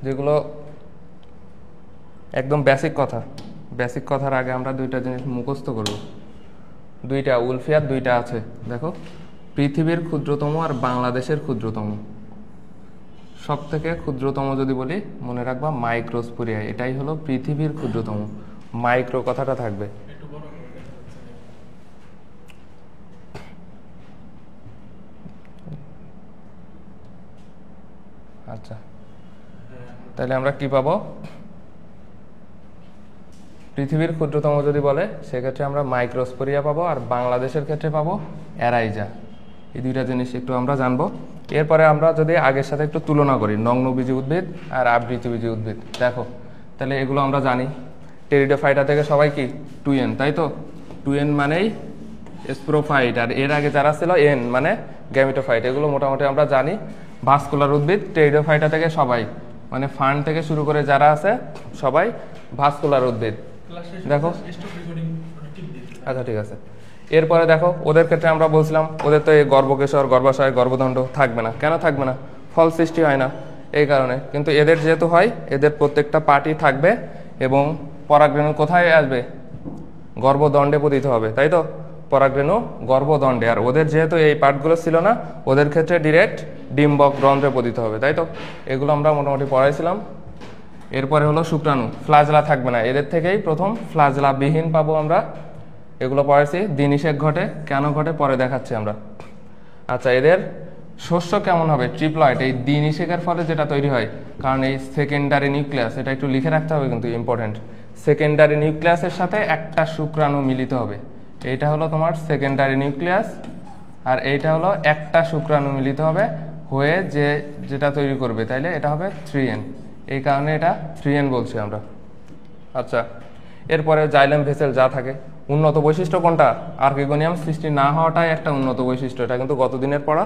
যেগুলো একদম বেসিক কথা। বেসিক কথার আগে আমরা দুইটা জিনিস মুখস্থ করব। দুইটা উলফিয়ার দুইটা আছে, দেখো, পৃথিবীর ক্ষুদ্রতম আর বাংলাদেশের ক্ষুদ্রতম। সব থেকে ক্ষুদ্রতম যদি বলি মনে রাখবা মাইক্রোস্পোরিয়া, এটাই হলো পৃথিবীর ক্ষুদ্রতম। মাইক্রো কথাটা থাকবে। আচ্ছা, তাহলে আমরা কি পাবো? পৃথিবীর ক্ষুদ্রতম যদি বলে সেক্ষেত্রে আমরা মাইক্রোস্পোরিয়া পাবো, আর বাংলাদেশের ক্ষেত্রে পাবো অ্যারাইজা। এই দুইটা জিনিস একটু আমরা জানবো। এরপরে আমরা যদি আগের সাথে একটু তুলনা করি, নগ্নবীজী উদ্ভিদ আর আবৃতবীজী উদ্ভিদ, দেখো তাহলে এগুলো আমরা জানি। টেরিডোফাইটা থেকে সবাই কি টুয়েন, তাই তো? টুয়েন মানেই স্প্রোফাইট, আর এর আগে যারা ছিল এন মানে গ্যামিটোফাইট। এগুলো মোটামুটি আমরা জানি। ভাস্কুলার উদ্ভিদ টেরিডোফাইটা থেকে সবাই, মানে ফার্ন থেকে শুরু করে যারা আছে সবাই ভাস্কুলার উদ্ভিদ। দেখো, আচ্ছা ঠিক আছে। এরপরে দেখো ওদের ক্ষেত্রে আমরা বলছিলাম ওদের তো এই গর্ভকেশর, গর্ভাশয়, গর্ভদণ্ড থাকবে না। কেন থাকবে না? ফল সৃষ্টি হয় না এই কারণে। কিন্তু এদের যেহেতু হয়, এদের প্রত্যেকটা পার্টই থাকবে এবং পরাগরেণু কোথায় আসবে? গর্ভদণ্ডে পতিত হবে, তাই তো? পরাগরেণু গর্ভদণ্ডে। আর ওদের যেহেতু এই পার্টগুলো ছিল না, ওদের ক্ষেত্রে ডিরেক্ট ডিম্বক রন্ধ্রে পতিত হবে, তাই তো? এগুলো আমরা মোটামুটি পড়াইছিলাম। এরপরে হলো শুক্রাণু, ফ্লাজেলা থাকবে না। এদের থেকেই প্রথম ফ্লাজেলা বিহীন পাবো আমরা। এগুলো পড়াইছি। দ্বিনিষেক ঘটে, কেন ঘটে পরে দেখাচ্ছি আমরা। আচ্ছা, এদের শস্য কেমন হবে? ট্রিপ্লয়েড। এই দ্বিনিষেকের ফলে যেটা তৈরি হয়, কারণ এই সেকেন্ডারি নিউক্লিয়াস, এটা একটু লিখে রাখতে হবে কিন্তু ইম্পর্টেন্ট। সেকেন্ডারি নিউক্লিয়াসের সাথে একটা শুক্রাণু মিলিত হবে। এইটা হলো তোমার সেকেন্ডারি নিউক্লিয়াস, আর এইটা হলো একটা শুক্রাণু মিলিত হবে হয়ে যেটা তৈরি করবে, তাইলে এটা হবে 3N। এই কারণে এটা 3N বলছি আমরা। আচ্ছা, এরপরে জাইলেম ভেসেল যা থাকে। উন্নত বৈশিষ্ট্য কোনটা? আর্কিগোনিয়াম সৃষ্টি না হওয়াটাই একটা উন্নত বৈশিষ্ট্য। এটা কিন্তু গতদিনের পড়া।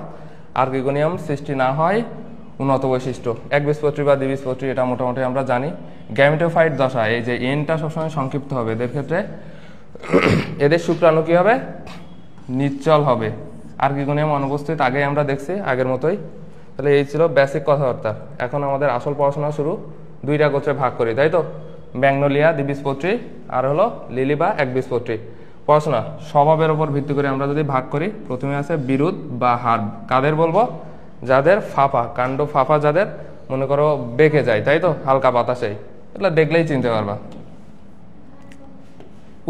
আর্কিগোনিয়াম সৃষ্টি না হয় উন্নত বৈশিষ্ট্য। একবীজপত্রী বা দ্বিবীজপত্রী, এটা মোটামুটি আমরা জানি। গ্যামিটোফাইট দশা, এই যে এনটা সবসময় সংক্ষিপ্ত হবে এদের ক্ষেত্রে। এদের শুক্রাণু কি হবে? নিশ্চল হবে। আর্কিগোনিয়াম অনুপস্থিত, আগে আমরা দেখছি, আগের মতোই। তাহলে এই ছিল বেসিক কথাবার্তা। এখন আমাদের আসল পড়াশোনা শুরু। দুইটা গোত্রে ভাগ করি, তাই তো? ম্যাগনোলিয়া দ্বিবীজপত্রী আর হলো লিলি বা একবীজপত্রী। পড়াশোনা স্বভাবের উপর ভিত্তি করে আমরা যদি ভাগ করি, প্রথমে আছে বিরুদ বা হার্ব। কাদের বলবো? যাদের ফাফা, কাণ্ড ফাফা, যাদের মনে করো বেঁকে যায়, তাই তো? হালকা বাতাসেই, এগুলো দেখলেই চিনতে পারবা।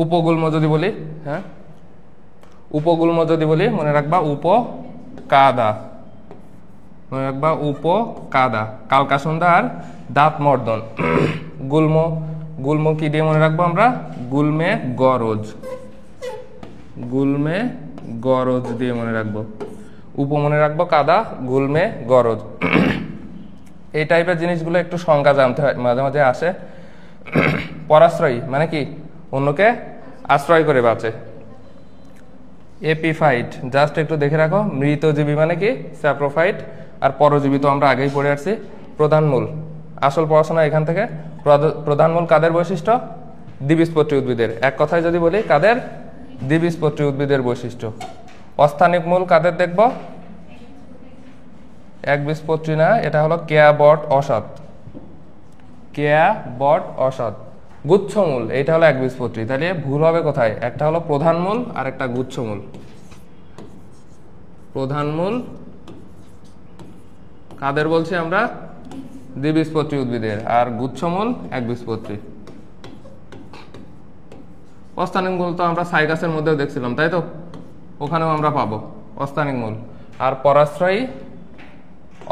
উপগুল্ম যদি বলি, হ্যাঁ, উপগুল্ম যদি বলি মনে রাখবা উপকাদা, মনে রাখবা উপকাদা, কালকাসুন্দা আর দাঁত মর্দন। গুল্ম, গুল্ম কি দিয়ে মনে রাখবো আমরা? গুল্মে গরজ, গুল্মে গরজ দিয়ে মনে রাখবো। উপ মনে রাখবো কাদা, গুল্মে গরজ। এই টাইপের জিনিসগুলো একটু সংজ্ঞা জানতে হয়, মাঝে মাঝে আসে। পরাশ্রয়ী মানে কি? অন্যকে আশ্রয় করে বাঁচে। এপিফাইট জাস্ট একটু দেখে রাখো। মৃতজীবী মানে কি? স্যাপ্রোফাইট। আর পরজীবী তো আমরা আগেই পড়ে আসছি। প্রধান মূল, আসল পড়াশোনা এখান থেকে। প্রধান মূল কাদের বৈশিষ্ট্য? দ্বিবীজপত্রী উদ্ভিদের। এক কথায় যদি বলি, কাদের? দ্বিবীজপত্রী উদ্ভিদের বৈশিষ্ট্য। অস্থানিক মূল কাদের দেখব? একবীজপত্রী না, এটা হলো কেয়া বট অসৎ, কেয়া বট অসৎ। গুচ্ছমূল, এইটা হলো একবীজপত্রী। তাহলে ভুল হবে কোথায়? একটা হলো প্রধান মূল আর একটা গুচ্ছমূল। প্রধান মূল কাদের বলছি আমরা? দ্বিবীজপত্রী উদ্ভিদের। আর গুচ্ছমূল একবীজপত্রী। অস্থানিক মূল তো আমরা সাইকাসের মধ্যেও দেখছিলাম, তাই তো? ওখানেও আমরা পাবো অস্থানিক মূল। আর পরাশ্রয়ী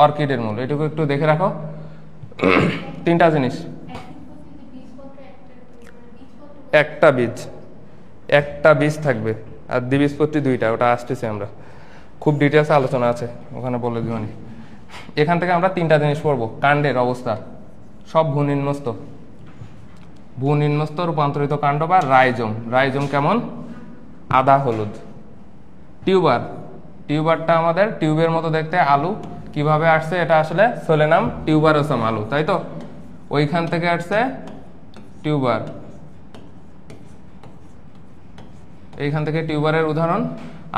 অর্কিডের মূল। এটুকু একটু দেখে রাখো। তিনটা জিনিস, একটা বীজ, একটা বীজ থাকবে, আর দ্বিবীজপত্রী দুইটা, ওটা আসতেছে আমরা খুব ডিটেলসে আলোচনা আছে ওখানে, বলে দিবানি। এখান থেকে আমরা তিনটা জিনিস পড়বো। কাণ্ডের অবস্থা সব ভূনিম্নস্থ, ভূনিম্নস্থ রূপান্তরিত কাণ্ড বা রাইজোম। রাইজোম কেমন? আদা হলুদ। টিউবার, টিউবারটা আমাদের টিউবের মতো দেখতে। আলু কিভাবে আসছে? এটা আসলে সোলেনাম টিউবারোসাম আলু, তাই তো? ওইখান থেকে আসছে টিউবার, এইখান থেকে টিউবারের উদাহরণ।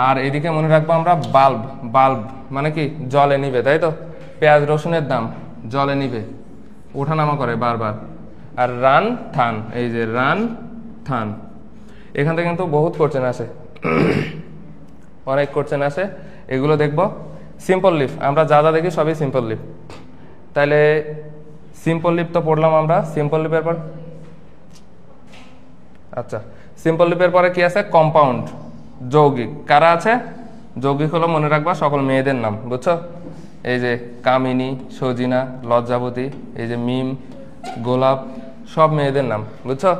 আর এদিকে মনে রাখবো আমরা বাল্ব, বাল্ব মানে কি? জলে নিবে, তাই তো? পেঁয়াজ রসুনের দাম জলে নিবে। ওঠানামা করে বারবার। আর রান থান, এই যে রান থান, এখান থেকে কিন্তু বহুত কোশ্চেন আসে, অনেক কোশ্চেন আসে, এগুলো দেখব। সিম্পল লিফ আমরা যা যা দেখি সবই সিম্পল লিফ। তাহলে সিম্পল লিফ তো পড়লাম আমরা। সিম্পল লিফের পর আচ্ছা, সিম্পল লিফের পরে কি আছে? কম্পাউন্ড, যৌগিক। কারা আছে? যৌগিক হলো মনে রাখবা সকল মেয়েদের নাম, বুঝছো? এই যে কামিনী, সজিনা, লজ্জাবতী, এই যে মিম, গোলাপ, সব মেয়েদের নাম, বুঝছো?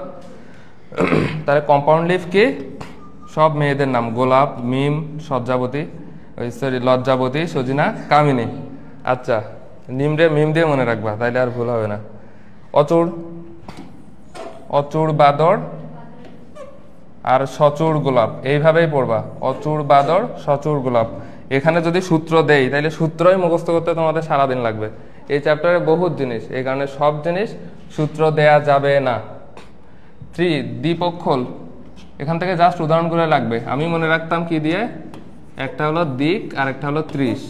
তাহলে কম্পাউন্ড লিফ কি? সব মেয়েদের নাম, গোলাপ, মিম, সজ্জাবতী, সরি লজ্জাবতী, সজিনা, কামিনী। আচ্ছা, মিম দিয়ে মনে রাখবা, তাইলে আর ভুল হবে না। অচুর, অচুর বাদর আর সচুর গোলাপ, এইভাবেই পড়বা। অচুর বাদর, সচুর গোলাপ। এখানে যদি সূত্র দেই তাহলে সূত্রই মুখস্থ করতে তোমাদের সারাদিন লাগবে। এই চ্যাপ্টারে বহুত জিনিস, এই কারণে সব জিনিস সূত্র দেয়া যাবে না। দ্বিপক্ষল, এখান থেকে জাস্ট উদাহরণ করে লাগবে। আমি মনে রাখতাম কি দিয়ে? একটা হলো দিক আর একটা হলো 30।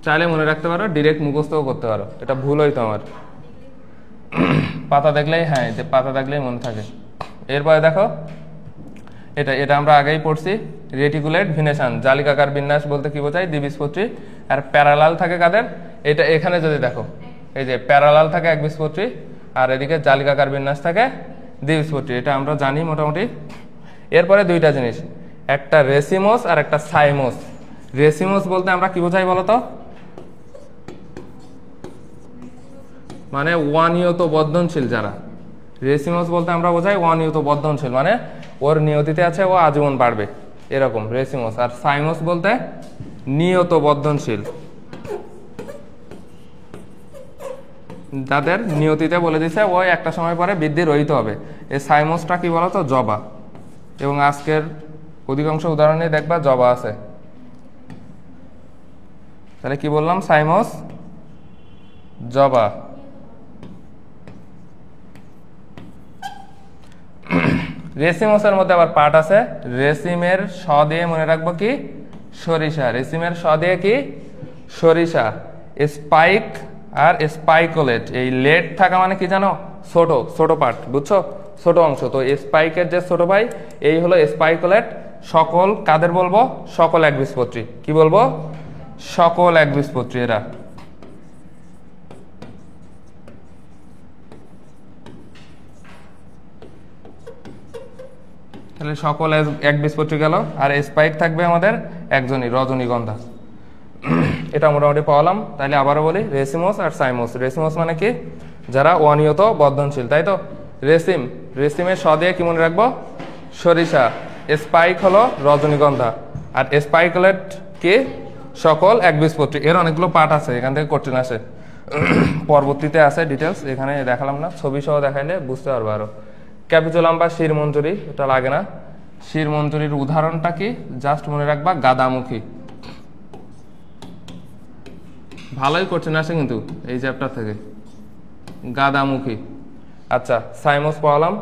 চাইলে মনে রাখতে পারো, ডিরেক্ট মুখস্থও করতে পারো, এটা ভুল হইতো আমার। পাতা দেখলেই, হ্যাঁ পাতা দেখলেই মনে থাকে। এরপরে দেখো, এটা আমরা আগেই পড়ছি, রেটিকুলেট ভিনেশন। জালিকাকার বিন্যাস বলতে কি বোঝায়? দ্বিবীজপত্রী। আর প্যারালাল থাকে কাদের? এটা এখানে যদি দেখো, এই যে প্যারালাল থাকে একবীজপত্রী, আর এদিকে জালিকাকার বিন্যাস থাকে দ্বিবীজপত্রী, এটা আমরা জানি মোটামুটি। এরপরে দুইটা জিনিস, একটা রেসিমোস আর একটা সাইমোস। রেসিমোস বলতে আমরা কি বোঝাই বলতো? মানে অনিয়ত বর্ধনশীল যারা। রেসিমোস বলতে আমরা বোঝাই অনিয়ত বর্ধনশীল, মানে ওর নিয়তিতে আছে, ও আজীবন বাড়বে, এরকম রেসিমোস। আর সাইমোস বলতে নিয়ত বর্ধনশীল, যাদের নিয়তিতে বলে দিছে ওই একটা সময় পরে বৃদ্ধি রহিত হবে। এই সাইমোসটা কি বলতো? জবা। এবং আজকের অধিকাংশ উদাহরণে দেখবা জবা আছে। তাহলে কি বললাম? সাইমোস, জবা। রেসিমোসের মধ্যে আবার পার্ট আছে। রেসিমের স দিয়ে মনে রাখবো কি? সরিষা। রেসিমের স দিয়ে কি? সরিষা। স্পাইক আর স্পাইকোলেট, এই লেট থাকা মানে কি জানো? ছোট ছোট পার্ট, বুঝছো? ছোট অংশ। তো স্পাইকের যে ছোট ভাই, এই হলো স্পাইকোলেট। সকল কাদের বলবো? সকল একবীজপত্রী। কি বলবো? সকল একবীজপত্রী এরা। তাহলে সকল একবীজপত্রী গেল। আর স্পাইক থাকবে আমাদের একজনই, রজনীগন্ধা। এটা মোটামুটি পাওয়ালাম। তাহলে আবারও বলি, রেসিমোস আর সাইমোস। রেসিমোস মানে কি? যারা অনিয়ত বর্ধনশীল, তাই তো? রেসিম, রেসিমের স দিয়ে কি মনে রাখবো? সরিষা। স্পাইক হলো রজনীগন্ধা। আর স্পাইকলেট কি? সকল একবীজপত্রী। এর অনেকগুলো পার্ট আছে, এখান থেকে কোশ্চেন আসে, পরবর্তীতে আছে ডিটেলস, এখানে দেখালাম না, ছবি সহ দেখাইলে বুঝতে পারবো আরো। ক্যাপিচুলাম বা শিরমঞ্জুরি, এটা লাগে না। শিরমঞ্জুরির উদাহরণটা কি? জাস্ট মনে রাখবা, গাদামুখী। ভালোই কোশ্চেন আসে কিন্তু এই চ্যাপ্টার থেকে, গাদামুখী। আচ্ছা, সাইমোস পাওয়ালাম।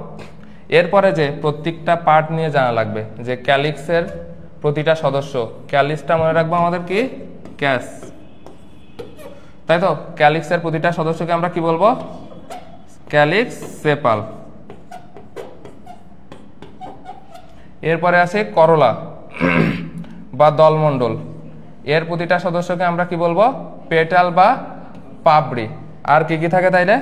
এরপরে যে প্রত্যেকটা পার্ট নিয়ে জানা লাগবে, যে ক্যালিক্সের প্রতিটা সদস্য। ক্যালিক্সটা মনে রাখবো আমাদের কি? ক্যাস, তাই তো? ক্যালিক্সের প্রতিটা সদস্যকে আমরা কি বলবো? ক্যালিক্স, সেপাল। এরপরে আছে করলা বা দলমণ্ডল। এর প্রতিটা সদস্যকে আমরা কি বলবো? পেটাল বা পাপড়ি। আর কি কি থাকে তাইলে?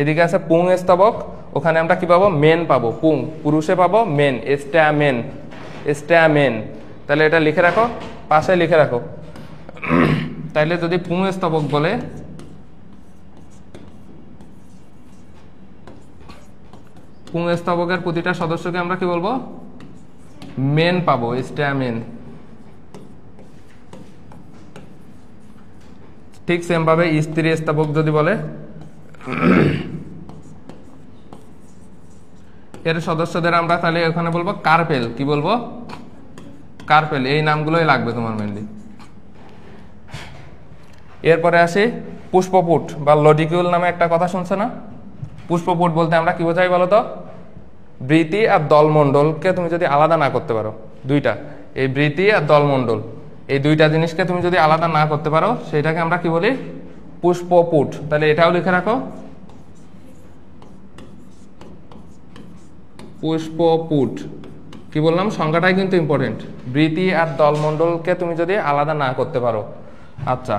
এদিকে আছে পুং স্তবক, ওখানে আমরা কি পাবো? মেন পাবো। পুং পুরুষে পাবো, মেন স্ট্যামেন, স্ট্যামেন। তাহলে এটা লিখে রাখো, পাশে লিখে রাখো। তাইলে যদি পুং স্তবক বলে, পুং স্তবকের প্রতিটা সদস্যকে আমরা কি বলবো? মেন পাবো, স্ট্যামেন। ঠিক সেম ভাবে স্ত্রী স্তবক যদি বলে, এর সদস্যদের আমরা তাহলে ওখানে বলবো কার্পেল। কি বলবো? কার্পেল। এই নামগুলোই লাগবে তোমার মেনলি। এরপরে আসি পুষ্পপুট বা লটিকিউল নামে একটা কথা শুনছে না? পুষ্পপুট বলতে আমরা কি বোঝাই বলো তো? বৃতি আর দলমণ্ডলকে তুমি যদি আলাদা না করতে পারো, দুইটা, এই বৃতি আর দলমণ্ডল, এই দুইটা জিনিসকে তুমি যদি আলাদা না করতে পারো, সেটাকে আমরা কি বলি? পুষ্পপুট, তাহলে এটাও লিখে রাখো, পুষ্পপুট। কি বললাম, সংখ্যাটাই কিন্তু ইম্পর্টেন্ট। বৃতি আর দলমণ্ডলকে তুমি যদি আলাদা না করতে পারো। আচ্ছা,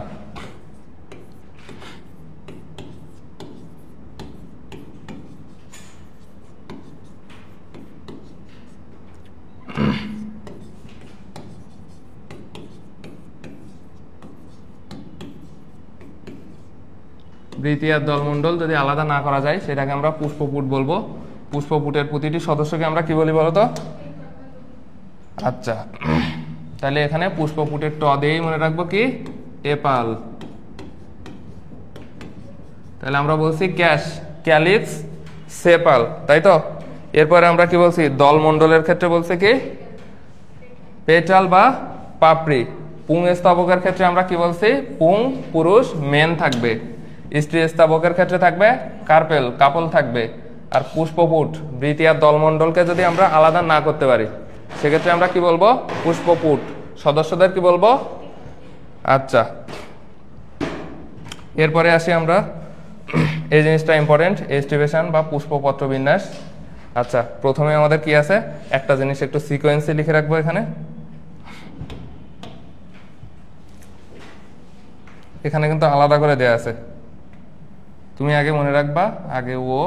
বৃতি আর দলমণ্ডল যদি আলাদা না করা যায় সেটাকে আমরা পুষ্পপুট বলবো। পুষ্পপুটের প্রতিটি সদস্যকে আমরা কি বলি বলতো? আচ্ছা, তাহলে এখানে পুষ্পপুটের ট দিয়েই মনে রাখবো কি, এপাল। তাহলে আমরা বলছি ক্যাশ, ক্যালিক্স, সেপাল, তাই তো? এরপরে আমরা কি বলছি, দলমণ্ডলের ক্ষেত্রে বলছে কি, পেটাল বা পাপড়ি। পুং স্তবকের ক্ষেত্রে আমরা কি বলছি, পুং পুরুষ, মেন থাকবে। স্ত্রী স্তবকের ক্ষেত্রে থাকবে কার্পেল, কাপল থাকবে। আর পুষ্পপুট, বৃতি আর দলমণ্ডলকে যদি আমরা আলাদা না করতে পারি সেক্ষেত্রে আমরা কি বলবো, পুষ্পপুট। সদস্যদের কি বলবো? আচ্ছা, এরপরে আসি আমরা, এই জিনিসটা ইম্পর্টেন্ট, এস্টিভেশন বা পুষ্পপত্র বিন্যাস। আচ্ছা, প্রথমে আমাদের কি আছে, একটা জিনিস একটু সিকোয়েন্সে লিখে রাখবো এখানে। এখানে কিন্তু আলাদা করে দেয়া আছে, তুমি আগে মনে রাখবা, আগে ও,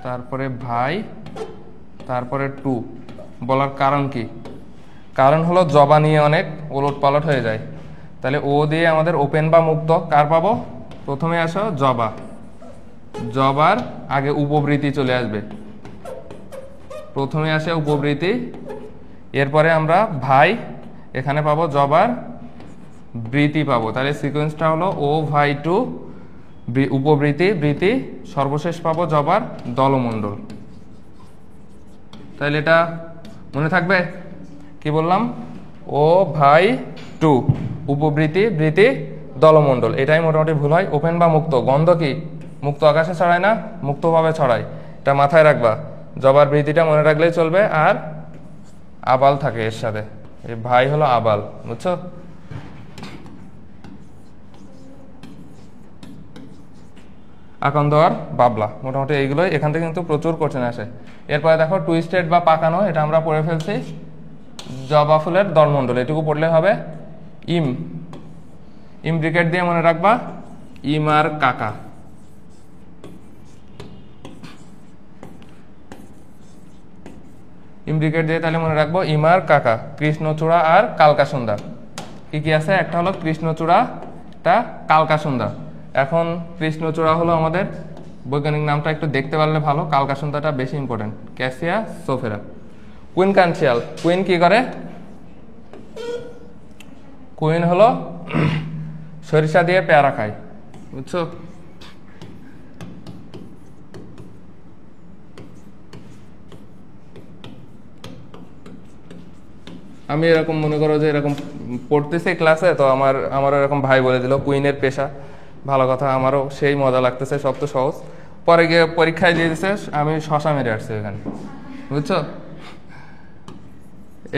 তারপরে ভাই, তারপরে টু। বলার কারণ কি? কারণ হলো জবা নিয়ে অনেক ওলট পালট হয়ে যায়। তাহলে ও দিয়ে আমাদের ওপেন বা মুক্ত কার পাবো? প্রথমে আসো জবা, জবার আগে উপবৃত্তি চলে আসবে, প্রথমে আসে উপবৃত্তি। এরপরে আমরা ভাই, এখানে পাবো জবার বৃত্তি পাবো। তাহলে সিকোয়েন্সটা হলো ও ভাই টু, উপবৃত্তি, বৃত্তি, সর্বশেষ পাবো জবার দলমণ্ডল। তাহলে এটা মনে থাকবে, কি বললাম, ও ভাই টু, উপবৃত্তি, বৃত্তি, দলমণ্ডল। এটাই মোটামুটি ভুল হয়। ওপেন বা মুক্ত, গন্ধ কি মুক্ত আকাশে ছড়ায় না, মুক্তভাবে ছড়ায়, এটা মাথায় রাখবা। জবার বৃত্তিটা মনে রাখলেই চলবে। আর আবাল থাকে এর সাথে, এই ভাই হলো আবাল, বুঝছো? আকন্দ আর বাবলা, মোটামুটি এইগুলোই। এখান থেকে কিন্তু প্রচুর কোশ্চেন আসে। এরপরে দেখো টুইস্টেড বা পাকানো, এটা আমরা পড়ে ফেলছি। জবা ফুলের দলমণ্ডল, এটুকু পড়লে হবে। ইম, ইম ব্রিকেট দিয়ে মনে রাখবা, ইম আর কাকা। ইম ব্রিকেট দিয়ে তাহলে মনে রাখবো ইম আর কাকা। কৃষ্ণচূড়া আর কালকাসুন্দা, কি কি আছে, একটা হলো কৃষ্ণচূড়া, একটা কালকাসুন্দা। এখন কৃষ্ণচূড়া হলো আমাদের বৈজ্ঞানিক নামটা একটু দেখতে পারলে ভালো, কালকাসুন্দাটা বেশি ইম্পর্টেন্ট, ক্যাসিয়া সোফেরা। কুইন কানশিয়াল, কুইন কি করে, কুইন হলো সরিষা দিয়ে পেয়ারা খায়, বুঝছো? আমি এরকম মনে করো যে এরকম পড়তেছি ক্লাসে, তো আমার এরকম ভাই বলে দিল কুইনের পেশা, ভালো কথা, আমারও সেই মজা লাগতেছে, সব তো সহজ। পরে গিয়ে পরীক্ষায় দিয়ে দিছে, আমি শশা মেরে আসছি এখানে, বুঝছো?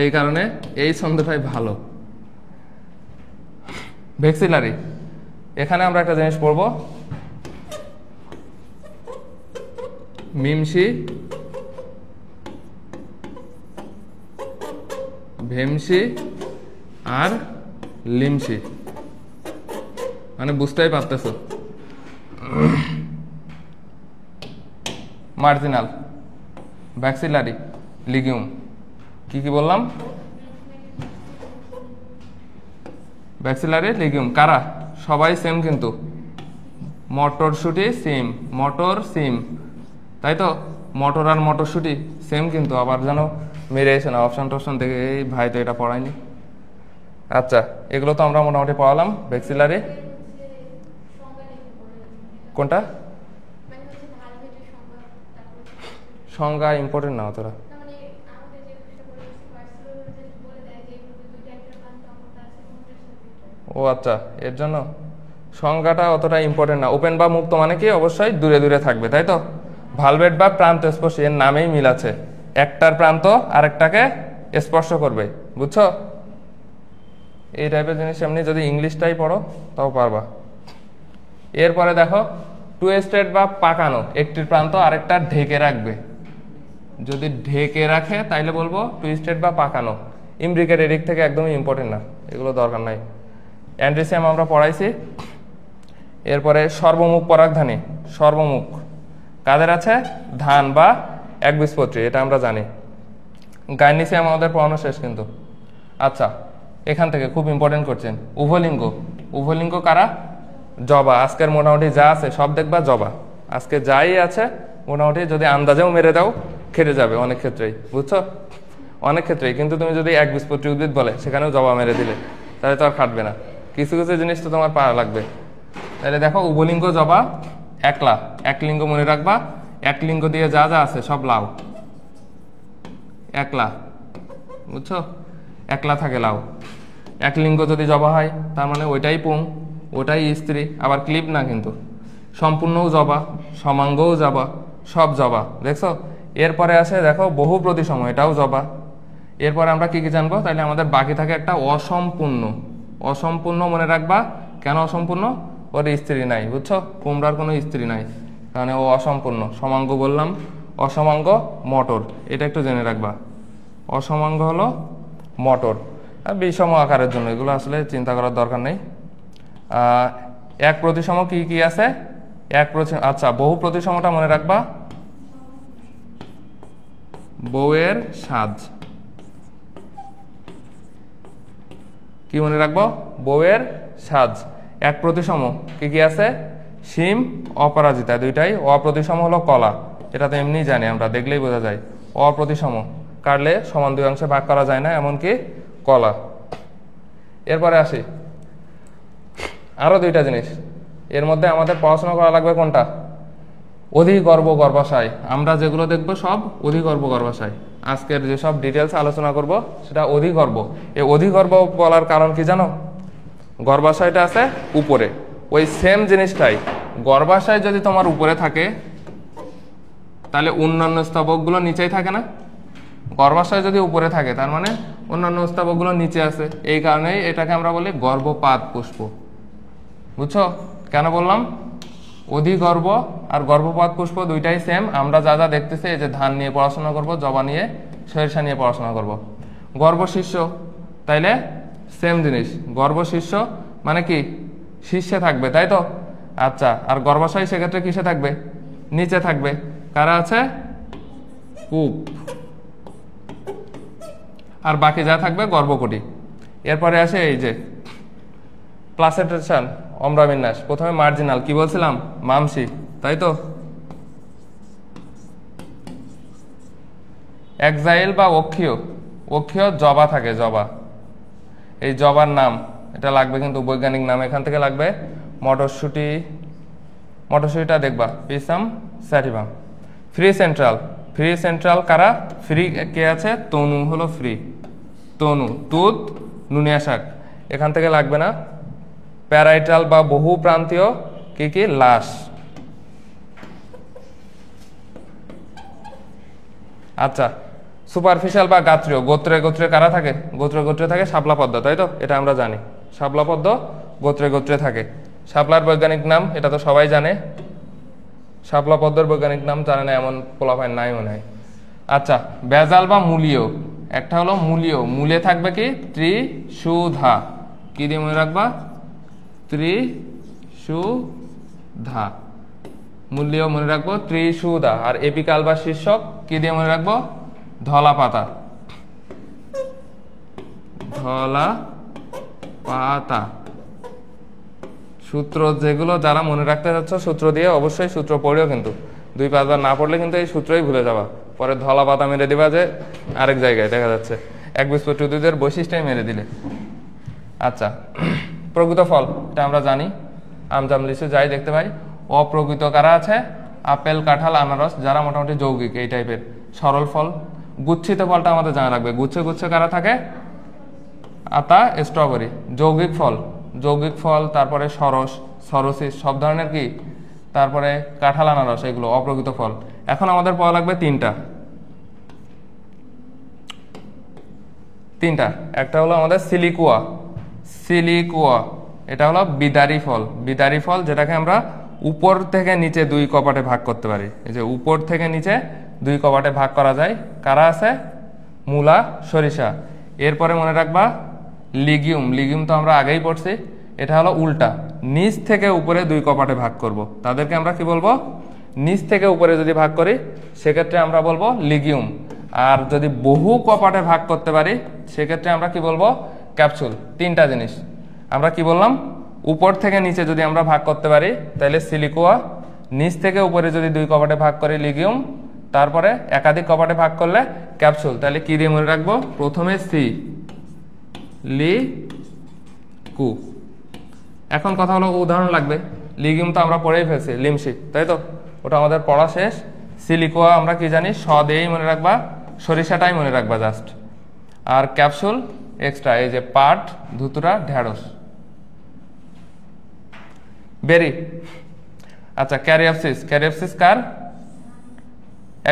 এই কারণে এই ছন্দটাই ভালো। ভেক্সিলারি, এখানে আমরা একটা জিনিস পড়বো, মিমসি, ভেমসি আর লিমসি, মানে বুঝতেই পারতেছ। মার্জিনাল, ভ্যাক্সিলারি, লিগিউম, কি কি বললাম, ভ্যাক্সিলারি, লিগিউম, কারা সবাই সেম কিন্তু, মটরশুটি সিম, মটর সিম, তাই তো? মটর আর মটরশুটি সেম কিন্তু, আবার যেন মেরে এসে না অপশন টপশন দেখে এই ভাই তো এটা পড়ায়নি। আচ্ছা, এগুলো তো আমরা মোটামুটি পড়ালাম। ভ্যাক্সিলারি কোনটা, সংজ্ঞা ইম্পর্টেন্ট না অতটা। ও আচ্ছা, এর জন্য সংজ্ঞাটা অতটা ইম্পর্টেন্ট না। ওপেন বা মুক্ত মানে কি, অবশ্যই দূরে দূরে থাকবে, তাই তো? ভালভেট বা প্রান্ত স্পর্শ, এর নামেই মিল আছে, একটার প্রান্ত আরেকটাকে স্পর্শ করবে, বুঝছো? এই টাইপের জিনিস এমনি যদি ইংলিশটাই পড়ো তাও পারবা। এরপরে দেখো টুয়েস্টেড বা পাকানো, একটির প্রান্ত আরেকটা ঢেকে রাখবে। যদি ঢেকে রাখে তাইলে বলবো টুইস্টেড বা পাকানো। ইমব্রিকের এদিক থেকে একদমই ইম্পর্টেন্ট না, এগুলো দরকার নাই। অ্যান্ড্রিসিয়াম আমরা পড়াইছি। এরপরে সর্বমুখ পরাগধানী, সর্বমুখ কাদের আছে? ধান বা একবীজপত্রী, এটা আমরা জানি। গাইনিসিয়াম আমাদের পড়ানো শেষ কিন্তু। আচ্ছা, এখান থেকে খুব ইম্পর্টেন্ট করছেন উভলিঙ্গ। উভলিঙ্গ কারা? জবা। আজকের মোটামুটি যা আছে সব দেখবা জবা। আজকে যাই আছে মোটামুটি যদি আন্দাজেও মেরে দাও খেটে যাবে অনেক ক্ষেত্রেই, বুঝছো? অনেক ক্ষেত্রেই। কিন্তু তুমি যদি একবীজপত্রী উদ্ভিদ বলে সেখানেও জবা মেরে দিলে তাহলে তো আর খাটবে না, কিছু কিছু জিনিস তো তোমার পাওয়া লাগবে। তাহলে দেখো উভলিঙ্গ জবা, একলা, একলিঙ্গ মনে রাখবা। একলিঙ্গ দিয়ে যা যা আছে সব লাউ, একলা, বুঝছো? একলা থাকে লাউ। একলিঙ্গ যদি জবা হয় তার মানে ওইটাই পুং, ওটাই স্ত্রী। আবার ক্লিপ না কিন্তু, সম্পূর্ণও জবা, সমাঙ্গও জবা, সব জবা, দেখছো? এরপরে আসে দেখো বহু প্রতিসম, এটাও জবা। এরপরে আমরা কি কি জানবো? তাহলে আমাদের বাকি থাকে একটা অসম্পূর্ণ। অসম্পূর্ণ মনে রাখবা। কেন অসম্পূর্ণ? ওর স্ত্রী নাই, বুঝছো? কুমড়ার কোনো স্ত্রী নাই, কারণ ও অসম্পূর্ণ। সমাঙ্গ বললাম, অসমাঙ্গ মটর, এটা একটু জেনে রাখবা। অসমাঙ্গ হলো মটর। আর বিষম আকারের জন্য এগুলো আসলে চিন্তা করার দরকার নেই। এক প্রতিসম কি কি আছে? আচ্ছা, বহু প্রতিসমটা মনে রাখবা। বউয়ের সাজ, কি মনে রাখবো? বউয়ের সাজ। এক প্রতিসম কি কি আছে? শিম, অপরাজিতা, দুইটাই। অপ্রতিসম হলো কলা, এটা তো এমনি জানি আমরা, দেখলেই বোঝা যায়। অপ্রতিসম কাটলে সমান দুই অংশে ভাগ করা যায় না, এমনকি কলা। এরপরে আসি আরো দুইটা জিনিস, এর মধ্যে আমাদের পড়াশোনা করা লাগবে কোনটা? অধিগর্ভ গর্ভাশয়। আমরা যেগুলো দেখবো সব অধিগর্ভ গর্ভাশয়। আজকের যেসব ডিটেলস আলোচনা করব সেটা অধিগর্ভ। এই অধিগর্ভ বলার কারণ কি জানো? গর্ভাশয়টা আছে উপরে, ওই সেম জিনিসটাই গর্ভাশয় যদি তোমার উপরে থাকে তাহলে অন্যান্য স্তবকগুলো নিচেই থাকে না? গর্ভাশয় যদি উপরে থাকে তার মানে অন্যান্য স্তবকগুলো নিচে আছে। এই কারণেই এটাকে আমরা বলি গর্ভপাত পুষ্প, বুঝছো? কেন বললাম? অধিগর্ভ আর গর্ভপাত পুষ্প দুইটাই সেম। আমরা যা যা দেখতেছি, এই যে ধান নিয়ে পড়াশোনা করব, জবা নিয়ে, সরিষা নিয়ে পড়াশোনা করব। গর্ভশীর্ষ, তাইলে সেম জিনিস। গর্ভশীর্ষ মানে কি? শীর্ষে থাকবে, তাই তো? আচ্ছা, আর গর্ভাশয় সেক্ষেত্রে কিসে থাকবে? নিচে থাকবে। কারা আছে? কূপ। আর বাকি যা থাকবে গর্ভকটি। এরপরে আসে এই যে প্লাসেন্টেশন, অম্রবিন্যাস। প্রথমে মার্জিনাল, কি বলছিলাম? মামসি, তাই তো? এক্সাইল বা অক্ষীয়, অক্ষীয় জবা থাকে, জবা। এই জবার নাম এটা লাগবে কিন্তু বৈজ্ঞানিক নাম এখান থেকে লাগবে। মটরশুটি, মটরশুটিটা দেখবা পিসাম স্যাটিভাম। ফ্রি সেন্ট্রাল, ফ্রি সেন্ট্রাল কারা? ফ্রি কে আছে? তনু হলো ফ্রি, তনু। দুধ, নুনিয়া শাক, এখান থেকে লাগবে না। প্যারাইটাল বা বহু প্রান্তীয় কি কি? লাশ। আচ্ছা, সুপারফিশিয়াল বা গাত্রীয়, গোত্রে গোত্রে কারা থাকে? গোত্রে গোত্রে থাকে শাপলা পদ্ম, তাই তো? এটা আমরা জানি, শাপলা পদ্ম গোত্রে গোত্রে থাকে। শাপলার বৈজ্ঞানিক নাম এটা তো সবাই জানে। শাপলা পদ্মের বৈজ্ঞানিক নাম জানে না এমন পোলাপাইন নাই মনে হয়। আচ্ছা, বেজাল বা মূলীয়, একটা হলো মূলীয়। মূলে থাকবে কি? ত্রিশুধা, কি দিয়ে মনে রাখবা? ত্রিশুধা। মূলীয় মনে রাখবো ত্রিশুধা। আর এপিকাল বা শীর্ষক কি দিয়ে মনে রাখবো? ধলা পাতা, ধলা পাতা। সূত্র যেগুলো যারা মনে রাখতে যাচ্ছ সূত্র দিয়ে অবশ্যই সূত্র পড়েও, কিন্তু 2-5 বার না পড়লে কিন্তু এই সূত্রই ভুলে যাবা। পরে ধলা পাতা মেরে দিবা যে আরেক জায়গায় দেখা যাচ্ছে, একবীজপত্রী উদ্ভিদের বৈশিষ্ট্যই মেরে দিলে। আচ্ছা, প্রকৃত ফল এটা আমরা জানি, আম জাম লিচু যাই দেখতে পাই। অপ্রকৃত কারা আছে? আপেল, কাঁঠাল, আনারস, যারা মোটামুটি যৌগিক এই টাইপের। সরল ফল, গুচ্ছিত ফলটা আমাদের জানা রাখবে। গুচ্ছে গুচ্ছে কারা থাকে? আতা, স্ট্রবেরি। যৌগিক ফল, যৌগিক ফল, তারপরে সরস, সরসিস, সব ধরনের কি, তারপরে কাঁঠাল, আনারস, এগুলো অপ্রকৃত ফল। এখন আমাদের পাওয়া লাগবে তিনটা। একটা হলো আমাদের সিলিকুয়া, সিলিকুয়া এটা হলো বিদারি ফল। বিদারি ফল যেটাকে আমরা উপর থেকে নিচে 2 কপাটে ভাগ করতে পারি। এই যে উপর থেকে নিচে 2 কপাটে ভাগ করা যায়। কারা আছে? মূলা, সরিষা। এরপরে মনে রাখবা লিগিউম। লিগিউম তো আমরা আগেই পড়ছি, এটা হলো উল্টা, নিচ থেকে উপরে 2 কপাটে ভাগ করব। তাদেরকে আমরা কি বলবো? নিচ থেকে উপরে যদি ভাগ করি সেক্ষেত্রে আমরা বলবো লিগিউম। আর যদি বহু কপাটে ভাগ করতে পারি সেক্ষেত্রে আমরা কি বলবো? ক্যাপসুল। 3টা জিনিস আমরা কি বললাম? উপর থেকে নিচে যদি আমরা ভাগ করতে পারি তাহলে সিলিকোয়া, নিচ থেকে উপরে যদি 2 কপাটে ভাগ করি লিগিউম, তারপরে একাধিক কপাটে ভাগ করলে ক্যাপসুল। তাহলে কি দিয়ে মনে রাখবো? প্রথমে সি, লি কু। এখন কথা হলো উদাহরণ লাগবে। লিগিউম তো আমরা পড়েই ফেলছি, লিমশি, তাই তো? ওটা আমাদের পড়া শেষ। সিলিকোয়া আমরা কি জানি? স দিয়েই মনে রাখবা, সরিষাটাই মনে রাখবা জাস্ট। আর ক্যাপসুল এক্সট্রা, এই যে পাট, ধুতুরা, ঢেঁড়স। বেরি। আচ্ছা, ক্যারিওপসিস। ক্যারিওপসিস কার?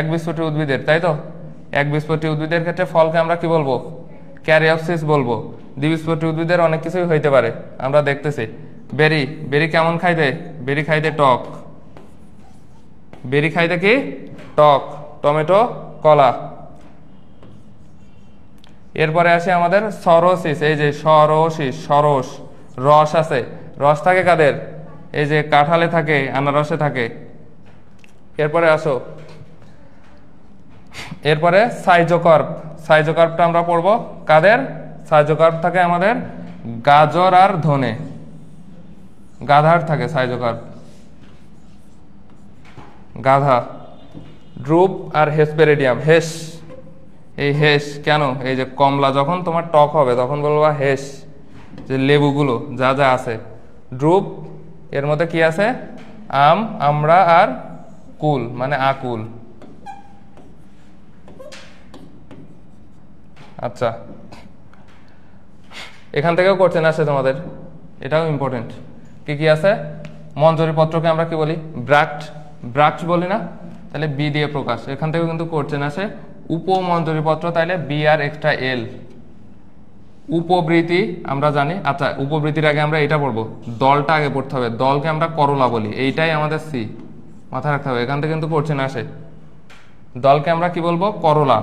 একবীজপত্রী উদ্ভিদের, তাই তো? একবীজপত্রী উদ্ভিদের ক্ষেত্রে ফলকে আমরা কি বলবো? ক্যারিওপসিস বলবো। দ্বিবীজপত্রী উদ্ভিদের অনেক কিছুই হইতে পারে, আমরা দেখতেছি। বেরি। বেরি কেমন খাইতে? বেরি খাইতে টক। বেরি খাইতে কি? টক। টমেটো, কলা। এরপরে আসে আমাদের সরোসিস। এই যে সরোসিস, সরস, রস আছে। রস থাকে কাদের? এই যে কাঁঠালে থাকে, আনারসে থাকে। এরপরে আসো, এরপরে সাইজোকার্প। সাইজোকার্পটা আমরা পড়বো কাদের? সাইজোকার্প থাকে আমাদের গাজর আর ধনে। গাধার থাকে সাইজোকার্প, গাধা। ড্রুপ আর হেসপেরিডিয়াম। হেস। এই হেস কেন? এই যে কমলা যখন তোমার টক হবে তখন বলবা হেস, যে লেবুগুলো যা যা আছে। ড্রুপ, এর মধ্যে কি আছে? আম, আমরা আর কুল, মানে আকুল। আচ্ছা, এখান থেকেও কোশ্চেন আসে তোমাদের, এটাও ইম্পর্টেন্ট। কি কি আছে? মঞ্জরি পত্রকে আমরা কি বলি? ব্রাক্ট। ব্রাক্ট বলি না? তাহলে বি দিয়ে প্রকাশ। এখান থেকেও কিন্তু কোশ্চেন আসে। উপমঞ্জরি পত্র, তাইলে বি আর এক্সট্রা এল। উপবৃত্তি আমরা জানি। আচ্ছা, উপবৃত্তির আগে আমরা এটা পড়বো, দলটা আগে পড়তে হবে। দলকে আমরা করলা বলি, এইটাই আমাদের সি, মাথায় রাখতে হবে। এখান থেকে কিন্তু কোশ্চেন আসে। দলকে আমরা কি বলবো? করলা।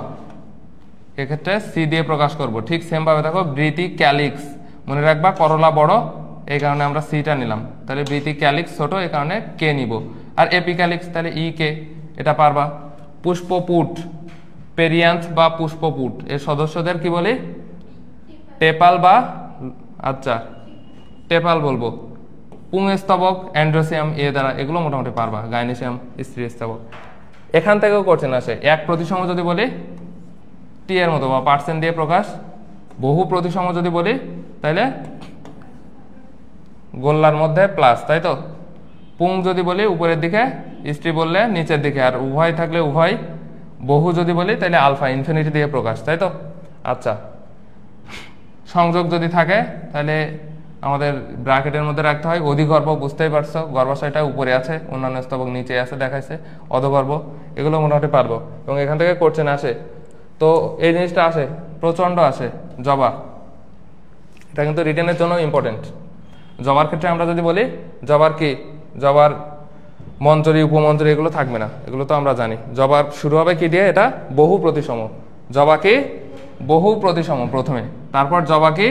এক্ষেত্রে সি দিয়ে প্রকাশ করব। ঠিক সেম ভাবে দেখো, বৃতি ক্যালিক্স, মনে রাখবা করলা বড়, এই কারণে আমরা সিটা নিলাম। তাহলে বৃতি ক্যালিক্স ছোট, এই কারণে কে নিব। আর এপিক্যালিক্স, তাহলে ই কে, এটা পারবা। পুষ্পপুট, পেরিয়ান্স বা পুষ্পপুট, এর সদস্যদের কি বলি? টেপাল বা, আচ্ছা টেপাল বলবো। পুংস্তবক, অ্যান্ড্রোসিয়াম, এ দ্বারা, এগুলো মোটামুটি পারবা। গাইনেসিয়াম, স্ত্রী স্তবক। এখান থেকেও কোশ্চেন আসে। এক প্রতিসম যদি বলি টি এর মতো বা পার্সেন্ট দিয়ে প্রকাশ। বহু প্রতিসম যদি বলি তাহলে গোল্লার মধ্যে প্লাস, তাই তো? পুং যদি বলি উপরের দিকে, স্ত্রী বললে নিচের দিকে, আর উভয় থাকলে উভয়। বহু যদি বলি তাহলে আলফা, ইনফিনিটি দিয়ে প্রকাশ, তাই তো? আচ্ছা, সংযোগ যদি থাকে তাহলে আমাদের ব্র্যাকেটের মধ্যে রাখতে হয়। অধিগর্ভ, বুঝতেই পারছো, গর্ভাশয়টা উপরে আছে, অন্যান্য স্তবক নিচে আছে দেখাইছে। অধগর্ভ, এগুলো মোটামুটি পারবো। এবং এখান থেকে কোশ্চেন আসে। তো এই জিনিসটা আসে, প্রচন্ড আসে। জবা, এটা কিন্তু রিটেনের জন্য ইম্পর্টেন্ট। জবার ক্ষেত্রে আমরা যদি বলি, জবার কি? জবার মঞ্জরি, উপমঞ্জরি এগুলো থাকবে না, এগুলো তো আমরা জানি। জবার শুরু হবে কি দিয়ে? এটা বহু প্রতিসম। জবা কি? বহু প্রতিসম প্রথমে। তারপর জবা কি?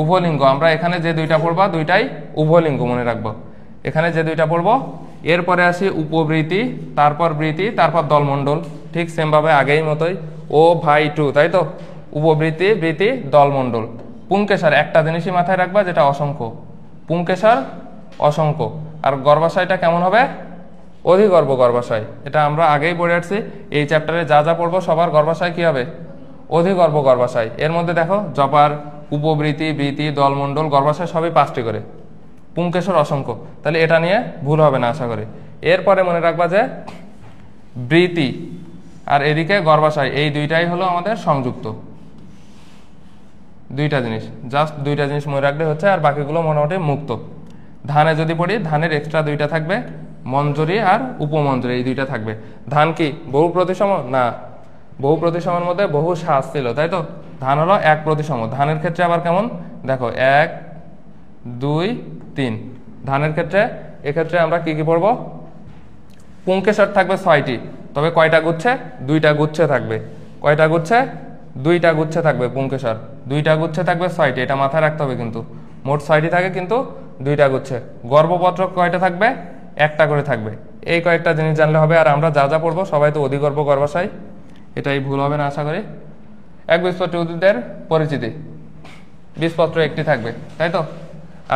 উভলিঙ্গ। আমরা এখানে যে দুইটা পড়বা দুইটাই উভলিঙ্গ, মনে রাখবো। এখানে যে দুইটা পড়বো। এরপরে আসি উপবৃত্তি, তারপর বৃত্তি, তারপর দলমণ্ডল। ঠিক সেম ভাবে আগেই মতোই, ও ভাই টু, তাই তো? উপবৃত্তি, বৃত্তি, দলমণ্ডল। পুংকেশর, একটা জিনিসই মাথায় রাখবা, যেটা অসংখ্য। পুংকেশর অসংখ্য। আর গর্ভাশয়টা কেমন হবে? অধিগর্ভ গর্ভাশয়। এটা আমরা আগেই পড়ে আসছি। এই চ্যাপ্টারে যা যা পড়বো সবার গর্ভাশয় কি হবে? অধিগর্ভ গর্ভাশয়। এর মধ্যে দেখো জপার, উপবৃত্তি, বৃত্তি, দলমণ্ডল, গর্ভাশয় সবই 5টি করে। পুংকেশর অসংখ্য, তাহলে এটা নিয়ে ভুল হবে না আশা করি। এরপরে মনে রাখবা যে বৃত্তি আর এদিকে গর্ভাশয়, এই দুইটাই হলো আমাদের সংযুক্ত। দুইটা জিনিস, জাস্ট দুইটা জিনিস মনে রাখলে হচ্ছে, আর বাকিগুলো মোটামুটি মুক্ত। ধানে যদি পড়ি, ধানের এক্সট্রা দুইটা থাকবে, মঞ্জরি আর উপমঞ্জরি, এই দুইটা থাকবে। ধান কি বহু প্রতিসম? না, বহু প্রতিসমের মধ্যে বহু শ্বাস ছিল, তাই তো? ধান হলো এক প্রতিসম। ধানের ক্ষেত্রে আবার কেমন দেখো, 1 2 3। ধানের ক্ষেত্রে এক্ষেত্রে আমরা কি কি পড়ব? পুংকেশর থাকবে 6টি, তবে কয়টা গুচ্ছে? 2টা গুচ্ছে থাকবে। কয়টা গুচ্ছে? 2টা গুচ্ছে থাকবে পুংকেশর, 2টা গুচ্ছে থাকবে 6টি, এটা মাথায় রাখতে হবে কিন্তু। মোট 6টি থাকে কিন্তু 2টা গুচ্ছে। গর্ভপত্র কয়টা থাকবে? একটা করে থাকবে। এই কয়েকটা জিনিস জানলে হবে। আর আমরা যা যা পড়বো সবাই তো অধিগর্ভ গর্ভাশয়, এটাই ভুল হবে না আশা করি। একবীজপত্রী উদ্ভিদের পরিচিতি, বীজপত্র একটি থাকবে, তাই তো?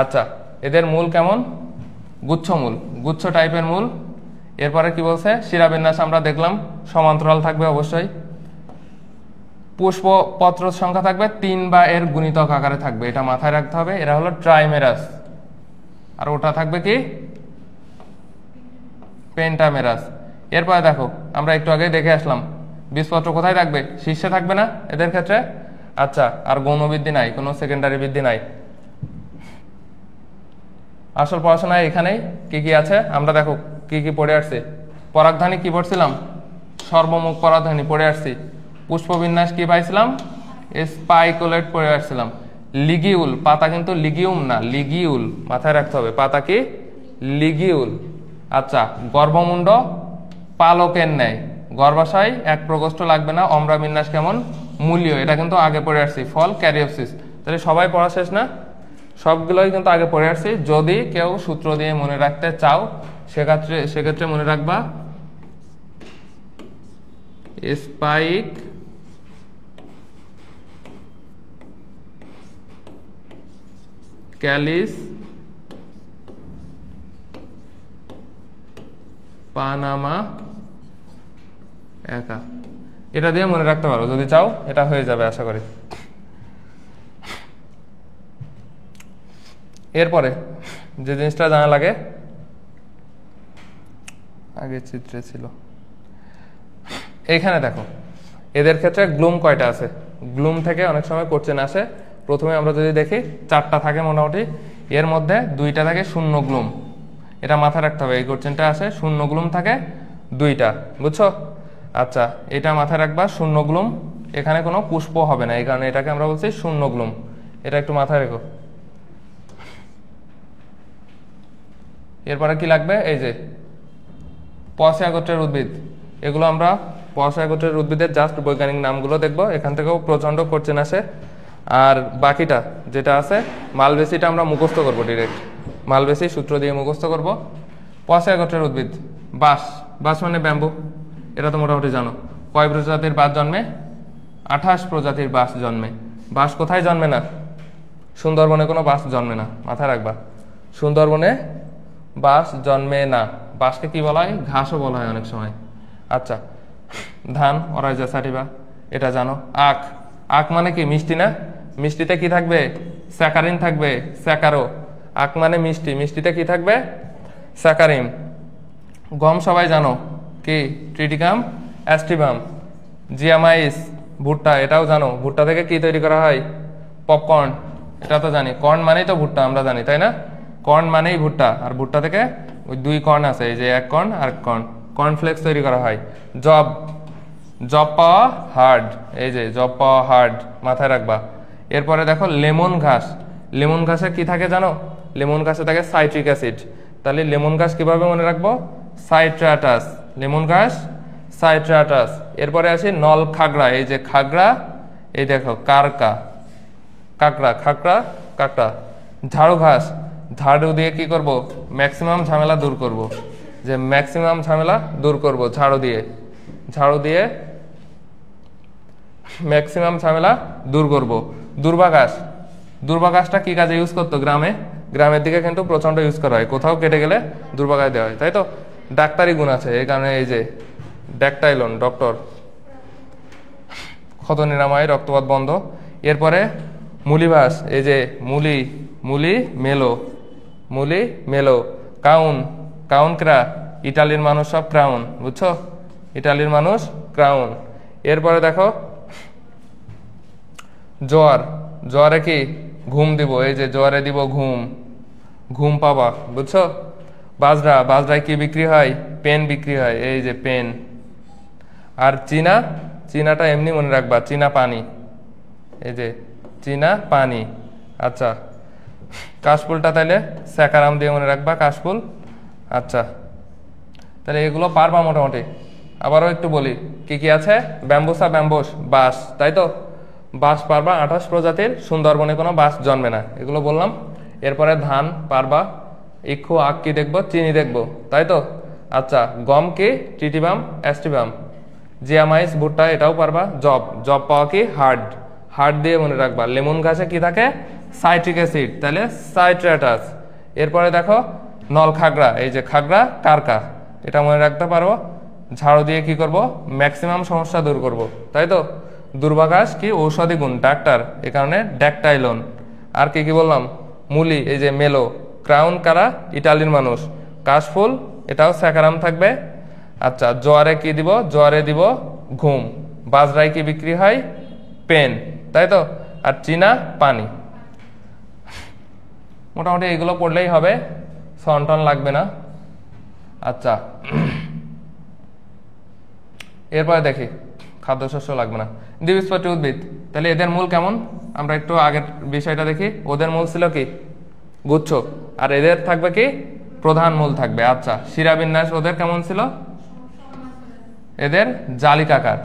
আচ্ছা, এদের মূল কেমন? গুচ্ছমূল, গুচ্ছ টাইপের মূল। এরপরে কি বলছে? শিরাবিন্যাস আমরা দেখলাম, সমান্তরাল থাকবে অবশ্যই। পুষ্পপত্র সংখ্যা থাকবে 3 বা এর গুণিতক আকারে থাকবে, এটা মাথায় রাখতে হবে। এরা হলো ট্রাইমেরাস। আর ওটা থাকবে কি? পেন্টামেরাস। এরপরে দেখো, আমরা একটু আগে দেখে আসলাম, বীজপত্র কোথায় থাকবে? শীর্ষে থাকবে না এদের ক্ষেত্রে? আচ্ছা, আর গৌণ বৃদ্ধি নাই, কোনো সেকেন্ডারি বৃদ্ধি নাই। আসল পড়াশোনায় এখানেই কি কি আছে আমরা দেখো কি কি পড়ে আসছি। পরাগধানী কি পড়ছিলাম? সর্বমুখ পরাগধানী পড়ে আসছি। পুষ্পবিন্যাস কি পাইছিলাম? স্পাইকুলেট পড়ে আসছিলাম। লিগিউল, পাতা কিন্তু লিগিউম না, লিগিউল মাথায় রাখতে হবে, পাতা কি? লিগিউল। আচ্ছা, গর্ভমুণ্ড পালকের ন্যায়, গর্ভাশয় এক প্রকোষ্ঠ লাগবে না। অম্রাবিন্যাস কেমন? মূলীয়, এটা কিন্তু আগে পড়ে আসছি। ফল ক্যারিওপসিস। তাহলে সবাই পড়া শেষ না? সবগুলোই কিন্তু আগে পড়ে আসছি। যদি কেউ সূত্র দিয়ে মনে রাখতে চাও সেক্ষেত্রে মনে রাখবা স্পাইক ক্যালিস পানামা একা, এটা দিয়ে মনে রাখতে পারো যদি চাও, এটা হয়ে যাবে আশা করি। এরপরে যে জিনিসটা জানা লাগে, আগে চিত্রে ছিল, এইখানে দেখো এদের ক্ষেত্রে গ্লুম কয়টা আছে? গ্লুম থেকে অনেক সময় কোশ্চেন আসে। প্রথমে আমরা যদি দেখি 4টা থাকে মোটামুটি, এর মধ্যে 2টা থাকে শূন্য গ্লুম, এটা মাথায় রাখতে হবে। এই কোশ্চেনটা আসে, শূন্য গ্লুম থাকে 2টা, বুঝছো? আচ্ছা, এটা মাথায় রাখবা, শূন্য গ্লুম। এখানে কোনো পুষ্প হবে না, এই কারণে এটাকে আমরা বলছি শূন্য গ্লুম, এটা একটু মাথায় রেখো। এরপরে কি লাগবে? এই যে পয়সা গোত্রের উদ্ভিদ, এগুলো আমরা পয়সা গোত্রের উদ্ভিদের জাস্ট বৈজ্ঞানিক নামগুলো দেখব, এখান থেকেও প্রচণ্ড কোশ্চেন আসে। আর বাকিটা যেটা আছে, মালবেসিটা আমরা মুখস্থ করব ডিরেক্ট, মালবেসি সূত্র দিয়ে মুখস্থ করব। পয়সা গোত্রের উদ্ভিদ, বাঁশ, বাঁশ মানে ব্যাম্বু, এটা তো মোটামুটি জানো। কয় প্রজাতির বাঁশ জন্মে? 28 প্রজাতির বাঁশ জন্মে। বাঁশ কোথায় জন্মে না? সুন্দরবনে কোনো বাঁশ জন্মে না, মাথায় রাখবা, সুন্দরবনে বাঁশ জন্মে না। বাঁশকে কি বলা হয়? ঘাসও বলা হয় অনেক সময়। আচ্ছা, ধান অরাইজা সাটিবা, এটা জানো। আখ, আখ মানে কি? মিষ্টি না? মিষ্টিতে কি থাকবে? স্যাকারিন থাকবে, স্যাকারো। আখ মানে মিষ্টি, মিষ্টিতে কি থাকবে? স্যাকারিন। গম সবাই জানো কি? ট্রিটিকাম অ্যাস্টিভাম। জিয়ামাইস, ভুট্টা, এটাও জানো। ভুট্টা থেকে কি তৈরি করা হয়? পপকর্ন, এটা তো জানি। কর্ন মানেই তো ভুট্টা, আমরা জানি, তাই না? কর্ন মানেই ভুট্টা, আর ভুট্টা থেকে ওই 2 কর্ন আছে, এই যে এক কর্ন আর কর্ন, কর্নফ্লেক্স তৈরি করা হয়। জব, জব পাওয়া হার্ড, এই যে জব পাওয়া হার্ড, মাথায় রাখবা। এরপরে দেখো লেমন ঘাস, লেমন ঘাসে কি থাকে জানো? লেমন ঘাসে থাকে সাইট্রিক অ্যাসিড। তাহলে লেমন ঘাস কিভাবে মনে রাখবো? সাইট্রাটাস, লেমন ঘাস সাইট্রাটাস। এরপরে আসি নল খাগড়া, এই যে খাগড়া, এই দেখো কারকা, কাকড়া, খাকড়া, কাকড়া। ঝাড়ু ঘাস, ঝাড়ু দিয়ে কি করব? ম্যাক্সিমাম ঝামেলা দূর করব, যে ম্যাক্সিমাম ঝামেলা দূর করব ঝাড়ু দিয়ে, ঝাড়ু দিয়ে ম্যাক্সিমাম ঝামেলা দূর করব। দুর্বা ঘাস, দুর্বা ঘাসটা কি কাজে ইউজ করতো? গ্রামে, গ্রামের দিকে কিন্তু প্রচন্ড ইউজ করা হয়, কোথাও কেটে গেলে দুর্বা ঘাস দেওয়া হয়, তাই তো? ডাক্তারি গুণ আছে এই কারণে, এই যে ড্যাকটাইলন, ডক্টর, ক্ষত নিরাময়, রক্তপাত বন্ধ। এরপরে মুলিভাস, এই যে মুলি, মুলি মেলো, মুলি মেলো। কাউন, কাউন ক্রা, ইটালির মানুষ সব ক্রাউন, বুঝছো? ইটালির মানুষ ক্রাউন। এরপরে দেখো জোয়ার, জোয়ারে কি? ঘুম দিব, এই যে জোয়ারে দিব ঘুম, ঘুম পাবা, বুঝছো? বাজরা, বাজরায় কি বিক্রি হয়? পেন বিক্রি হয়, এই যে পেন। আর চীনা, চীনাটা এমনি মনে রাখবা, চীনা পানি, এই যে চীনা পানি। আচ্ছা, কাশফুলটা তাহলে স্যাকারাম দিয়ে মনে রাখবা, কাশফুল। আচ্ছা, তাহলে এগুলো পারবা মোটামুটি। আবারও একটু বলি কি কি আছে। ব্যাম্বুসা ব্যাম্বোস, বাঁশ, তাই তো? বাঁশ পারবা, 28 প্রজাতির, সুন্দরবনে কোনো বাঁশ জন্মে না, এগুলো বললাম। এরপরে ধান পারবা, ইক্ষু আখ কি দেখবো, চিনি দেখবো, তাই তো? আচ্ছা, গম কি, টিটিবাম, অ্যাস্টিবাম। জিয়ামাইস ভুট্টা, এটাও পারবা। জব, জব পাওয়া কি, হার্ড, হার্ড দিয়ে মনে রাখবা। লেমন গাছে কি থাকে, সাইট্রিক অ্যাসিড, তাহলে সাইট্রেটাস। এরপরে দেখো নল খাগড়া, এই যে খাগড়া টারকা, এটা মনে রাখতে পারবো। ঝাড়ু দিয়ে কি করব, ম্যাক্সিমাম সমস্যা দূর করব, তাই তো? দুর্বাঘাস কি, ঔষধি গুণ, ডাক্তার, এ কারণে ড্যাকটাইলন। আর কি কি বললাম, মুলি, এই যে মেলো। ক্রাউন কারা, ইটালির মানুষ। কাশফুল, এটাও স্যাকারাম থাকবে। আচ্ছা, জোয়ারে কি দিব, জোয়ারে দিব ঘুম। বাজরায় কি বিক্রি হয়, পেন, তাই তো? আর চীনা পানি। মোটামুটি এগুলো পড়লেই হবে, সন্টন লাগবে না। আচ্ছা, এরপরে দেখি, খাদ্যশস্য লাগবে না। দ্বিবীজপত্রী উদ্ভিদ, তাহলে এদের মূল কেমন, আমরা একটু আগের বিষয়টা দেখি। ওদের মূল ছিল কি, গুচ্ছ, আর এদের থাকবে কি, প্রধান মূল থাকবে। আচ্ছা, শিরাবিন্যাস ওদের কেমন ছিল, এদের জালিকাকার।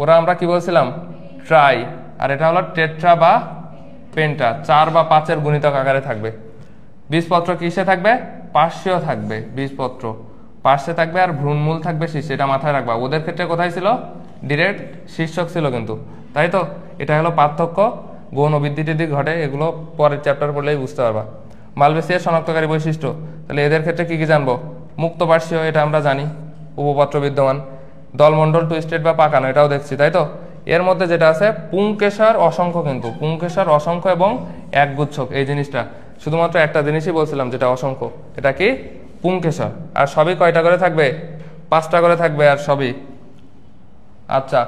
ওরা আমরা কি বলছিলাম, ট্রাই, আর এটা হলো টেট্রা বা পেন্টা, 4 বা 5-এর গুণিতক আকারে থাকবে। বীজপত্র কিসে থাকবে, পার্শ্বীয় থাকবে বীজপত্র, পার্শ্বে থাকবে, আর ভ্রূণমূল থাকবে শীর্ষে, এটা মাথায় রাখবা। ওদের ক্ষেত্রে কোথায় ছিল, ডিরেক্ট শীর্ষক ছিল কিন্তু, তাই তো? এটা হলো পার্থক্য। গৌণ বৃদ্ধি টিদ্ধি ঘটে, এগুলো পরের চ্যাপ্টার পড়লেই বুঝতে পারবা। মালবেসিয়ার শনাক্তকারী বৈশিষ্ট্য, তাহলে এদের ক্ষেত্রে কি কি জানবো, মুক্ত পার্শ্বীয়, এটা আমরা জানি, উপপত্র বিদ্যমান। দলমণ্ডল টুইস্টেড বা পাকানো, এটাও দেখছি, তাই তো? এর মধ্যে যেটা আছে পুংকেশর অসংখ্য, কিন্তু পুংকেশর অসংখ্য এবং একগুচ্ছক, এই জিনিসটা শুধুমাত্র একটা জিনিসই বলছিলাম যেটা অসংখ্য, এটা কি, পুংকেশর। আর সবই কয়টা করে থাকবে, 5টা করে থাকবে, আর সবই। আচ্ছা,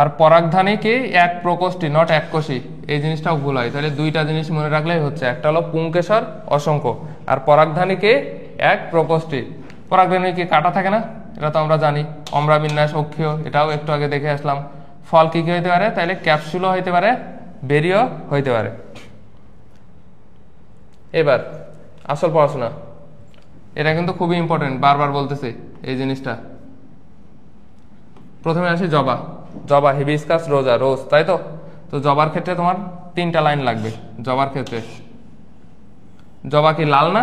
আর পরাগধানী কি, এক প্রকোষ্ঠী, নট এককোষী, এই জিনিসটাও ভুল হয়। তাহলে 2টা জিনিস মনে রাখলেই হচ্ছে, একটা হলো পুংকেশর অসংখ্য, আর পরাগধানী কি, এক প্রকোষ্ঠী। পরাগধানী কি কাটা থাকে না, এটা তো আমরা জানি। অম্রাবিন্যাস অক্ষীয়, এটাও একটু আগে দেখে আসলাম। ফল কি কি হইতে পারে, তাহলে ক্যাপসুলও হইতে পারে, বেরিও হইতে পারে। এবার আসল পড়াশোনা, এটা কিন্তু খুবই ইম্পর্টেন্ট, বারবার বলতেছি এই জিনিসটা। প্রথমে আসি জবা, জবা হিবিস্কাস রোজা, রোজ, তাই তো? তো জবার ক্ষেত্রে তোমার 3টা লাইন লাগবে। জবার ক্ষেত্রে জবা কি লাল না,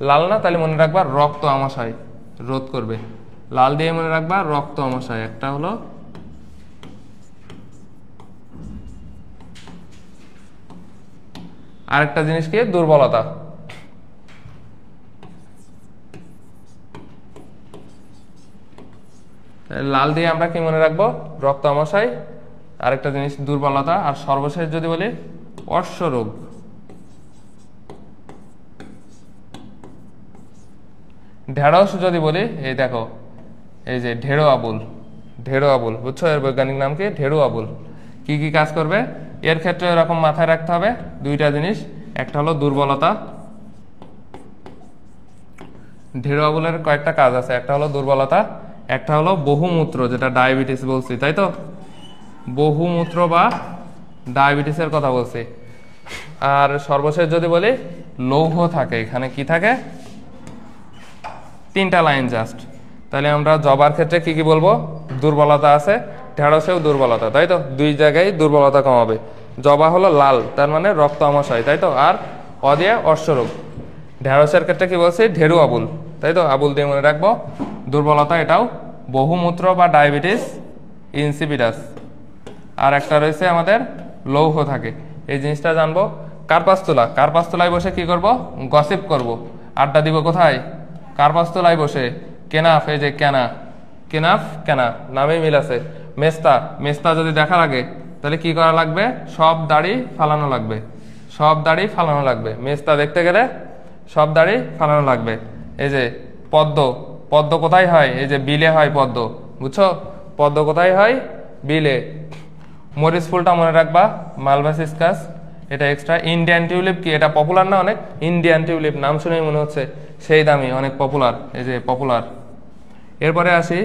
লাল না, তাহলে মনে রাখবা রক্ত আমাশয় রোধ করবে, লাল দিয়ে মনে রাখবা রক্ত আমাশয়। একটা হলো আরেকটা জিনিস কি, দুর্বলতা। লাল দিয়ে আমরা কি মনে রাখবো, রক্ত আমাশয়, আরেকটা জিনিস দুর্বলতা, আর সর্বশেষ যদি বলি অশ্বরোগ। ঢেঁড়স যদি বলি, এই দেখো, এই যে ঢেঁড়ো আবুল, ঢেঁড়ো আবুল, বুঝছো এর বৈজ্ঞানিক নাম কি, ঢেঁড়ো আবুল। কি কি কাজ করবে এর ক্ষেত্রে, এরকম মাথায় রাখতে হবে 2টা জিনিস। একটা হলো দুর্বলতা, ঢেঁড়ো আবুলের কয়েকটা কাজ আছে, একটা হলো দুর্বলতা, একটা হলো বহুমূত্র, যেটা ডায়াবেটিস বলছি, তাই তো? বহুমূত্র বা ডায়াবেটিসের কথা বলছি। আর সর্বশেষ যদি বলি লৌহ থাকে, এখানে কি থাকে, 3টা লাইন জাস্ট। তাহলে আমরা জবার ক্ষেত্রে কি কি বলবো, দুর্বলতা আছে, ঢেঁড়সেও দুর্বলতা, তাই তো? 2 জায়গায় দুর্বলতা কমাবে। জবা হলো লাল, তার মানে রক্ত আমাশয়, তাই তো? আর অদিয়া অশ্বরোগ। ঢেঁড়সের ক্ষেত্রে কি বলছি, ঢেরু আবুল, তাই তো? আবুল দিয়ে মনে রাখবো। দুর্বলতা, এটাও বহুমূত্র বা ডায়াবেটিস ইনসিপিডাস। আর একটা রয়েছে আমাদের লৌহ থাকে, এই জিনিসটা জানবো। কার্পাসতুলা, কার্পাসতুলায় বসে কি করব, গসিপ করব, আড্ডা দিব কোথায়, কার্পাসতুলায় বসে। কেনাফ, এই যে কেনা, কেনাফ, কেনা নামেই মিল আছে। মেস্তা, মেস্তা যদি দেখা লাগে তাহলে কি করা লাগবে, সব দাড়ি ফালানো লাগবে, সব দাড়ি ফালানো লাগবে। মেস্তা দেখতে গেলে সব দাড়ি ফালানো লাগবে। এই যে পদ্ম, পদ্ম কোথায় হয়, এই যে বিলে হয় পদ্ম, বুঝছো? পদ্ম কোথায় হয়, বিলে। মরিচ ফুলটা মনে রাখবা, মালভাসিসকাস, এটা এক্সট্রা। ইন্ডিয়ান টিউলিপ কি, এটা পপুলার না অনেক, ইন্ডিয়ান টিউলিপ নাম শুনেই মনে হচ্ছে সেই দামি, অনেক পপুলার, এই যে পপুলার। এরপরে আসি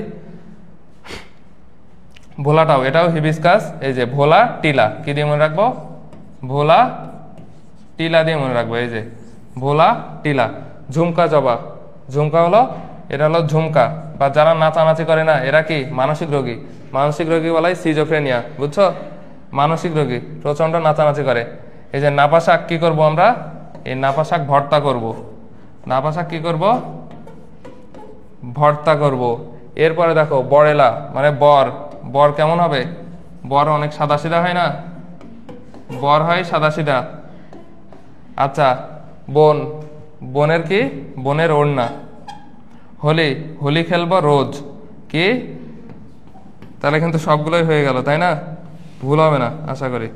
ভোলাটাও, এটাও হিবিস্কাস, এই যে ভোলা টিলা, কি দিয়ে মনে রাখবো, ভোলা টিলা দিয়ে মনে রাখবো, এই যে ভোলা টিলা। ঝুমকা জবা, ঝুমকা হলো, এটা হলো ঝুমকা। বা যারা নাচানাচি করে না এরা কি মানসিক রোগী। মানসিক রোগী বলাই সিজোফ্রেনিয়া, বুঝছো? মানসিক রোগী প্রচন্ড নাচানাচি করে। এই যে নাপা শাক কি করবো আমরা, এই নাপা শাক ভর্তা করব। নাপা শাক কি করব, ভর্তা করব। এরপরে দেখো বড়েলা মানে বর, বর কেমন হবে, বর অনেক সাদাসিধা হয় না, বর হয় সাদাসিধা। আচ্ছা বোন, বোনের কি, বোনের ওড়না। হোলি, হোলি খেলবো রোজ, কি? তাহলে কিন্তু সবগুলোই হয়ে গেল, তাই না? ভুল হবে না আশা করি,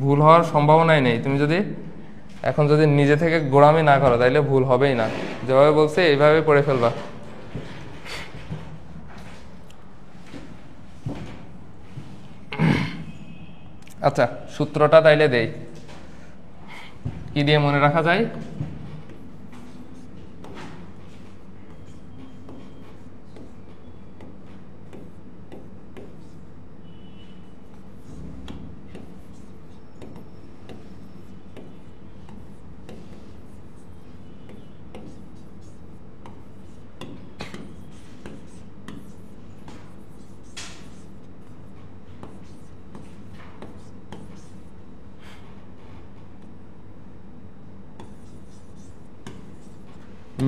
ভুল হওয়ার সম্ভাবনাই নেই। তুমি যদি এখন যদি নিজে থেকে গোড়ামি না করো তাইলে ভুল হবেই না, যেভাবে বলছে এইভাবে পড়ে ফেলবা। আচ্ছা সূত্রটা তাইলে দেই, কি দিয়ে মনে রাখা যায়?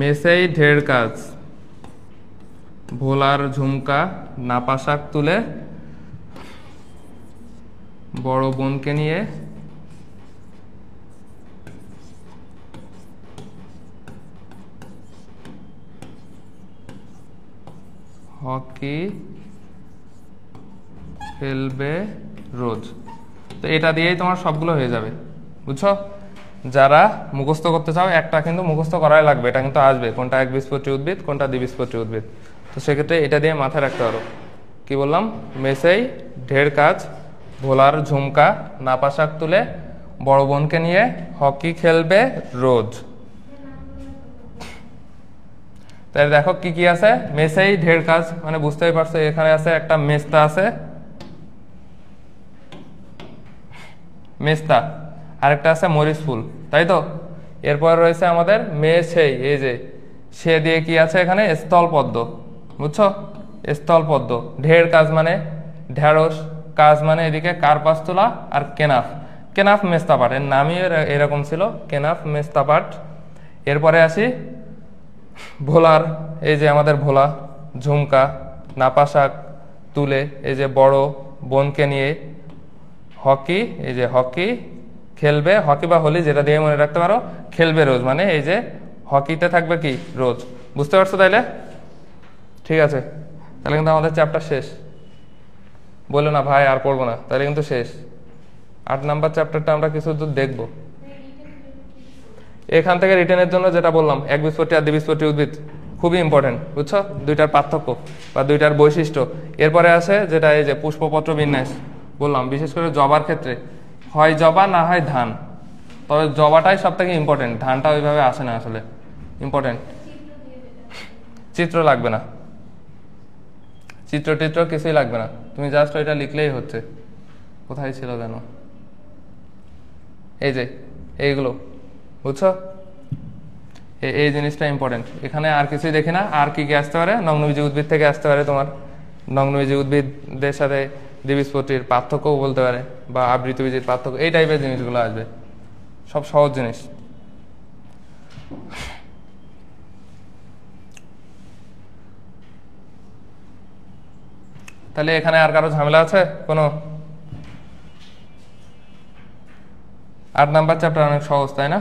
মেসেই ঢের কাজ, ভোলার ঝুমকা, নাপা শাক তুলে বড় বোনকে নিয়ে হকি খেলবে রোজ। তো এটা দিয়েই তোমার সবগুলো হয়ে যাবে, বুঝছো? যারা মুখস্থ করতে চাও একটা কিন্তু মুখস্থ করাই লাগবে, এটা কিন্তু আসবে কোনটা একবীজপত্রী উদ্ভিদ কোনটা দ্বিবীজপত্রী উদ্ভিদ। তো সেক্ষেত্রে এটা দিয়ে মাথায় রাখতে পারো। কি বললাম? মেসেই ঢের কাজ, ভোলার ঝুমকা, নাপা শাক তুলে বড় বোনকে নিয়ে হকি খেলবে রোজ। তাই দেখো কি কি আছে, মেসেই ঢের কাজ মানে বুঝতেই পারছো, এখানে আছে একটা মেস্তা আছে, মেস্তা, আরেকটা আছে মরিচ ফুল, তাই তো? এরপর রয়েছে আমাদের মেসেই, এই যে সে দিয়ে কি আছে এখানে, স্থলপদ্ম, বুঝছো? স্থলপদ্ম। ঢের কাজ মানে ঢেঁড়স, কাজ মানে এদিকে কার্পাস তোলা, আর কেনাফ, কেনাফ মেস্তা পাট, এর নামই এরকম ছিল, কেনাফ মেস্তা পাট। এরপরে আসি ভোলার, এই যে আমাদের ভোলা, ঝুমকা, নাপা শাক তুলে এই যে বড় বোনকে নিয়ে হকি, এই যে হকি খেলবে, হকি বা হোলি যেটা দিয়ে মনে রাখতে পারো, খেলবে রোজ মানে এই যে হকিতে থাকবে কি রোজ। বুঝতে পারছো তাইলে? ঠিক আছে, তাহলে কিন্তু আমাদের চ্যাপ্টার শেষ। বললো না ভাই আর পড়বো না, তাহলে কিন্তু শেষ। 8 নাম্বার চ্যাপ্টারটা আমরা কিছু দূর দেখবো। এখান থেকে রিটেনের জন্য যেটা বললাম, একবীজপত্রী আর দ্বিবীজপত্রী উদ্ভিদ খুবই ইম্পর্টেন্ট, বুঝছো? দুইটার পার্থক্য বা দুইটার বৈশিষ্ট্য। এরপরে আছে যেটা এই যে পুষ্পপত্র বিন্যাস বললাম, বিশেষ করে জবার ক্ষেত্রে হয় জবা না হয় ধান, তবে জবাটাই সব থেকে ইম্পর্টেন্ট, ধানটা ওইভাবে আসে না আসলে। ইম্পর্টেন্ট চিত্র লাগবে না, চিত্র টিত্র কিছুই লাগবে না, তুমি জাস্ট ওইটা লিখলেই হচ্ছে। কোথায় ছিল যেন, এই যে এইগুলো, বুঝছো? এই জিনিসটা ইম্পর্টেন্ট। এখানে আর কিছুই দেখি না। আর কি কি আসতে পারে? নগ্নবীজী উদ্ভিদ থেকে আসতে পারে, তোমার নগ্নবীজী উদ্ভিদদের সাথে দ্বিবীজপত্রীর পার্থক্যও বলতে পারে, বা আবৃতবীজীর পার্থক্য, এই টাইপের জিনিসগুলো আসবে, সব সহজ জিনিস। তাহলে এখানে আর কারো ঝামেলা আছে কোনো? 8 নাম্বার চ্যাপ্টার অনেক সহজ, তাই না?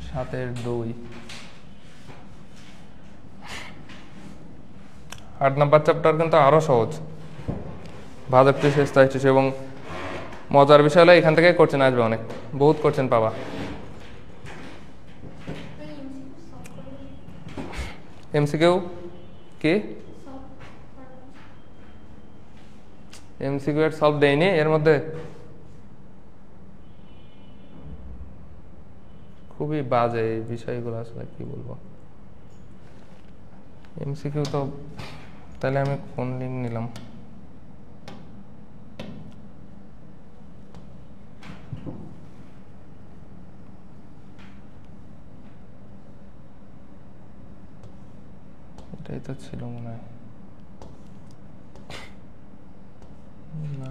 সাতের 2 8 নাম্বার চ্যাপ্টার কিন্তু আরো সহজ, ভাজকটি শেষ, এবং মজার বিষয় হলো এখান থেকে কোশ্চেন আসবে অনেক, বহুত কোশ্চেন পাবা। এমসিকিউ কি? এমসিকিউ এর সলভ দেয়নি এর মধ্যে, খুবই বাজে এই বিষয়গুলো, আসলে কি বলবো। এমসিকিউ তো তাহলে আমি কোন লিঙ্ক নিলাম? এটাই তো ছিল মনে হয়। না,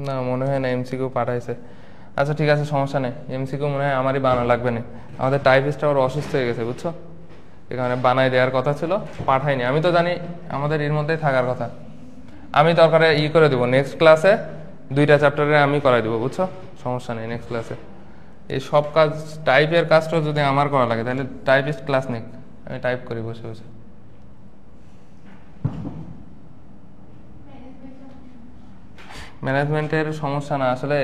না মনে হয় না, এমসিকিউ পাঠাইছে। আচ্ছা ঠিক আছে, সমস্যা নেই, এমসিকিউ মনে হয় আমারই বানানো লাগবে না। আমাদের টাইপিস্টটা আবার অসুস্থ হয়ে গেছে বুঝছো, এখানে বানাই দেওয়ার কথা ছিল, পাঠাইনি। আমি তো জানি আমাদের এর মধ্যেই থাকার কথা। আমি দরকারে করে দেবো নেক্সট ক্লাসে, 2টা চ্যাপ্টারে আমি করাই দেবো বুঝছো, সমস্যা নেই নেক্সট ক্লাসে। এই সব কাজ, টাইপের কাজটা যদি আমার করা লাগে তাহলে টাইপিস্ট ক্লাস নেই, আমি টাইপ করি বসে বসে। ম্যানেজমেন্টের সমস্যা না, আসলে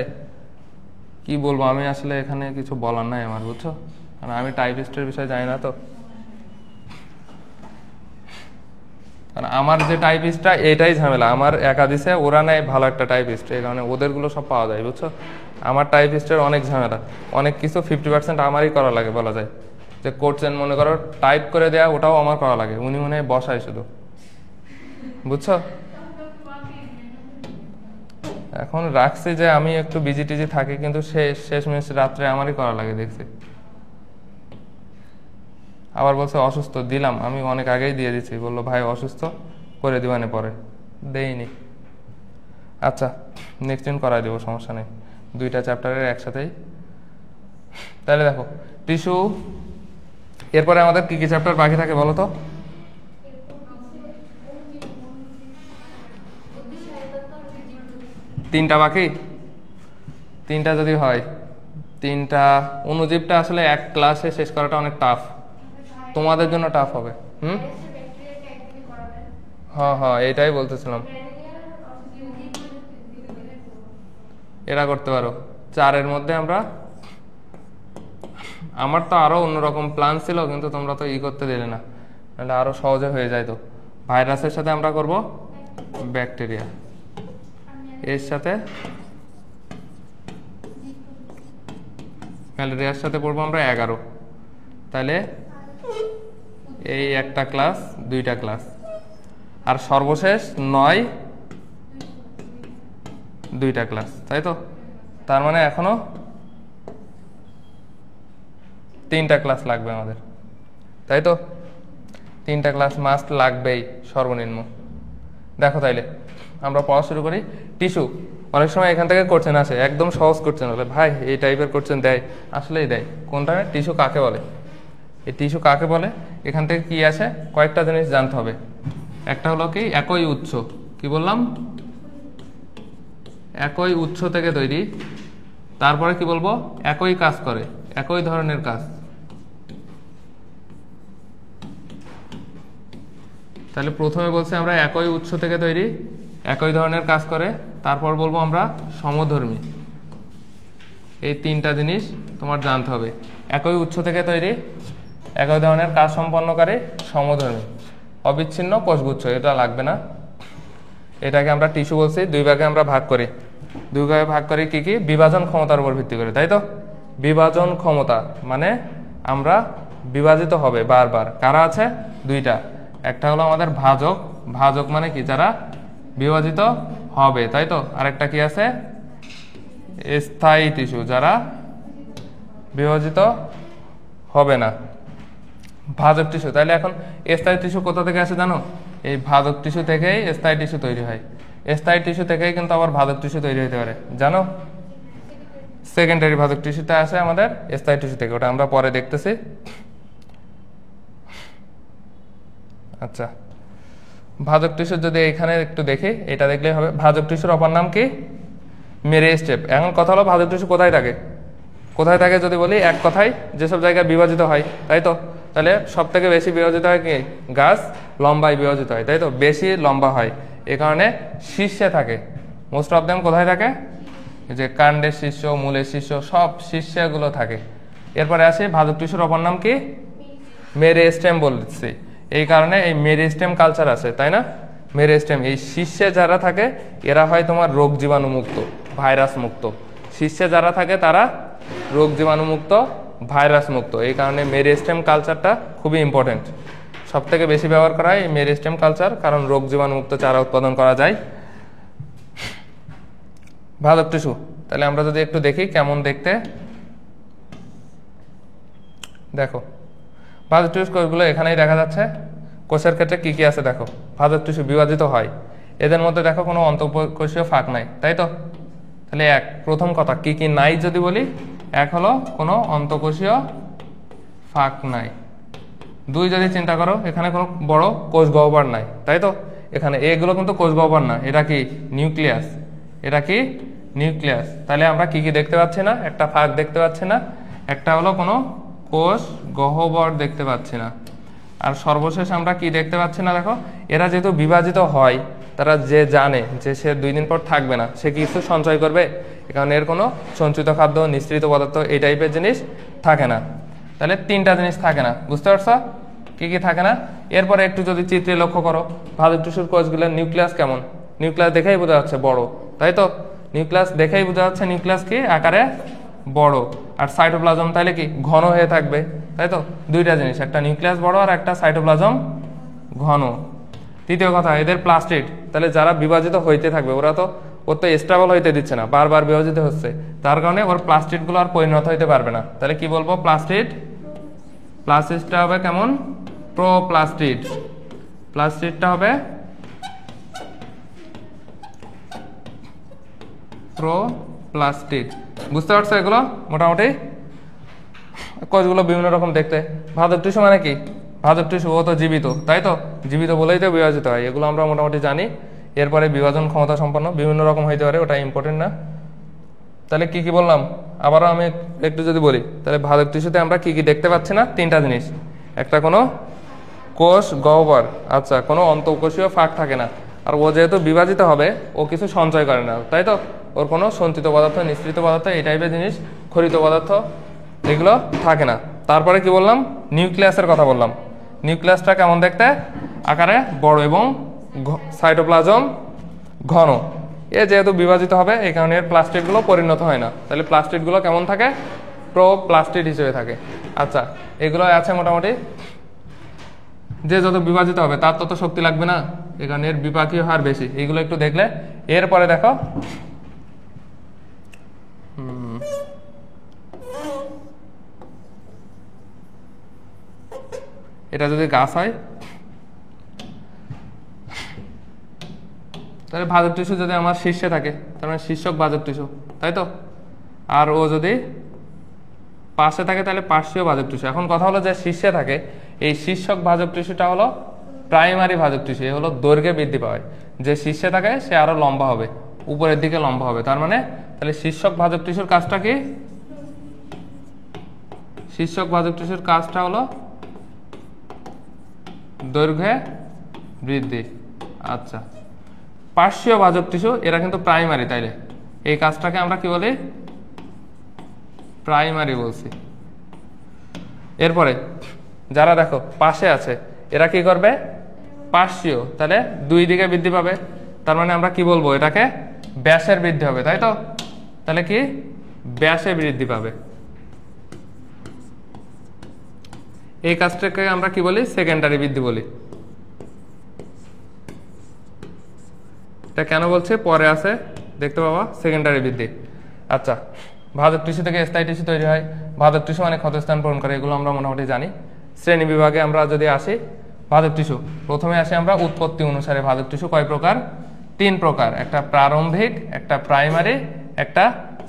কি বলবো, আমি আসলে এখানে কিছু বলার নাই আমার বুঝছো, কারণ আমি টাইপিস্টের বিষয়ে জানি না তো। কারণ আমার যে টাইপিস্টটা এটাই ঝামেলা, আমার একা দিছে, ওরা নেয় ভালো একটা টাইপিস্ট, এই কারণে ওদেরগুলো সব পাওয়া যায় বুঝছো। আমার টাইপিস্টের অনেক ঝামেলা, অনেক কিছু 50% আমারই করা লাগে বলা যায়। যে কোর্সেন মনে করো টাইপ করে দেয়া, ওটাও আমার করা লাগে, উনি মনে হয় বসায় শুধু বুঝছো। এখন রাখছি যে আমি একটু বিজি টিজি থাকি, কিন্তু শেষমেশ রাত্রে আমারই করা লাগে দেখছি। আবার বলছে অসুস্থ, দিলাম আমি অনেক আগেই দিয়ে দিচ্ছি, বললো ভাই অসুস্থ, করে দিবানে পরে, দেইনি। আচ্ছা নেক্সট দিন করাই দেবো, সমস্যা নেই, 2টা চ্যাপ্টারের একসাথেই। তাহলে দেখো টিস্যু, এরপরে আমাদের কি কি চ্যাপ্টার বাকি থাকে বলো তো? তিনটা বাকি, 3টা যদি হয়, 3টা অনুজীবটা আসলে এক ক্লাসে শেষ করাটা অনেক টাফ, তোমাদের জন্য টাফ হবে। হ্যাঁ হ্যাঁ এইটাই বলতেছিলাম, এরা করতে পারো 4-এর মধ্যে আমরা, আমার তো আরো অন্যরকম প্ল্যান ছিল, কিন্তু তোমরা তো করতে দিলে না, নাহলে আরো সহজে হয়ে যায়। তো ভাইরাসের সাথে আমরা করব ব্যাকটেরিয়া, এর সাথে ম্যালেরিয়ার সাথে পড়বো আমরা 11। তাহলে এই একটা ক্লাস, 2টা ক্লাস, আর সর্বশেষ 9, 2টা ক্লাস, তাই তো? তার মানে এখনো 3টা ক্লাস লাগবে আমাদের, তাই তো? 3টা ক্লাস মাস্ট লাগবেই সর্বনিম্ন। দেখো তাইলে আমরা পড়া শুরু করি। টিস্যু, অনেক সময় এখান থেকে কোশ্চেন আসে, একদম সহজ কোশ্চেন বলে ভাই এই টাইপের কোশ্চেন দেয়, আসলেই দেয়। কোনটা? টিস্যু কাকে বলে, এই টিস্যু কাকে বলে, এখান থেকে কি আসে কয়েকটা জিনিস জানতে হবে। একটা হলো কি একই উৎস, কি বললাম, একই উৎস থেকে তৈরি। তারপরে কি বলবো, একই কাজ করে, একই ধরনের কাজ। তাহলে প্রথমে বলছি আমরা একই উৎস থেকে তৈরি, একই ধরনের কাজ করে। তারপর বলবো আমরা সমধর্মী। এই 3টা জিনিস তোমার জানতে হবে, একই উৎস থেকে তৈরি, একই ধরনের কাজ সম্পন্নকারী, সমধর্মী, অবিচ্ছিন্ন কোষগুচ্ছ, এটা লাগবে না। এটাকে আমরা টিস্যু বলছি। 2 ভাগে আমরা ভাগ করি, 2 ভাগে ভাগ করি কি কি, বিভাজন ক্ষমতার উপর ভিত্তি করে, তাই তো? বিভাজন ক্ষমতা মানে আমরা বিভাজিত হবে বারবার, কারা আছে? 2টা, একটা হলো আমাদের ভাজক, ভাজক মানে কি, যারা বিভাজিত হবে, তাই তো? আরেকটা কি আছে, স্থায়ী টিস্যু, যারা বিভাজিত হবে না, ভাজক টিস্যু। তাহলে এখন স্থায়ী টিস্যু কোথা থেকে আসে জানো? এই ভাজক টিস্যু থেকেই স্থায়ী টিস্যু তৈরি হয়, স্থায়ী টিস্যু থেকেই কিন্তু আবার ভাজক টিস্যু তৈরি হতে পারে, জানো? সেকেন্ডারি ভাজক টিস্যুটা আসে আমাদের স্থায়ী টিস্যু থেকে, ওটা আমরা পরে দেখতেছি। আচ্ছা, ভাজক টিস্যু যদি এখানে একটু দেখি, এটা দেখলেই হবে। ভাজক টিস্যুর অপর নাম কি? মেরিস্টেম। এখন কথা হলো ভাজক টিস্যু কোথায় থাকে, কোথায় থাকে যদি বলি, এক কথায় যেসব জায়গায় বিভাজিত হয়, তাই তো? তাহলে সব থেকে বেশি বিভাজিত হয় কি, গাছ লম্বায় বিভাজিত হয়, তাই তো? বেশি লম্বা হয়, এ কারণে শীর্ষে থাকে। মোস্ট অফ দেম কোথায় থাকে, যে কাণ্ডের শীর্ষ, মূলের শীর্ষ, সব শীর্ষেগুলো থাকে। এরপরে আসি ভাজক টিস্যুর অপর নাম কি? মেরিস্টেম বলছি, এই কারণে এই মেরিস্টেম কালচার আছে, তাই না? মেরিস্টেম, এই শীর্ষে যারা থাকে এরা হয় তোমার রোগ জীবাণু মুক্ত, ভাইরাস মুক্ত। শীর্ষে যারা থাকে তারা রোগ জীবাণু মুক্ত, ভাইরাস মুক্ত। এই কারণে মেরিস্টেম কালচারটা খুবই ইম্পর্টেন্ট। সব থেকে বেশি ব্যবহার করা হয় এই মেরিস্টেম কালচার, কারণ রোগ জীবাণু মুক্ত চারা উৎপাদন করা যায়। ভাজক টিস্যু, তাহলে আমরা যদি একটু দেখি কেমন দেখতে। দেখো ভাজক টিস্যু কোষগুলো এখানেই দেখা যাচ্ছে। কোষের ক্ষেত্রে কি কি আছে দেখো, ভাজক টিস্যু বিভাজিত হয়, এদের মধ্যে দেখো কোনো অন্তঃকোষীয় ফাঁক নাই, তাই তো? তাহলে এক, প্রথম কথা কি কি নাই যদি বলি, এক হলো কোনো অন্তঃকোষীয় ফাঁক নাই। দুই, যদি চিন্তা করো এখানে কোনো বড় কোষ গহ্বর নাই, তাই তো? এখানে এগুলো কিন্তু কোষ গহ্বর না, এটা কি নিউক্লিয়াস, এটা কি নিউক্লিয়াস। তাহলে আমরা কি কি দেখতে পাচ্ছি না, একটা ফাঁক দেখতে পাচ্ছি না, একটা হলো কোনো কোষ গহ্বর দেখতে পাচ্ছি না, আর সর্বশেষ আমরা কি দেখতে পাচ্ছি না দেখো, এরা যেহেতু বিভাজিত হয় তারা যে জানে যে সে 2 দিন পর থাকবে না, সে কিছু সঞ্চয় করবে, কারণ এর কোনো সঞ্চিত খাদ্য, নিঃসৃত পদার্থ এই টাইপের জিনিস থাকে না। তাহলে 3টা জিনিস থাকে না, বুঝতে পারছো কি কি থাকে না? এরপরে একটু যদি চিত্রে লক্ষ্য করো, ভাজক টিস্যুর কোষগুলোর নিউক্লিয়াস কেমন, নিউক্লিয়াস দেখেই বোঝা যাচ্ছে বড়, তাই তো? নিউক্লিয়াস দেখেই বোঝা যাচ্ছে নিউক্লিয়াস কি আকারে বড়, আর সাইটোপ্লাজম তাহলে কি ঘন হয়ে থাকবে, তাই তো? 2টা জিনিস, একটা নিউক্লিয়াস বড় আর একটা সাইটোপ্লাজম ঘন। তৃতীয় কথা, এদের প্লাস্টিড, তাহলে যারা বিভাজিত হইতে থাকবে ওরা তো ওর তো স্টেবল হইতে দিচ্ছে না, বারবার বিভাজিত হচ্ছে, তার কারণে ওর প্লাস্টিডগুলো আর পরিণত হইতে পারবে না। তাহলে কি বলবো, প্লাস্টিড, প্লাস্টিডটা হবে কেমন, প্রোপ্লাস্টিড, প্লাস্টিডটা হবে প্রোপ্লাস্টিড। বুঝতে পারছো এগুলো মোটামুটি? কোষগুলো বিভিন্ন রকম দেখতে। ভাজক টিস্যু মানে কি, ভাজক টিস্যু ও তো জীবিত, তাই তো? জীবিত বলেই তো বিভাজিত হয়, এগুলো আমরা মোটামুটি জানি। এরপরে বিভাজন ক্ষমতা সম্পন্ন বিভিন্ন রকম হইতে পারে, ওটা ইম্পর্টেন্ট না। তাহলে কি কি বললাম, আবারও আমি একটু যদি বলি, তাহলে ভাজক টিস্যুতে আমরা কি কি দেখতে পাচ্ছি না, 3টা জিনিস, একটা কোনো কোষ গহ্বর, আচ্ছা, কোনো অন্তঃকোষীয় ফাঁক থাকে না, আর ও যেহেতু বিভাজিত হবে ও কিছু সঞ্চয় করে না, তাই তো? ওর কোনো সঞ্চিত পদার্থ, নিঃসৃত পদার্থ এই টাইপের জিনিস, খরিত পদার্থ এগুলো থাকে না। তারপরে কি বললাম, নিউক্লিয়াসের কথা বললাম। নিউক্লিয়াসটা কেমন দেখতে, আকারে বড় এবং সাইটোপ্লাজম ঘন। এ যেহেতু বিভাজিত হবে এই কারণে এর প্লাস্টিডগুলো পরিণত হয় না, তাহলে প্লাস্টিডগুলো কেমন থাকে, প্রোপ্লাস্টিড হিসেবে থাকে। আচ্ছা, এগুলো আছে মোটামুটি। যে যত বিভাজিত হবে তার তত শক্তি লাগবে না, এই কারণে এর বিপাকীয় হার বেশি। এইগুলো একটু দেখলে, এরপরে দেখো এটা যদি গাছ হয় তাহলে ভাজক টিস্যু যদি আমার শীর্ষে থাকে তার মানে শীর্ষক ভাজক টিস্যু, তাই তো? আর ও যদি পাশে থাকে তাহলে পার্শ্বীয় ভাজক টিস্যু। এখন কথা হলো যে শীর্ষে থাকে, এই শীর্ষক ভাজক টিস্যুটা হলো প্রাইমারি ভাজক টিস্যু, এ হলো দৈর্ঘ্যে বৃদ্ধি পায়। যে শীর্ষে থাকে সে আরো লম্বা হবে, উপরের দিকে লম্বা হবে, তার মানে তাহলে শীর্ষক ভাজক টিস্যুর কাজটা কি, শীর্ষক ভাজক টিস্যুর কাজটা হলো দৈর্ঘ্যে বৃদ্ধি। আচ্ছা, পার্শ্বীয় ভাজক টিস্যু এরা কিন্তু প্রাইমারি, তাইলে এই কাজটাকে আমরা কি বলি, প্রাইমারি বলছি। এরপরে যারা দেখো পাশে আছে এরা কি করবে, পার্শ্বীয়, তাহলে 2 দিকে বৃদ্ধি পাবে, তার মানে আমরা কি বলবো, এটাকে ব্যাসের বৃদ্ধি হবে, তাই তো? তাহলে কি ব্যাসে বৃদ্ধি পাবে। এই কাজটাকে আমরা কি বলি, সেকেন্ডারি বৃদ্ধি বলি। এটা কেন বলছে পরে আছে দেখতে পাবা, সেকেন্ডারি বৃদ্ধি। আচ্ছা, ভাজক টিস্যু থেকে স্থায়ী টিস্যু তৈরি হয়, ভাজক টিস্যু অনেক ক্ষতস্থান পূরণ করে, এগুলো আমরা মোটামুটি জানি। শ্রেণী বিভাগে আমরা যদি আসি, ভাজক টিস্যু প্রথমে আসি আমরা উৎপত্তি অনুসারে। ভাজক টিস্যু কয় প্রকার, 3 প্রকার, একটা প্রারম্ভিক, একটা প্রাইমারি, একটা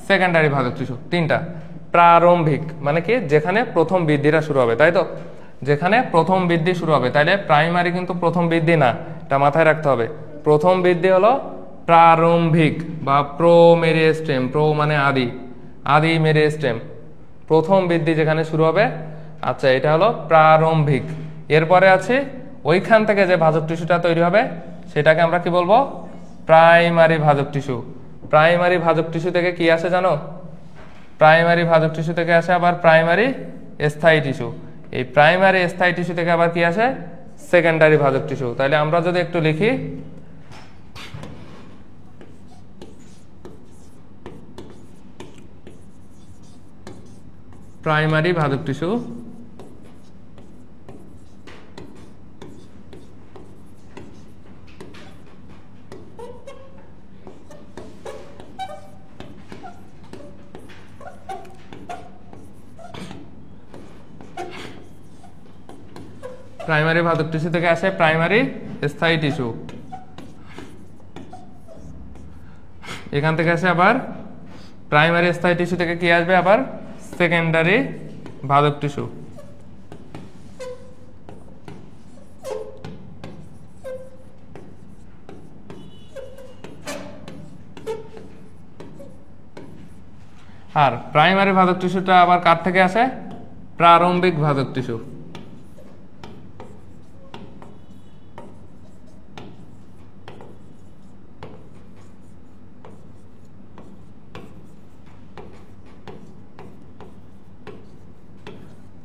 সেকেন্ডারি ভাজক টিস্যু। 3টা। প্রারম্ভিক মানে কি, যেখানে প্রথম বৃদ্ধিটা শুরু হবে, তাই তো? যেখানে প্রথম বৃদ্ধি শুরু হবে, তাইলে প্রাইমারি কিন্তু প্রথম বৃদ্ধি না, এটা মাথায় রাখতে হবে। প্রথম বৃদ্ধি হলো প্রারম্ভিক বা প্রোমেরিস্টেম, প্রো মানে আদি, আদি মেরিস্টেম, প্রথম বৃদ্ধি যেখানে শুরু হবে, আচ্ছা, এটা হলো প্রারম্ভিক। এরপরে আছে ওইখান থেকে যে ভাজক টিস্যুটা তৈরি হবে সেটাকে আমরা কি বলবো, প্রাইমারি ভাজক টিস্যু। প্রাইমারি ভাজক টিস্যু থেকে কি আসে জানো, প্রাইমারি ভাজক টিস্যু থেকে আসে আবার প্রাইমারি স্থায়ী টিস্যু। এই প্রাইমারি স্থায়ী টিস্যু থেকে আবার কি আসে, সেকেন্ডারি ভাজক টিস্যু। তাহলে আমরা যদি একটু লিখি, প্রাইমারি ভাজক টিস্যু, প্রাইমারি ভাজক টিস্যু থেকে আসে প্রাইমারি স্থায়ী টিস্যু, এখান থেকে আসে আবার প্রাইমারি স্থায়ী টিস্যু থেকে কি আসবে আবার সেকেন্ডারি ভাজক টিস্যু। আর প্রাইমারি ভাজক টিস্যুটা আবার কার থেকে আসে? প্রারম্ভিক ভাজক টিস্যু।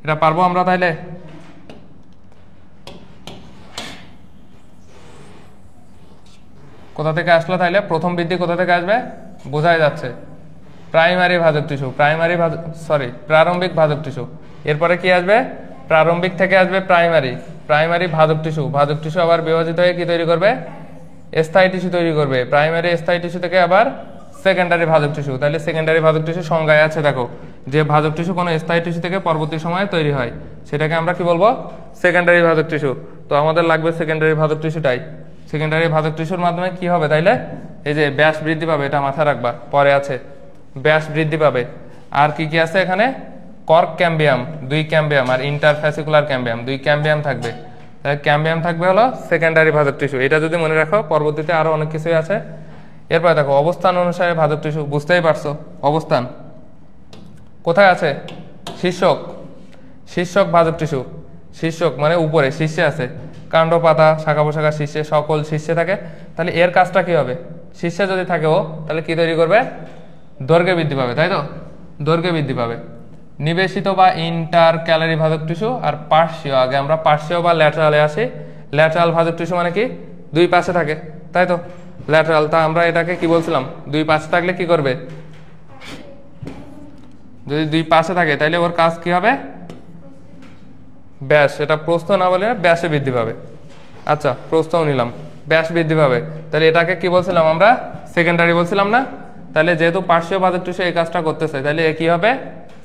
এটা পারবো আমরা তাইলে? কোথা থেকে আসলো তাইলে? প্রথম বৃদ্ধি কোথা থেকে আসবে বোঝাই যাচ্ছে, প্রাইমারি ভাজক টিস্যু, প্রারম্ভিক ভাজক টিস্যু। এরপরে কি আসবে? প্রারম্ভিক থেকে আসবে প্রাইমারি ভাজক টিস্যু। ভাজক টিস্যু আবার বিভাজিত হয়ে কি তৈরি করবে? স্থায়ী টিস্যু তৈরি করবে। প্রাইমারি স্থায়ী টিস্যু থেকে আবার সেকেন্ডারি ভাজক টিস্যু। তাহলে সেকেন্ডারি ভাজক টিস্যু সংজ্ঞায় আছে, দেখো, যে ভাজক টিস্যু কোনো স্থায়ী টিস্যু থেকে পরবর্তী সময়ে তৈরি হয়, সেটাকে আমরা কি বলবো? সেকেন্ডারি ভাজক টিস্যু। তো আমাদের লাগবে সেকেন্ডারি ভাজক টিস্যুটাই। সেকেন্ডারি ভাজক টিস্যুর মাধ্যমে কি হবে তাইলে? এই যে ব্যাস বৃদ্ধি পাবে, এটা মাথায় রাখবা, পরে আছে, ব্যাস বৃদ্ধি পাবে। আর কি কি আছে এখানে? কর্ক ক্যাম্বিয়াম 2 ক্যাম্বিয়াম আর ইন্টারফ্যাসিকুলার ক্যাম্বিয়াম 2 ক্যাম্বিয়াম থাকবে। তাহলে ক্যাম্বিয়াম থাকবে হলো সেকেন্ডারি ভাজক টিস্যু। এটা যদি মনে রাখো, পরবর্তীতে আরো অনেক কিছুই আছে। এরপরে দেখো অবস্থান অনুসারে ভাজক টিস্যু, বুঝতেই পারছো অবস্থান কোথায় আছে? শীর্ষক ভাজক টিস্যু। শীর্ষক মানে উপরে, শীর্ষে আছে। কাণ্ড, পাতা, শাখা প্রশাখা শীর্ষে, সকল শীর্ষে থাকে। তাহলে এর কাজটা কি হবে? শীর্ষে যদি থাকে ও, তাহলে কি তৈরি করবে? দৈর্ঘ্য বৃদ্ধি পাবে, তাই তো? দৈর্ঘ্য বৃদ্ধি পাবে। নিবেশিত বা ইন্টার ক্যালারি ভাজক টিস্যু আর পার্শ্বীয়, আগে আমরা পার্শ্বীয় বা ল্যাটারালে আসি। ল্যাটারাল ভাজক টিস্যু মানে কি? 2 পাশে থাকে, তাই তো? ল্যাটারাল, তা আমরা এটাকে কি বলছিলাম? 2 পাশে থাকলে কি করবে? যদি 2 পাশে থাকে তাহলে ওর কাজ কি হবে? ব্যাস, এটা প্রস্থ না বলে ব্যাসে বৃদ্ধি পাবে। আচ্ছা, প্রস্থও নিলাম, ব্যাস বৃদ্ধি পাবে। তাহলে এটাকে কি বলছিলাম আমরা? সেকেন্ডারি বলছিলাম না? তাহলে যেহেতু পার্শ্বীয় ভাজক টিস্যু এই কাজটা করতেছে, তাহলে এ কি হবে?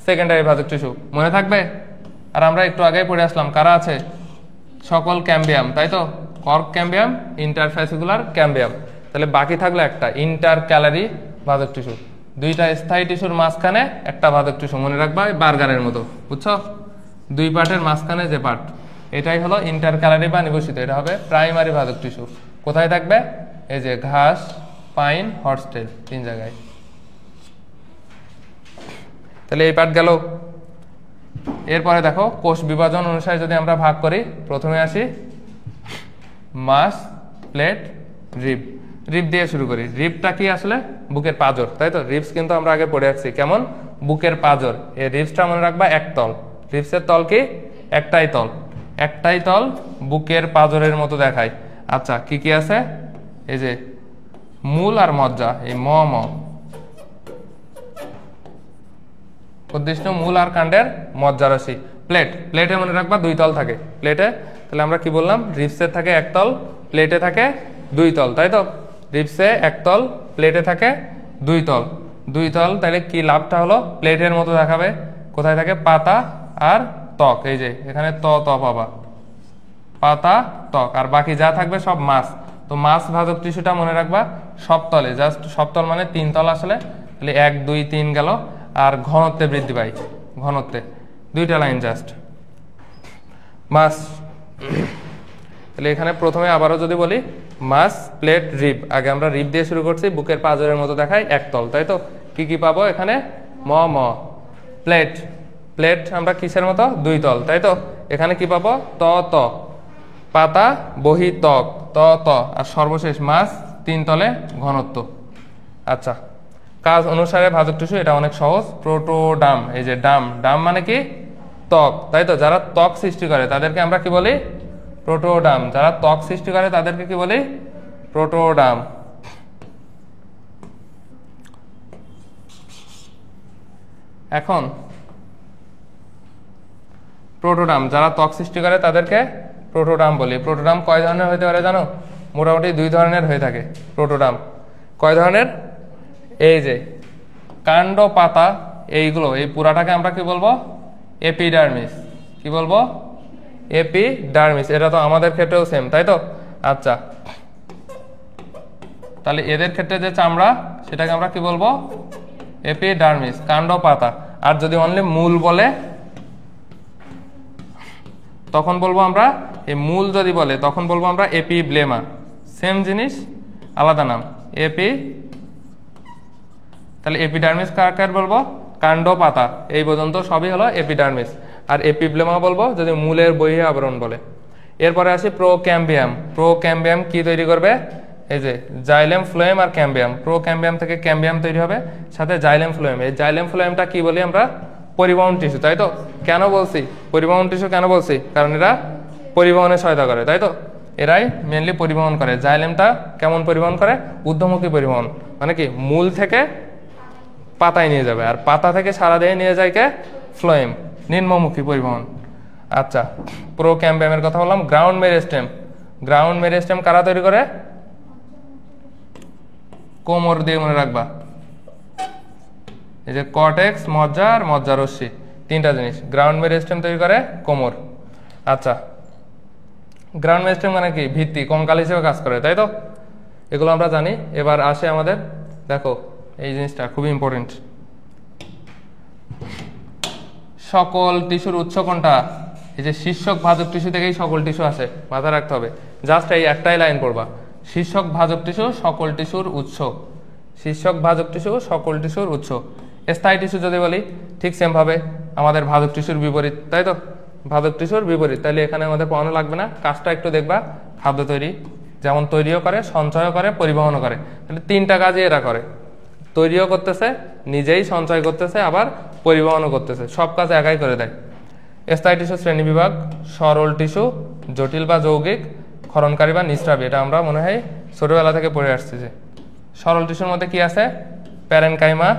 সেকেন্ডারি ভাজক টিস্যু। মনে থাকবে? আর আমরা একটু আগেই পড়ে আসলাম, কারা আছে? সকল ক্যাম্বিয়াম, তাই তো? Cork cambium, interfascicular cambium. তাহলে বাকি থাকলো একটা ইন্টার ক্যালারি ভাজক টিস্যু। 2টা স্থায়ী টিস্যুর মাঝখানে একটা ভাজক টিস্যু। মনে রাখবা বার্গারের মতো, বুঝছো? 2 পার্টের মাঝখানে যে পার্ট, এটাই হলো ইন্টার ক্যালারি বা নিবেশিত। এটা হবে প্রাইমারি ভাজক টিস্যু। কোথায় থাকবে? এই যে ঘাস, পাইন, হর্সটেল, 3 জায়গায়। তাহলে এই পার্ট গেল। এরপরে দেখো কোষ বিভাজন অনুসারে যদি আমরা ভাগ করি, প্রথমে আসি মাস, প্লেট, রিব। রিব দিয়ে শুরু করি। রিবটা কি আসলে? বুকের পাঁজর, তাই তো? রিবস কিন্তু আমরা আগে পড়ে আসছি কেমন? বুকের পাঁজর। এই রিবসটা মনে রাখবা একতল। রিবসের তল কি? একটাই তল। একটাই তল বুকের পাঁজরের মতো দেখায়। আচ্ছা, কি কি আছে? এই যে মূল আর মজ্জা, এই ম উদ্দিষ্ট মূল আর কাণ্ডের মজ্জারাশি। প্লেটে মনে রাখবা 2 তল থাকে প্লেটে। তাহলে আমরা কি বললাম? রিবসের থাকে একতল, প্লেটে থাকে 2 তল, তাই তো? রিবসে একতল, প্লেটে থাকে 2 তল। 2 তল, তাহলে কি লাভটা হলো? প্লেটের মতো দেখাবে। কোথায় থাকে? পাতা আর ত্বক। এই যে এখানে ত পাবা, পাতা, ত্বক, আর বাকি যা থাকবে সব মাছ। তো মাছ ভাজক টিস্যুটা মনে রাখবা সবতলে, জাস্ট সবতল মানে 3 তল আসলে। তাহলে 1 2 3 গেল। আর ঘনত্বে বৃদ্ধি পাই, ঘনত্বে 2টা লাইন জাস্ট। মাস, তাহলে এখানে প্রথমে আবারও যদি বলি মাস, প্লেট, রিব। আগে আমরা রিব দিয়ে শুরু করছি, বুকের পাঁজরের মতো দেখায় একতল, তাই তো? কি কি পাবো এখানে? প্লেট আমরা কিসের মতো? 2 তল, তাই তো? এখানে কি পাবো? ত পাতা, বহি, ত্বক, ত আর সর্বশেষ মাছ, 3 তলে ঘনত্ব। আচ্ছা, কাজ অনুসারে ভাজক টিস্যু, এটা অনেক সহজ। প্রোটোডাম, এই যে ডাম মানে কি? ত্বক, তাই তো? যারা ত্বক সৃষ্টি করে তাদেরকে আমরা কি বলি? প্রোটোডাম। যারা ত্বক সৃষ্টি করে তাদেরকে কি বলি? প্রোটোডাম। এখন প্রোটোডার্ম, যারা ত্বক সৃষ্টি করে তাদেরকে প্রোটোডার্ম বলি। প্রোটোডার্ম কয় ধরনের হতে পারে জানো? মোটামুটি 2 ধরনের হয়ে থাকে প্রোটোডার্ম। কয় ধরনের? এই যে কাণ্ড পাতা এইগুলো, এই পুরাটাকে আমরা কি বলবো? এপিডার্মিস। কি বলবো? এপিডার্মিস। এটা তো আমাদের ক্ষেত্রেও সেম, তাই তো? আচ্ছা, তাহলে এদের ক্ষেত্রে যে চামড়া সেটাকে আমরা কি বলবো? এপিডার্মিস, কাণ্ড পাতা। আর যদি অনলি মূল বলে তখন বলবো আমরা, এই মূল যদি বলে তখন বলবো আমরা এপিব্লেমা। সেম জিনিস, আলাদা নাম, এপি। তাহলে এপিডার্মিস কার বলবো? কাণ্ড পাতা, এই পর্যন্ত সবই হলো এপিডার্মিস। আর এপিব্লেমা বলবো যদি মূলের বহিঃ আবরণ বলে। এরপরে আসি প্রোক্যাম্বিয়াম। প্রোক্যাম্বিয়াম কি তৈরি করবে? এই যে জাইলেম ফ্লোয়েম আর ক্যাম্বিয়াম। প্রোক্যাম্বিয়াম থেকে ক্যাম্বিয়াম তৈরি হবে, সাথে জাইলেম ফ্লোয়েম। এই জাইলেম ফ্লোয়েমটা কি বলি আমরা? পরিবহন টিস্যু, তাই তো? কেন বলছি পরিবহন টিস্যু? কেন বলছি? কারণ এরা পরিবহনে সহায়তা করে, তাই তো? এরাই মেনলি পরিবহন করে। জাইলেমটা কেমন পরিবহন করে? ঊর্ধ্বমুখী পরিবহন, মানে কি মূল থেকে পাতায় নিয়ে যাবে, আর পাতা থেকে সারা দেহে নিয়ে যায় কে? ফ্লোয়েম, নিম্নমুখী পরিবহন। আচ্ছা, প্রোক্যাম্বিয়ামের কথা বললাম। Ground meristem. গ্রাউন্ড মেরিস্টেম কারা তৈরি করে? কোমর দিয়ে মনে রাখবা, এই যে কর্টেক্স, মজ্জা আর মজ্জারশ্মি, 3টা জিনিস। গ্রাউন্ড মেরিস্টেম তৈরি করে কোমর। আচ্ছা, গ্রাউন্ড মেরিস্টেম মানে কি? ভিত্তি, কঙ্কাল হিসেবে কাজ করে, তাই তো? এগুলো আমরা জানি। এবার আসে আমাদের, দেখো এই জিনিসটা খুবই ইম্পর্টেন্ট। সকল টিস্যুর উৎস কোনটা? এই যে শীর্ষক ভাজক টিস্যু থেকেই সকল টিস্যু আসে, মাথায় রাখতে হবে। জাস্ট এই একটাই লাইন পড়বা, শীর্ষক ভাজক টিস্যু সকল টিস্যুর উৎস। শীর্ষক ভাজক টিস্যু সকল টিস্যুর উৎস। স্থায়ী টিস্যু যদি বলি, ঠিক সেম ভাবে আমাদের ভাজক টিস্যুর বিপরীত, তাই তো? ভাজক টিস্যুর বিপরীত। তাহলে এখানে আমাদের পড়ানো লাগবে না, কাজটা একটু দেখবা। খাদ্য তৈরি, যেমন তৈরিও করে, সঞ্চয়ও করে, পরিবহনও করে। তাহলে 3টা কাজই এরা করে, তৈরিও করতেছে, নিজেই সঞ্চয় করতেছে, আবার পরিবহনও করতেছে। সব কাজ একাই করে দেয়। স্থায়ী টিস্যু শ্রেণী বিভাগ: সরল টিস্যু, জটিল বা যৌগিক, ক্ষরণকারী বা নিঃস্রাবী। এটা আমরা মনে হয় ছোটবেলা থেকে পড়ে আসছি। যে সরল টিস্যুর মধ্যে কি আছে? প্যারেনকাইমা,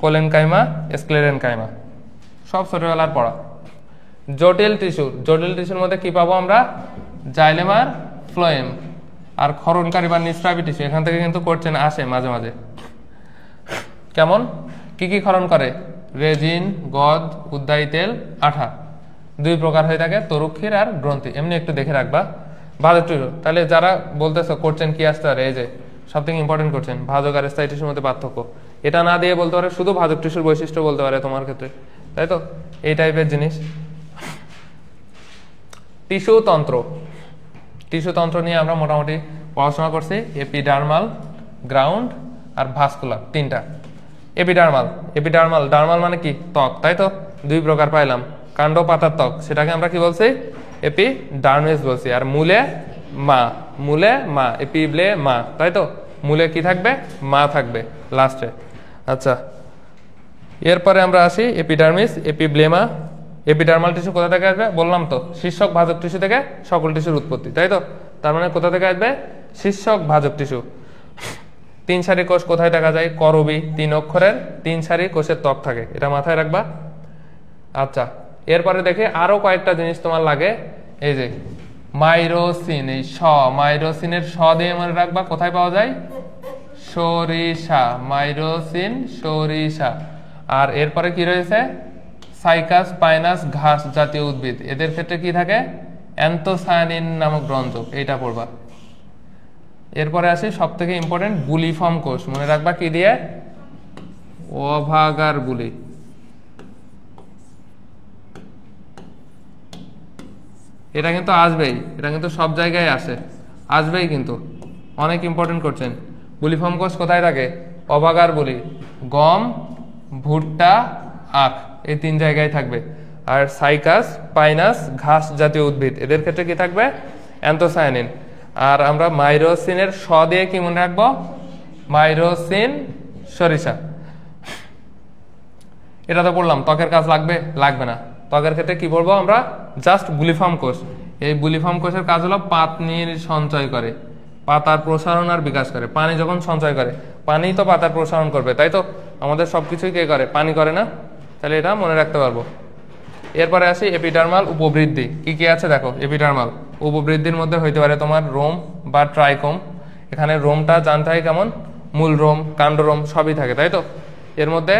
কোলেনকাইমা, স্ক্লেরেনকাইমা, সব ছোটবেলার পড়া। জটিল টিস্যু, জটিল টিস্যুর মধ্যে কি পাবো আমরা? জাইলেম আর ফ্লোয়েম। আর ক্ষরণকারী বা নিঃস্রাবী টিস্যু, এখান থেকে কিন্তু কোশ্চেন আসে মাঝে মাঝে। কেমন? কি কি ক্ষরণ করে? রেজিন, গদ, উদ্বায়ী তেল, আঠা। 2 প্রকার হয়ে থাকে, তরুক্ষীর আর গ্রন্থি। এমনি একটু দেখে রাখবা। ভাজক টিস্যু, তাহলে যারা বলতেছো কোশ্চেন কি আসতে পারে, এই যে সবথেকে ইম্পর্টেন্ট কোশ্চেন, ভাজক আর স্থায়ী টিস্যুর মধ্যে পার্থক্য। এটা না দিয়ে বলতে পারে শুধু ভাজক টিস্যুর বৈশিষ্ট্য বলতে পারে তোমার ক্ষেত্রে, তাই তো? এই টাইপের জিনিস। টিস্যু তন্ত্র। টিস্যু তন্ত্র নিয়ে আমরা মোটামুটি পড়াশোনা করছি। এপিডার্মাল, গ্রাউন্ড আর ভাস্কুলার, 3টা। এপিডার্মাল, এপিডার্মাল, ডার্মাল মানে কি? ত্বক, তাই তো? 2 প্রকার পাইলাম, কাণ্ড পাতার ত্বক, সেটাকে আমরা কি বলছি? এপিডার্মিস বলছি। আর মূলে মা, মূলে মা, এপিব্লেমা, তাই তো? মূলে কি থাকবে? মা থাকবে লাস্টে। আচ্ছা, এরপরে আমরা আসি এপিডার্মিস, এপিব্লেমা। এপিডার্মাল টিস্যু কোথা থেকে আসবে? বললাম তো, শীর্ষক ভাজক টিস্যু থেকে সকল টিস্যুর উৎপত্তি, তাই তো? তার মানে কোথা থেকে আসবে? শীর্ষক ভাজক টিস্যু। 3 সারি কোষ কোথায় দেখা যায়? করবী, 3 অক্ষরের 3 সারি কোষের ত্বক থাকে, এটা মাথায় রাখবা। আচ্ছা, এরপরে দেখে আরো কয়েকটা জিনিস তোমার লাগে। এই যে মাইরোসিন, এই মাইরোসিনের দিয়ে মনে রাখবা কোথায় পাওয়া যায়? সরিষা, মাইরোসিন, সরিষা। আর এরপরে কি রয়েছে? সাইকাস, পাইনাস, ঘাস জাতীয় উদ্ভিদ। এদের ক্ষেত্রে কি থাকে? অ্যান্থোসায়ানিন নামক রঞ্জক, এইটা পড়বা। এরপরে আসি সবথেকে ইম্পর্টেন্ট, বুলিফর্ম কোষ। মনে রাখবা কি দিয়ে? অভাগার বুলি। এটা কিন্তু আসবেই, এটা কিন্তু সব জায়গায় আসে, আসবেই কিন্তু, অনেক ইম্পর্টেন্ট করছেন। বুলিফর্ম কোষ কোথায় থাকে? অভাগার বুলি, গম, ভুট্টা, আখ, এই 3 জায়গায় থাকবে। আর সাইকাস, পাইনাস, ঘাস জাতীয় উদ্ভিদ, এদের ক্ষেত্রে কি থাকবে? অ্যান্থোসায়ানিন। আর আমরা মাইরোসিনের দিয়ে কি মনে রাখবো? মাইরোসিন, সরিষা। এটা তো পড়লাম, ত্বকের কাজ লাগবে? লাগবে না। ত্বকের ক্ষেত্রে কি পড়বো আমরা? জাস্ট বুলিফর্ম কোষ। এই বুলিফর্ম কোষের কাজ হলো পানির সঞ্চয় করে, পাতার প্রসারণ আর বিকাশ করে। পানি যখন সঞ্চয় করে, পানি তো পাতার প্রসারণ করবে, তাই তো? আমাদের সবকিছুই কে করে? পানি করে না? তাহলে এটা মনে রাখতে পারবো। এরপরে আসি এপিডার্মাল উপবৃদ্ধি। কি কি আছে দেখো। এপিডার্মাল উপবৃদ্ধির মধ্যে হইতে পারে তোমার রোম বা ট্রাইকোম। এখানে রোমটা জানতে হয় কেমন, মূল রোম, কাণ্ডরোম সবই থাকে, তাই তো। এর মধ্যে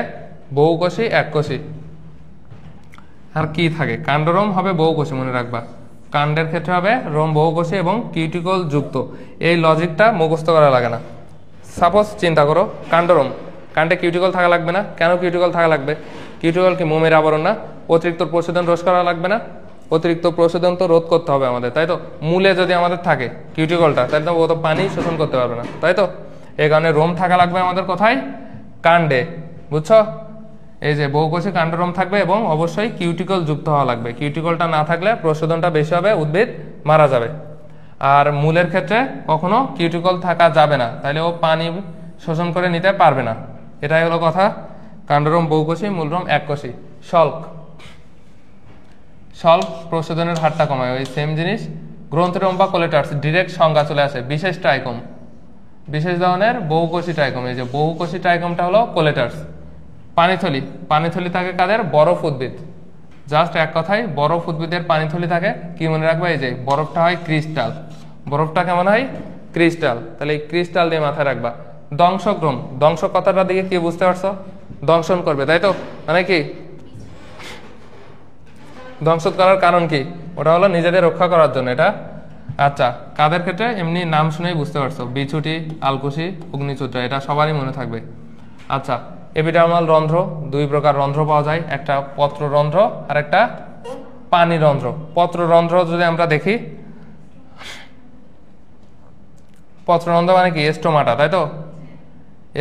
বহুকোষী, এককোষী। আর কি থাকে, কাণ্ডরোম হবে বহুকোষী, মনে রাখবা। কাণ্ডের ক্ষেত্রে হবে রোম বহুকোষী এবং কিউটিকল যুক্ত। এই লজিকটা মুখস্থ করা লাগে না। সাপোজ চিন্তা করো, কাণ্ডরোম, কাণ্ডে কিউটিকল থাকা লাগবে না। কেন কিউটিকল থাকা লাগবে? কিউটিকল কি মোমের আবরণ না? অতিরিক্ত প্রশোধন রোধ করা লাগবে না? অতিরিক্ত প্রশোধন তো রোধ করতে হবে আমাদের, তাই তো। মূলে যদি আমাদের থাকে কিউটিকলটা, তাহলে তো ও তো পানি শোষণ করতে পারবে না, তাই তো। এই কারণে রোম থাকা লাগবে আমাদের কোথায়, কাণ্ডে, বুঝছো। এই যে বহুকোষী কাণ্ডরোম থাকবে এবং অবশ্যই কিউটিকল যুক্ত হওয়া লাগবে। কিউটিকলটা না থাকলে প্রশোধনটা বেশি হবে, উদ্ভিদ মারা যাবে। আর মূলের ক্ষেত্রে কখনো কিউটিকল থাকা যাবে না, তাহলে ও পানি শোষণ করে নিতে পারবে না। এটাই হলো কথা। কাণ্ডরোম বহুকোষী, মূলরোম এককোষী। শল্ক, শল্ক প্রশোধনের হারটা কমায়, ওই সেম জিনিস। গ্রন্থিরোম বা কোলেটার্স, ডিরেক্ট সংজ্ঞা চলে আসে। বিশেষ ট্রাইকোম, বিশেষ ধরনের বহুকোষী ট্রাইকোম। এই যে বহুকোষী ট্রাইকোমটা হলো কোলেটার্স। পানিথলি, পানিথলি থাকে কাদের, বরফ উদ্ভিদ। জাস্ট এক কথায় বরফ উদ্ভিদের পানিথলি থাকে। কি মনে রাখবা, এই যে বরফটা হয় ক্রিস্টাল। বরফটা কেমন হয়, ক্রিস্টাল। তাহলে এই ক্রিস্টাল দিয়ে মাথায় রাখবা। দংশক্রম, দংশ কথাটা দিকে কি বুঝতে পারছো, দংশন করবে, তাই তো। মানে কি ধ্বংস করার কারণ কি, ওটা হলো নিজেদের রক্ষা করার জন্য এটা। আচ্ছা, কাদের ক্ষেত্রে, এমনি নাম শুনেই বুঝতে পারছো, বিছুটি, আলকুশি, অগ্নিচূত্র, এটা সবারই মনে থাকবে। আচ্ছা, এপিডার্মাল রন্ধ্র, দুই প্রকার রন্ধ্র পাওয়া যায়, একটা পত্ররন্ধ্র আর একটা পানি রন্ধ্র। পত্ররন্ধ্র যদি আমরা দেখি, পত্ররন্ধ্র মানে কি, এস্টোমাটা, তাই তো।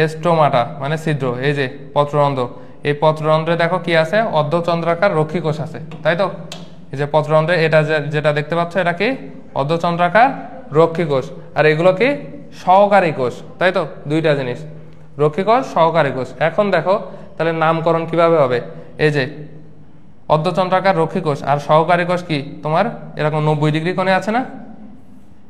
এস্টোমাটা মানে ছিদ্র। এই যে পত্ররন্ধ্র, এই পত্ররন্ধ্রে দেখো কি আছে, অর্ধচন্দ্রাকার রক্ষী কোষ আছে, তাই তো। এই যে পত্ররন্ধ্রে এটা যেটা দেখতে পাচ্ছ, এটা কি অর্ধচন্দ্রাকার রক্ষী কোষ। আর এগুলো কি সহকারী কোষ, তাই তো। দুইটা জিনিস, রক্ষী কোষ, সহকারী কোষ। এখন দেখো তাহলে নামকরণ কিভাবে হবে। এই যে অর্ধচন্দ্রাকার রক্ষী কোষ আর সহকারী কোষ কি তোমার এরকম 90 ডিগ্রি কোণে আছে না,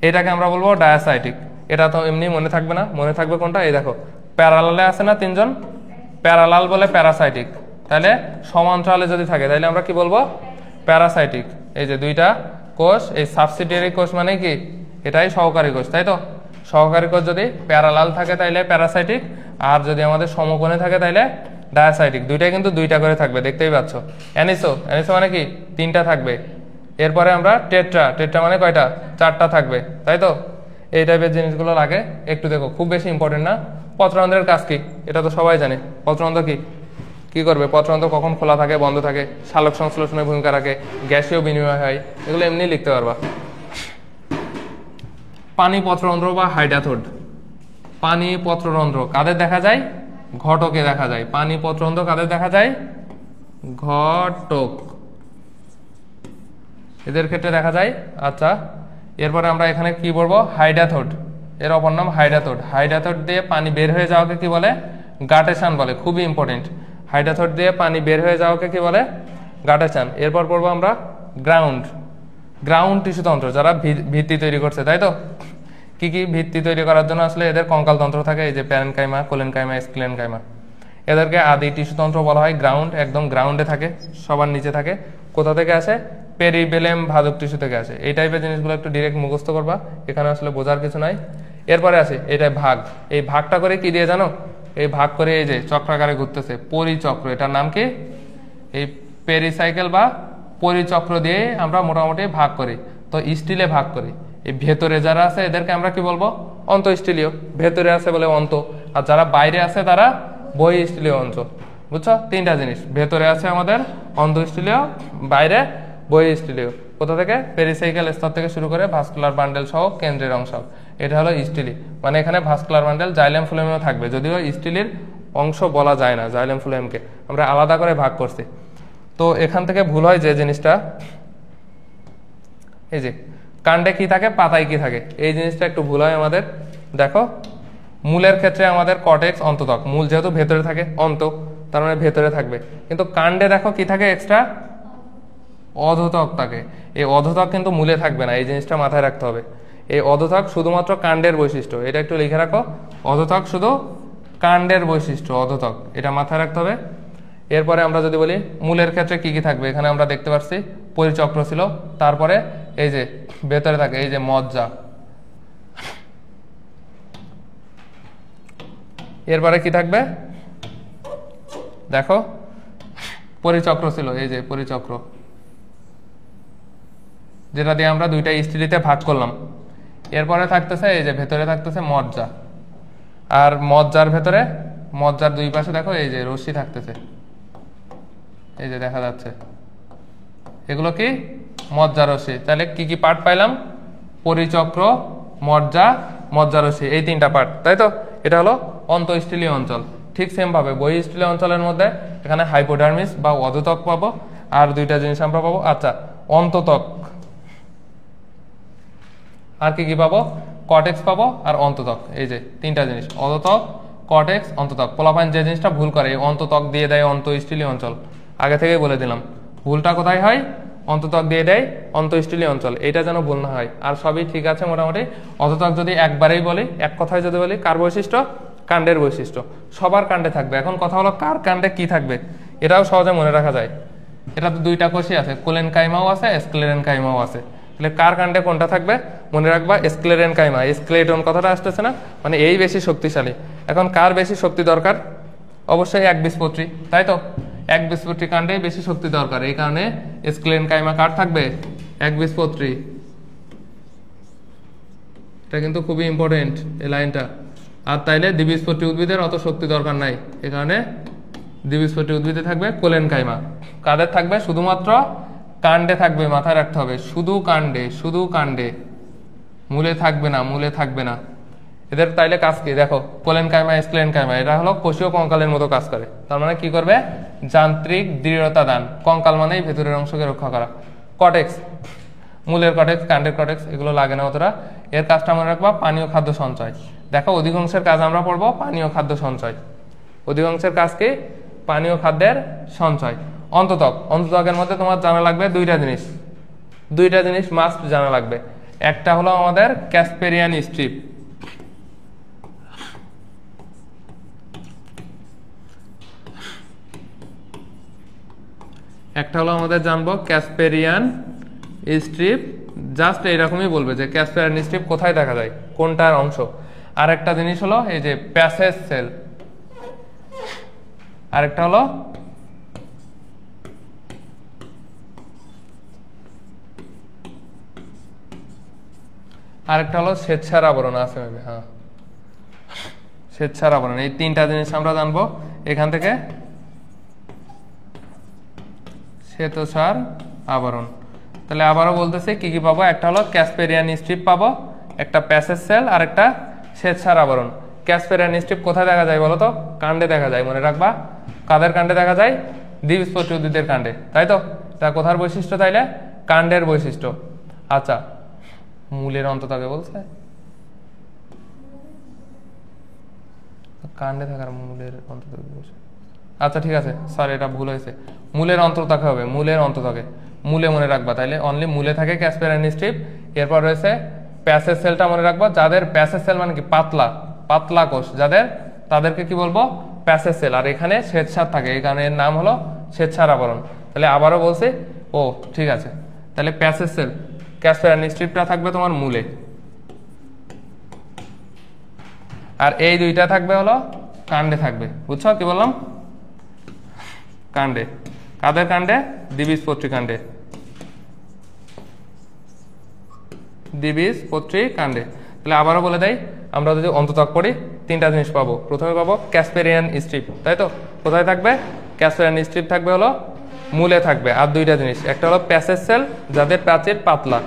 এটাকে আমরা বলবো ডায়াসাইটিক। এটা তো এমনি মনে থাকবে না, মনে থাকবে কোনটা, এই দেখো প্যারালালে আছে না তিনজন, প্যারালাল বলে প্যারাসাইটিক। তাহলে সমান্তরালে যদি থাকে তাহলে আমরা কি বলবো, প্যারাসাইটিক। এই যে দুইটা কোষ, এই সাবসিডিয়ারি কোষ মানে কি, এটাই সহকারী কোষ, তাই তো। সহকারী কোষ যদি প্যারালাল থাকে তাইলে প্যারাসাইটিক, আর যদি আমাদের সমকোণে থাকে তাইলে ডায়াসাইটিক। দুইটাই কিন্তু দুইটা করে থাকবে, দেখতেই পাচ্ছ। অ্যানিসো, অ্যানিসো মানে কি তিনটা থাকবে। এরপরে আমরা টেট্রা, টেট্রা মানে কয়টা, চারটা থাকবে, তাই তো। এই টাইপের জিনিসগুলো লাগে একটু দেখো, খুব বেশি ইম্পর্টেন্ট না। পত্ররন্ধ্রের কাজ কি, এটা তো সবাই জানে। পত্ররন্ধ্র কি কি করবে, পত্ররন্ধ্র কখন খোলা থাকে, বন্ধ থাকে, সালোক সংশ্লেষণের ভূমিকা রাখে, গ্যাসীয় বিনিময় হয়, এগুলো এমনি লিখতে পারবা। পানি পত্ররন্ধ্র বা হাইডাথোড। পানি পত্ররন্ধ্র কাদের দেখা যায়, ঘটকে দেখা যায়। পানি পত্ররন্ধ্র কাদের দেখা যায়, ঘটক, এদের ক্ষেত্রে দেখা যায়। আচ্ছা, এরপরে আমরা এখানে কি বলবো, হাইডাথোড, এর অপর নাম হাইডাথোড। হাইডাথোড দিয়ে পানি বের হয়ে যাওয়াকে কি বলে, গাটেশন বলে, খুবই ইম্পর্টেন্ট। হাইডাথোড দিয়ে পানি বের হয়ে যাওয়াকে কি বলে, গাটেশন। এরপর পড়বো আমরা গ্রাউন্ড। গ্রাউন্ড টিস্যুতন্ত্র, যারা ভিত্তি তৈরি করছে, তাই তো। কি কি ভিত্তি তৈরি করার জন্য আসলে এদের কঙ্কাল তন্ত্র থাকে, এই যে প্যারেনকাইমা, কোলেনকাইমা, স্ক্লেনকাইমা। এদেরকে আদি টিস্যুতন্ত্র বলা হয়। গ্রাউন্ড, একদম গ্রাউন্ডে থাকে, সবার নিচে থাকে। কোথা থেকে আসে, পেরিবেলেম ভাজক টিস্যু থেকে আসে। এই টাইপের জিনিসগুলো একটু ডিরেক্ট মুখস্থ করবা, এখানে আসলে বোঝার কিছু নাই। এরপরে আসে এটা ভাগ। এই ভাগটা করে কি দিয়ে জানো, এই ভাগ করে এই যে চক্রাকারে ঘুরতেছে, পরিচক্র, এটার নাম কি, এই পেরিসাইকেল বা পরিচক্র দিয়ে আমরা মোটামুটি ভাগ করি। তো স্টিলে ভাগ করি। এই ভেতরে যারা আছে এদেরকে আমরা কি বলবো, অন্তঃস্টিলীয়। ভেতরে আছে বলে অন্ত, আর যারা বাইরে আছে তারা বহিঃস্টিলীয় অঞ্চ। বুঝছো, তিনটা জিনিস, ভেতরে আছে আমাদের অন্তঃস্টিলীয়, বাইরে বহিঃস্টিলীয়। কোথা থেকে, পেরিসাইকেল স্তর থেকে শুরু করে ভাস্কুলার বান্ডেল সহ কেন্দ্রের অংশ, এটা হলো স্টিলি। মানে এখানে ভাস্কুলার বান্ডেল, জাইলেম ফ্লোয়েমও থাকবে, যদিও স্টিলির অংশ বলা যায় না, জাইলেম ফ্লোয়েমকে আমরা আলাদা করে ভাগ করছি। তো এখান থেকে ভুল হয় যে জিনিসটা, এই যে কাণ্ডে কি থাকে, পাতায় কি থাকে, এই জিনিসটা একটু ভুল হয় আমাদের। দেখো মূলের ক্ষেত্রে আমাদের কর্টেক্স, অন্তত্বক, মূল যেহেতু ভেতরে থাকে, অন্ত তার মানে ভেতরে থাকবে। কিন্তু কাণ্ডে দেখো কি থাকে, এক্সট্রা অধোতক থাকে। এই অধোতক কিন্তু মূলে থাকবে না, এই জিনিসটা মাথায় রাখতে হবে। এই অধোতক শুধুমাত্র কাণ্ডের বৈশিষ্ট্য, এটা একটু লিখে রাখো। অধোতক শুধু কাণ্ডের বৈশিষ্ট্য, অধোতক, এটা মাথায় রাখতে হবে। এরপরে আমরা যদি বলি মূলের ক্ষেত্রে কি কি থাকবে, এখানে আমরা দেখতে পাচ্ছি পরিচক্র ছিল, তারপরে এই যে ভেতরে থাকে এই যে মজ্জা, এরপরে কি থাকবে দেখো পরিচক্র ছিল, এই যে পরিচক্র, যেটা দিয়ে আমরা দুইটা স্ত্রীতে ভাগ করলাম। এরপরে থাকতেছে এই যে ভেতরে থাকতেছে মজ্জা, আর মজ্জার ভেতরে মজ্জার দুই পাশে দেখো এই যে রশ্মি থাকতেছে, এই যে দেখা যাচ্ছে, এগুলো কি মজ্জা রশ্মি। তাহলে কি কি পার্ট পাইলাম, পরিচক্র, মজ্জা, মজ্জা রশ্মি, এই তিনটা পার্ট, তাই তো। এটা হলো অন্তঃস্থলীয় অঞ্চল। ঠিক সেম ভাবে বহিঃস্থলীয় অঞ্চলের মধ্যে এখানে হাইপোডার্মিস বা অধোত্বক পাবো, আর দুইটা জিনিস আমরা পাবো, আচ্ছা অন্তত্বক, আর কি কি পাবো, কর্টেক্স পাবো আর অন্তত্বক, এই যে তিনটা জিনিস, অধোত্বক, কর্টেক্স, অন্তত্বক। পোলাপাইন যে জিনিসটা ভুল করে অন্তত্বক দিয়ে দেয় অন্তঃস্থলীয় অঞ্চল, আগে থেকেই বলে দিলাম ভুলটা কোথায় হয়, অন্তত্বক দিয়ে দেয় অন্তঃস্থলীয় অঞ্চল, এটা যেন ভুল না হয়। আর সবই ঠিক আছে মোটামুটি। অধোত্বক যদি একবারেই বলি, এক কথায় যদি বলি, কার বৈশিষ্ট্য, কাণ্ডের বৈশিষ্ট্য, সবার কাণ্ডে থাকবে। এখন কথা হলো কার কাণ্ডে কি থাকবে, এটাও সহজে মনে রাখা যায়। এটা তো দুইটা কোষই আছে, কোলেনকাইমাও আছে, স্ক্লেরেনকাইমাও আছে। তাহলে কার কাণ্ডে কোনটা থাকবে মনে রাখবা, স্ক্লেরেনকাইমা, স্কেলেটন কথাটা আসতেছে না, মানে এই বেশি শক্তিশালী। এখন কার বেশি শক্তি দরকার, অবশ্যই একবীজপত্রী, তাই তো। একবীজপত্রী কাণ্ডে বেশি শক্তি দরকার, এই কারণে স্ক্লেরেনকাইমা কার থাকবে, একবীজপত্রী। এটা কিন্তু খুবই ইম্পর্টেন্ট এই লাইনটা। আর তাইলে দ্বিবীজপত্রী উদ্ভিদের অত শক্তি দরকার নাই, এই কারণে দ্বিবীজপত্রী উদ্ভিদে থাকবে কোলেনকাইমা। কাদের থাকবে, শুধুমাত্র কাণ্ডে থাকবে, মাথায় রাখতে হবে, শুধু কাণ্ডে, শুধু কাণ্ডে, মূলে থাকবে না, মূলে থাকবে না। এদের তাইলে কাজ কি দেখো, কোলেনকাইমা, স্ক্লেরেনকাইমা, এটা হলো কোষীয় কঙ্কালের মতো কাজ করে। তার মানে কি করবে, যান্ত্রিক দৃঢ়তা দান, কঙ্কাল মানেই ভেতরের অংশকে রক্ষা করা। কর্টেক্স, মূলের কর্টেক্স, কাণ্ডের কর্টেক্স, এগুলো লাগে না অতটা। এর কাজটা মনে রাখবা পানীয় খাদ্য সঞ্চয়। দেখো অধিকাংশের কাজ আমরা পড়বো পানীয় খাদ্য সঞ্চয়, অধিকাংশের কাজ কি, পানীয় খাদ্যের সঞ্চয়। অন্তত্বক, অন্তত্বকের মধ্যে তোমার জানা লাগবে দুইটা জিনিস, দুইটা জিনিস মাস্ট জানা লাগবে। একটা হলো আমাদের ক্যাসপেরিয়ান স্ট্রিপ, একটা হলো আমাদের জানবো ক্যাসপেরিয়ান স্ট্রিপ, জাস্ট এইরকমই বলবে যে ক্যাসপেরিয়ান স্ট্রিপ কোথায় দেখা যায়, কোনটার অংশ। আর একটা জিনিস হলো এই যে প্যাসেজ সেল, আরেকটা হলো স্বেচ্ছার আবরণ আছে, হ্যাঁ স্বেচ্ছার আবরণ। এই তিনটা জিনিস আমরা জানবো এখান থেকে, শ্বেতসার আবরণ। তাহলে আবারও বলতেছি কি কি পাবো, একটা হলো ক্যাসপেরিয়ান স্ট্রিপ পাবো, একটা প্যাসেজ সেল, আর একটা শ্বেতসার আবরণ। ক্যাসপেরিয়ান স্ট্রিপ কোথায় দেখা যায় বলো তো, কাণ্ডে দেখা যায়, মনে রাখবা। কাদের কাণ্ডে দেখা যায়, দ্বিবীজপত্রী উদ্ভিদের কাণ্ডে, তাই তো। তা কোথার বৈশিষ্ট্য, তাইলে কাণ্ডের বৈশিষ্ট্য। আচ্ছা মূলের অন্তত্বকে বলছে, কাণ্ডে থাকার মূলের অন্তত্বক, আচ্ছা ঠিক আছে স্যার এটা ভুল হয়েছে, মূলের অন্তত্বকে হবে, মূলের অন্তত্বকে, মূলে মনে রাখবা। তাইলে অনলি মূলে থাকে ক্যাসপেরিয়ান স্ট্রিপ। এরপর রয়েছে প্যাসেজ সেলটা মনে রাখবা, যাদের প্যাসেজ সেল মানে কি পাতলা, পাতলা কোষ যাদের, তাদেরকে কি বলবো, প্যাসেজ সেল। আর এখানে শ্বেতসার থাকে, এই কারণে এর নাম হলো শ্বেতসার আবরণ। তাহলে আবারও বলছি, ও ঠিক আছে, তাহলে প্যাসেজ সেল, ক্যাসপেরিয়ান স্ট্রিপটা থাকবে তোমার মূলে, আর এই দুইটা থাকবে হলো কাণ্ডে থাকবে। বুঝছো কি বললাম, কাণ্ডে। কাদের কাণ্ডে, দ্বিবীজপত্রী কাণ্ডে, দ্বিবীজপত্রী কাণ্ডে। তাহলে আবারও বলে দেই, আমরা যদি অন্তত্বক পড়ি তিনটা জিনিস পাবো। প্রথমে পাবো ক্যাসপেরিয়ান স্ট্রিপ, তাই তো। কোথায় থাকবে, ক্যাসপেরিয়ান স্ট্রিপ থাকবে হলো মূলে থাকবে। আর দুইটা জিনিস, একটা হলো প্যাসেজ সেল, যাদের প্রাচীর পাতলা,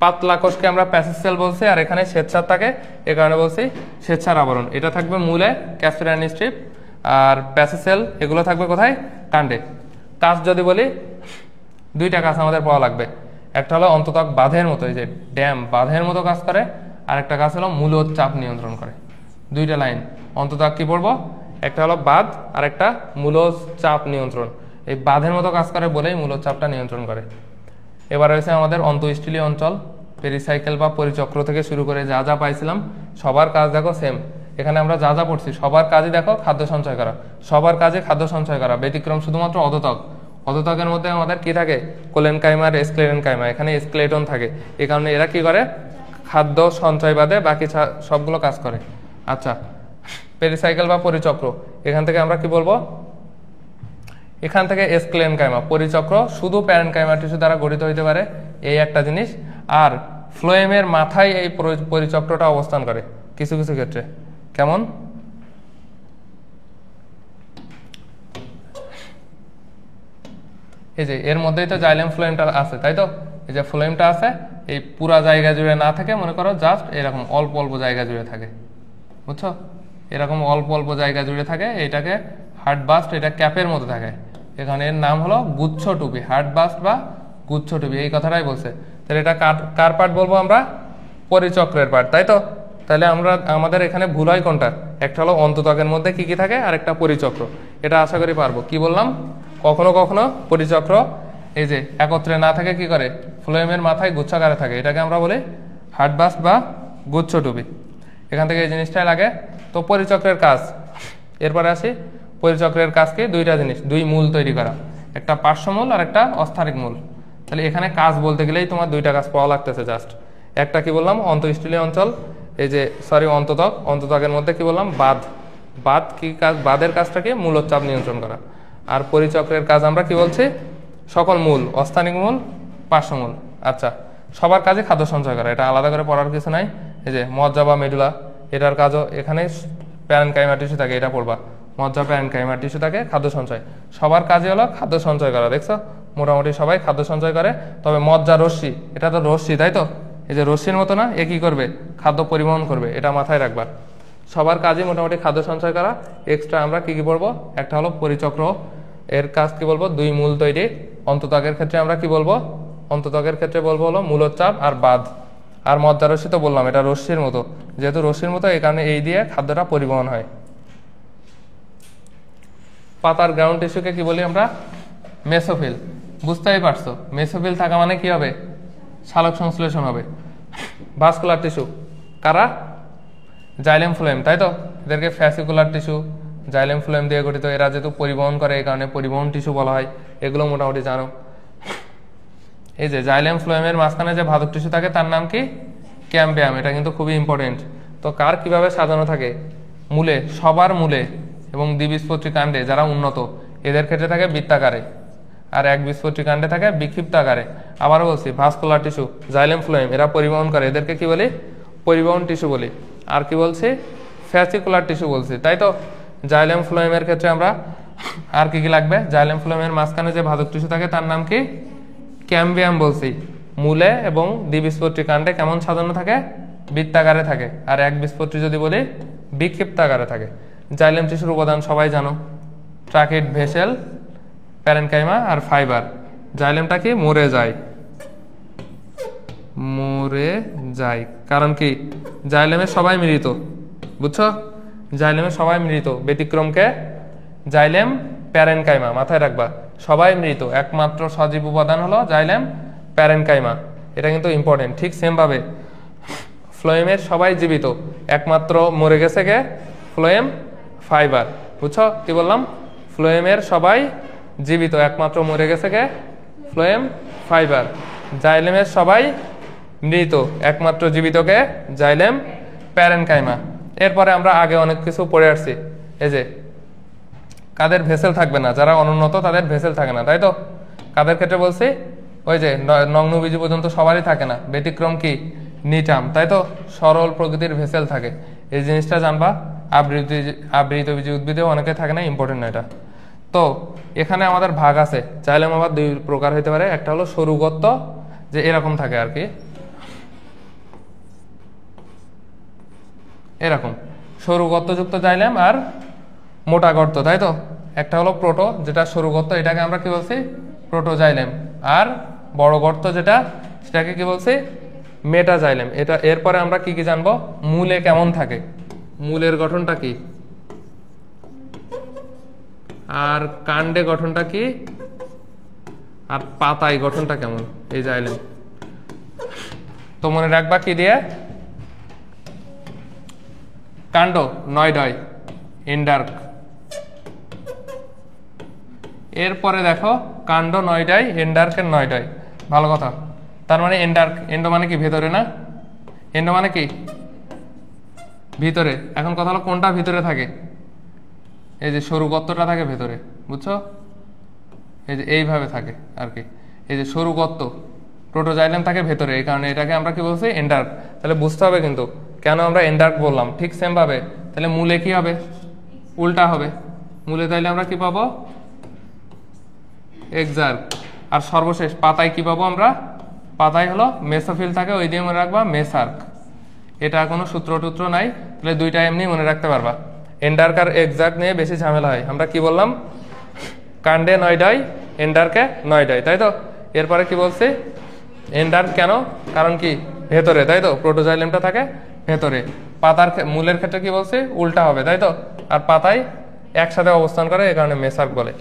পাতলা কোষকে আমরা প্যাসেজ সেল বলছি। আর এখানে শ্বেতসার থাকে, এ কারণে বলছি শ্বেতসার আবরণ। এটা থাকবে মূলে ক্যাসপেরিয়ান স্ট্রিপ, আর প্যাসেজ সেল এগুলো থাকবে কোথায়, কাণ্ডে। কাজ যদি বলি, দুইটা কাজ আমাদের পাওয়া লাগবে। একটা হলো অন্তত্বক বাঁধের মতো, এই যে ড্যাম বাঁধের মতো কাজ করে, আর একটা কাজ হলো মূলজ চাপ নিয়ন্ত্রণ করে। দুইটা লাইন, অন্তত্বক কি পড়বো, একটা হলো বাঁধ, আর একটা মূলজ চাপ নিয়ন্ত্রণ। এই বাঁধের মতো কাজ করে বলেই মূলজ চাপটা নিয়ন্ত্রণ করে। এবার রয়েছে আমাদের অন্তঃস্থলীয় অঞ্চল, পেরিসাইকেল বা পরিচক্র থেকে শুরু করে যা যা পাইছিলাম সবার কাজ দেখো সেম। এখানে আমরা যা যা পড়ছি সবার কাজই দেখো খাদ্য সঞ্চয় করা, সবার কাজে খাদ্য সঞ্চয় করা, ব্যতিক্রম শুধুমাত্র অধোতক। অধোতকের মধ্যে আমাদের কি থাকে, কোলেনকাইমা আর স্ক্লেরেনকাইমা, এখানে স্কেলেটন থাকে, এই কারণে এরা কি করে, খাদ্য সঞ্চয় বাদে বাকি সবগুলো কাজ করে। আচ্ছা, পেরিসাইকেল বা পরিচক্র, এখান থেকে আমরা কি বলবো, এখান থেকে স্ক্লেরেনকাইমা, পরিচক্র শুধু প্যারেনকাইমা টিস্যু দ্বারা গঠিত হইতে পারে, এই একটা জিনিস। আর ফ্লোয়েমের মাথায় এই পরিচক্রটা অবস্থান করে কিছু কিছু ক্ষেত্রে। কেমন, এই যে এর মধ্যেই তো জাইলেম ফ্লোয়েমটা আছে, তাই তো, এই যে ফ্লোয়েমটা আছে, এই পুরা জায়গা জুড়ে না থাকে, মনে করো জাস্ট এরকম অল্প অল্প জায়গা জুড়ে থাকে, বুঝছো, এরকম অল্প অল্প জায়গা জুড়ে থাকে, এইটাকে হার্ট বাস্ট, এটা ক্যাপের মতো থাকে, এখানে এর নাম হলো গুচ্ছ টুপি, হার্ট বাস্ট বা গুচ্ছ টুপি, এই কথাটাই বলছে। তাহলে এটা কার পার্ট বলবো আমরা, পরিচক্রের পার্ট, তাই তো। তাহলে আমাদের এখানে ভুল হয় কোনটা, একটা হলো অন্তত্বকের মধ্যে কি কি থাকে, আর একটা পরিচক্র, এটা আশা করি পারবো। কি বললাম, কখনো কখনো পরিচক্র এই যে একত্রে না থাকে, কি করে, ফ্লোয়েমের মাথায় গুচ্ছাকারে থাকে, এটাকে আমরা বলি হার্ট বাস্ট বা গুচ্ছ টুপি। এখান থেকে এই জিনিসটাই লাগে। তো পরিচক্রের কাজ, এরপরে আসি, পরিচক্রের কাজ কি, দুইটা জিনিস, দুই মূল তৈরি করা, একটা পার্শ্বমূল আর একটা অস্থানিক মূল। তাহলে এখানে কাজ বলতে গেলেই তোমার দুইটা কাজ পাওয়া লাগতেছে জাস্ট। একটা কি বললাম, অন্তঃস্থলীয় অঞ্চল, এই যে অন্তত্বক, অন্তত্বকের মধ্যে কি বললাম, বাদ কি কাজ, বাদের কাজটা কি, মূলোচ্চাপ নিয়ন্ত্রণ করা। আর পরিচক্রের কাজ আমরা কি বলছি, সকল মূল, অস্থানিক মূল, পার্শ্বমূল। আচ্ছা, সবার কাজে খাদ্য সঞ্চয় করা, এটা আলাদা করে পড়ার কিছু নাই। এই যে মজ্জা বা মেডুলা, এটার কাজও এখানে প্যারেনকাইমা টিস্যু থাকে, এটা পড়বা, মজ্জা প্যারেনকাইমা টিস্যু থাকে, খাদ্য সঞ্চয়, সবার কাজে হলো খাদ্য সঞ্চয় করা। দেখছো, মোটামুটি সবাই খাদ্য সঞ্চয় করে। তবে মজ্জা রশ্মি, এটা তো রশ্মি, তাই তো, এই যে রশ্মির মতো না, এ কি করবে, খাদ্য পরিবহন করবে, এটা মাথায় রাখবা। সবার কাজে মোটামুটি খাদ্য সঞ্চয় করা। এক্সট্রা আমরা কি কি পড়বো, একটা হলো পরিচক্র, এর কাজ কি বলবো, দুই মূল তৈরি। অন্তত্বকের ক্ষেত্রে আমরা কি বলবো, অন্তত্বকের ক্ষেত্রে বলবো হলো মূলোচ্চাপ আর বাদ। আর মজ্জা রশ্মি তো বললাম, এটা রশ্মির মতো, যেহেতু রশ্মির মতো এই কারণে এই দিয়ে খাদ্যটা পরিবহন হয়। পাতার গ্রাউন্ড টিস্যুকে কি বলি আমরা, মেসোফিল। বুঝতেই পারছো, মেসোফিল থাকা মানে কি হবে, সালোক সংশ্লেষণ হবে। ভাস্কুলার টিস্যু কারা, জাইলেম ফ্লোয়েম, তাই তো, এদেরকে ফ্যাসিকুলার টিস্যু, জাইলেম ফ্লোয়েম দিয়ে গঠিত, এরা যেহেতু পরিবহন করে এই কারণে পরিবহন টিস্যু বলা হয়, এগুলো মোটামুটি জানো। এই যে জাইলেম ফ্লোয়েমের মাঝখানে যে ভাজক টিস্যু থাকে তার নাম কি, ক্যাম্বিয়াম, এটা কিন্তু খুবই ইম্পর্টেন্ট। তো কার কিভাবে সাজানো থাকে, মূলে, সবার মূলে এবং দ্বিবীজপত্রী কাণ্ডে যারা উন্নত, এদের ক্ষেত্রে থাকে বৃত্তাকারে, আর একবীজপত্রী কাণ্ডে থাকে বিক্ষিপ্ত আকারে। আবারও বলছি, ভাস্কুলার টিস্যু, জাইলেম ফ্লোয়েম, এরা পরিবহন করে, এদেরকে কি বলি, পরিবহন টিস্যু বলি। আর কি বলছি, ফ্যাসিকুলার টিস্যু বলছি, তাই তো। জাইলেম ফ্লোয়েমের ক্ষেত্রে আমরা আর কি কি লাগবে, জাইলেম ফ্লোয়েমের মাঝখানে যে ভাজক টিস্যু থাকে তার নাম কি, ক্যাম্বিয়াম বলছি। মূলে এবং দ্বিবীজপত্রী কাণ্ডে কেমন সাজানো থাকে, বৃত্তাকারে থাকে। আর একবীজপত্রী যদি বলি, বিক্ষিপ্ত আকারে থাকে। জাইলেম টিস্যুর উপাদান সবাই জানো, ট্রাকিড, ভেসেল, প্যারেনকাইমা আর ফাইবার। জাইলেমটা কি, মরে যায়, মরে যায়, কারণ কি, জাইলেমে সবাই মিলিত, বুঝছো, জাইলেমে সবাই মিলিত, ব্যতিক্রমকে জাইলেম, প্যারেনকাইমা, মাথায় রাখবা, সবাই মৃত, একমাত্র সজীব উপাদান হলো জাইলেম, প্যারেনকাইমা, এটা কিন্তু ইম্পর্টেন্ট। ঠিক সেম ভাবে ফ্লোয়েমের সবাই জীবিত, একমাত্র মরে গেছে কে, ফ্লোয়েম, ফাইবার। বুঝছো কি বললাম, ফ্লোয়েমের সবাই জীবিত, একমাত্র মরে গেছে কে, ফ্লোয়েম, ফাইবার। জাইলেমের সবাই মৃত, একমাত্র জীবিতকে জাইলেম, প্যারেনকাইমা। এরপরে আমরা আগে অনেক কিছু পড়ে আসছি, এই যে কাদের ভেসেল থাকবে না, যারা অনুন্নত তাদের ভেসেল থাকে না, তাই তো। কাদের ক্ষেত্রে বলছি, ওই যে নগ্নবীজি পর্যন্ত সবারই থাকে না, ব্যতিক্রম কি, নিটাম, তাই তো, সরল প্রকৃতির ভেসেল থাকে, এই জিনিসটা জানবা। আবৃতবীজি উদ্ভিদেও অনেকে থাকে না, ইম্পর্টেন্ট না এটা। তো এখানে আমাদের ভাগ আছে, জাইলেম আবার দুই প্রকার হইতে পারে, একটা হলো সরু গর্ত, যে এরকম থাকে আর কি, এরকম সরু গর্তযুক্ত জাইলেম, আর মোটা গর্ত, তাই তো। একটা হলো প্রোটো, যেটা সরু গর্ত, এটাকে আমরা কি বলছি, প্রোটোজাইলেম। আর বড় গর্ত যেটা, সেটাকে কি বলছি, মেটাজাইলেম। এটা এরপরে আমরা কি কি জানবো, মূলে কেমন থাকে, মূলের গঠনটা কি, আর কাণ্ডে গঠনটা কি, আর পাতায় গঠনটা কেমন, এই জাইলেম। তো মনে রাখবা কি দিয়ে, কাণ্ড নয়ডয় এন্ডার্ক। এরপরে দেখো কাণ্ড নয়ডয় এন্ডার্কের নয়ডয়, ভালো কথা। তার মানে এন্ডার্ক, এন্ডো মানে কি ভেতরে না, এন্ডো মানে কি ভিতরে। এখন কথা হলো কোনটা ভিতরে থাকে, এই যে সরু গর্তটা থাকে ভেতরে, বুঝছো, এই যে এইভাবে থাকে আর কি, এই যে সরু গর্ত প্রোটোজাইলেম থাকে ভেতরে, এই কারণে এটাকে আমরা কি বলছি এন্ডার্ক। তাহলে বুঝতে হবে কিন্তু কেন আমরা এন্ডার্ক বললাম। ঠিক সেম ভাবে তাহলে মূলে কি হবে, উল্টা হবে মূলে, তাইলে আমরা কি পাবো এক্সার্ক। আর সর্বশেষ পাতায় কি পাবো আমরা, পাতায় হলো মেসোফিল থাকে, ওই দিয়ে মনে রাখবা মেসার্ক। এটা কোনো সূত্র টুত্র নাই, তাহলে দুইটা এমনি মনে রাখতে পারবা। এন্ডার্ক আর এক্সার্ক নিয়ে বেশি ঝামেলা হয়। আমরা কি বললাম, কাণ্ডে নয়ডয় এন্ডার্কে নয়ডয়, তাই তো। এরপরে কি বলছি এন্ডার্ক কেন, কারণ কি ভেতরে, তাই তো, প্রোটোজাইলেমটা থাকে ভেতরে। পাতার মূলের ক্ষেত্রে কি বলছি উল্টা হবে, তাই তো, আর পাতায় একসাথে অবস্থান করে, এই কারণে মেসার্ক বলে।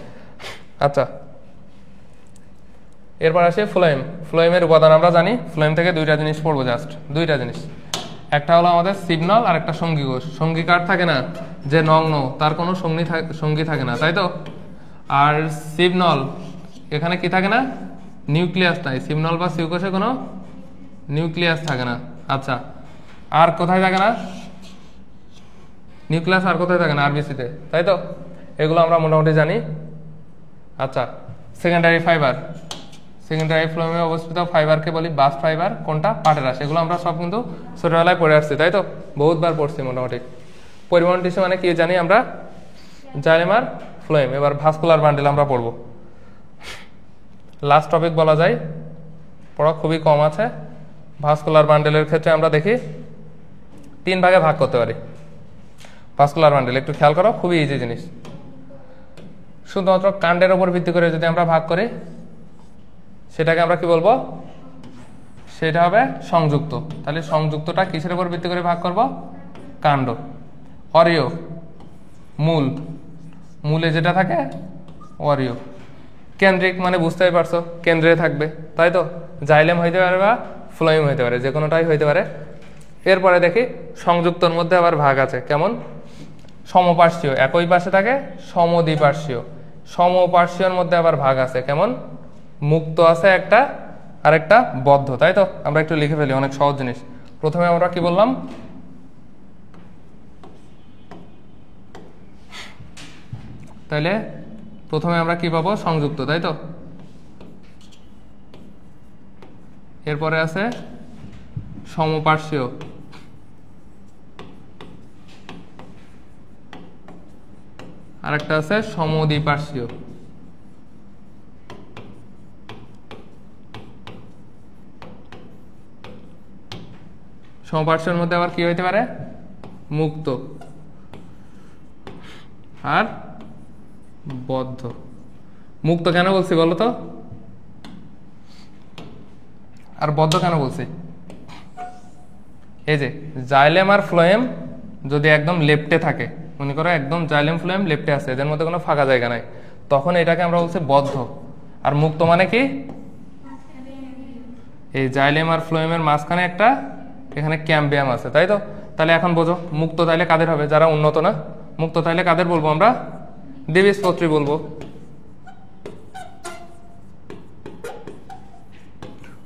আচ্ছা, এরপর আসে ফ্লোয়েম। ফ্লোয়েমের উপাদান আমরা জানি, ফ্লোয়েম থেকে দুইটা জিনিস পড়বো, জাস্ট দুইটা জিনিস। একটা হলো আমাদের সিগনল আর একটা সঙ্গী কোষ। সঙ্গী কার থাকে না, যে নগ্ন তার কোনো সঙ্গী থাকে না, তাই তো। আর সিগনল এখানে কি থাকে না, নিউক্লিয়াস নাই, সিগনল বা সিউকোষে কোনো নিউক্লিয়াস থাকে না। আচ্ছা, আর কোথায় থাকে না নিউক্লিয়াস, আর কোথায় থাকে না, আরবিসিতে, তাই তো। এগুলো আমরা মোটামুটি জানি। আচ্ছা, সেকেন্ডারি ফাইবার, সেকেন্ডারি ফ্লোয়েমে অবস্থিত ফাইবারকে বলি বাস্ট ফাইবার, কোনটা পাটেরাস। এগুলো আমরা সব কিন্তু ছোটবেলায় পড়ে আসছি, তাই তো, বহুতবার পড়ছি মোটামুটি। পরিবহন টিস্যু মানে কি জানি আমরা, জাইলেম আর ফ্লোয়েম। এবার ভাস্কুলার বান্ডেল আমরা পড়বো, লাস্ট টপিক বলা যায়, পড়া খুবই কম আছে। ভাস্কুলার বান্ডেলের ক্ষেত্রে আমরা দেখি 3 ভাগে ভাগ করতে পারি ভাস্কুলার বান্ডেল। একটু খেয়াল করো, খুবই ইজি জিনিস। শুধুমাত্র কাণ্ডের উপর ভিত্তি করে যদি আমরা ভাগ করি, সেটাকে আমরা কি বলবো, সেটা হবে সংযুক্ত। তাহলে সংযুক্তটা কিসের উপর ভিত্তি করে ভাগ করব, কাণ্ড। অরিও মূল, মূলে যেটা থাকে অরিও। কেন্দ্রিক মানে বুঝতেই পারছো, কেন্দ্রে থাকবে, তাই তো। জাইলেম হইতে পারে বা ফ্লোয়েম হইতে পারে, যে কোনোটাই হইতে পারে। এরপরে দেখি সংযুক্তর মধ্যে আবার ভাগ আছে, কেমন, সমপার্শ্বীয়, একই পাশে থাকে, সমদ্বিপার্শ্বীয়। সমপার্শ্বীয়র মধ্যে আবার ভাগ আছে, কেমন, মুক্ত আছে একটা, আর একটা বদ্ধ, তাই তো। আমরা একটু লিখে ফেলি, অনেক সহজ জিনিস। প্রথমে আমরা কি বললাম, তাইলে প্রথমে আমরা কি পাবো, সংযুক্ত, তাই তো। এরপরে আছে সমপার্শ্বীয়, আর একটা আছে সমদ্বিপার্শ্বীয়। সমপার্শ্বীর মধ্যে আবার কি হইতে পারে, মুক্ত আর বদ্ধ। মুক্ত কেন বলছি বলো তো, আর বদ্ধ কেন বলছি, এই যে জাইলেম আর ফ্লোয়েম যদি একদম লেফটে থাকে, মনে করো একদম জাইলেম ফ্লোয়েম লেফটে আছে, এদের মধ্যে কোনো ফাঁকা জায়গা নাই, তখন এটাকে আমরা বলছি বদ্ধ। আর মুক্ত মানে কি, এই জাইলেম আর ফ্লোয়েমের মাঝখানে একটা এখানে ক্যাম্বিয়াম আছে, তাই তো। তাহলে এখন বোঝো মুক্ত তাইলে কাদের হবে, যারা উন্নত না। মুক্ত তাইলে কাদের বলবো আমরা, দ্বিবীজপত্রী বলবো।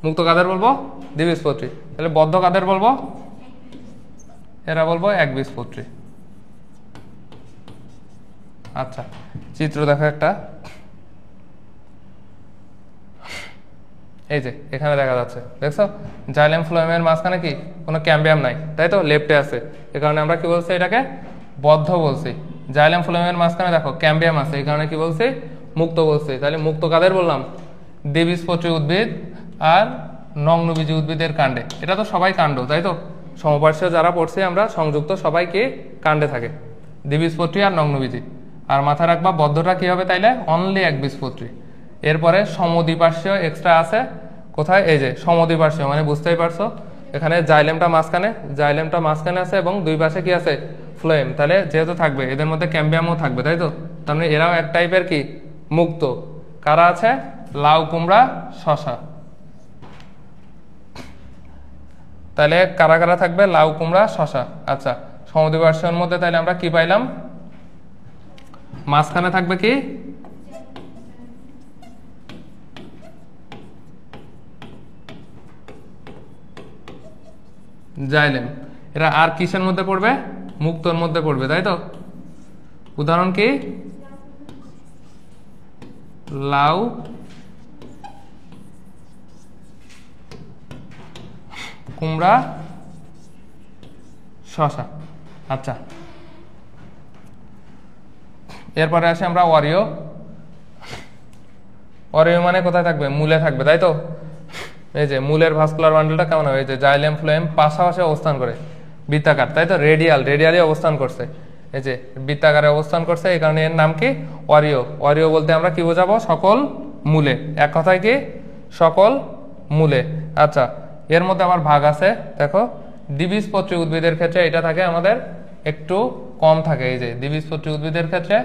মুক্ত কাদের বলবো, দ্বিবীজপত্রী। তাহলে বদ্ধ কাদের বলবো, এরা বলবো একবীজপত্রী। আচ্ছা, চিত্র দেখো একটা, এই যে এখানে দেখা যাচ্ছে, দেখছো জাইলেম ফ্লোয়েমের মাঝখানে কি কোনো ক্যাম্বিয়াম নাই, তাই তো, লেফটে আছে, এই কারণে আমরা কি বলছি, এটাকে বদ্ধ বলছি। জাইলেম ফ্লোয়েমের মাঝখানে দেখো ক্যাম্বিয়াম আছে, এই কারণে কি বলছি, মুক্ত বলছি। তাহলে মুক্ত কাদের বললাম, দ্বিবীজপত্রী উদ্ভিদ আর নগ্নবীজী উদ্ভিদের কাণ্ডে। এটা তো সবাই কাণ্ড, তাই তো। সমপার্শ্বীয় যারা পড়ছে আমরা, সংযুক্ত সবাই কি কাণ্ডে থাকে, দ্বিবীজপত্রী আর নগ্নবীজী। আর মাথায় রাখবা বদ্ধটা কি হবে, তাইলে অনলি একবীজপত্রী। এরপরে সমদ্বিপার্শ্বীয় এক্সট্রা আছে, কোথায়, এই যে সমদ্বিপার্শ্বীয়, মানে বুঝতেই পারছো, এখানে জাইলেমটা মাঝখানে আছে এবং দুই পাশে কি আছে, ফ্লোয়েম। তাহলে যেহেতু থাকবে, এদের মধ্যে ক্যাম্বিয়ামও থাকবে, তাই তো। তার মানে এরাও এক টাইপের কি মুক্ত। কারা আছে, লাউ, কুমড়া, শশা। তাহলে কারা কারা থাকবে, লাউ, কুমড়া, শশা। আচ্ছা, সমদ্বিপার্শ্বীয়র মধ্যে তাহলে আমরা কি পাইলাম, মাঝখানে থাকবে কি জাইলেম। এরা আর কিসের মধ্যে পড়বে, মুক্তর মধ্যে পড়বে, তাই তো। উদাহরণ কি, লাউ, কুমড়া, শসা। আচ্ছা, এরপরে আসি আমরা অরিও। অরিও মানে কোথায় থাকবে, মূলে থাকবে, তাই তো। এই যে মূলের ভাস্কুলার বান্ডেলটা কেমন হবে, এই যে জাইলেম ফ্লোয়েম পাশাপাশি অবস্থান করে, বৃত্তাকার, তাই তো, রেডিয়ালি অবস্থান করছে, এই যে বৃত্তাকারে অবস্থান করছে, এই কারণে এর নাম কি অরিও। অরিও বলতে আমরা কি বোঝাবো, সকল মূলে, এক কথায় কি সকল মূলে। আচ্ছা, এর মধ্যে আমার ভাগ আছে, দেখো দ্বিবীজপত্রী উদ্ভিদের ক্ষেত্রে এটা থাকে আমাদের একটু কম থাকে। এই যে দ্বিবীজপত্রী উদ্ভিদের ক্ষেত্রে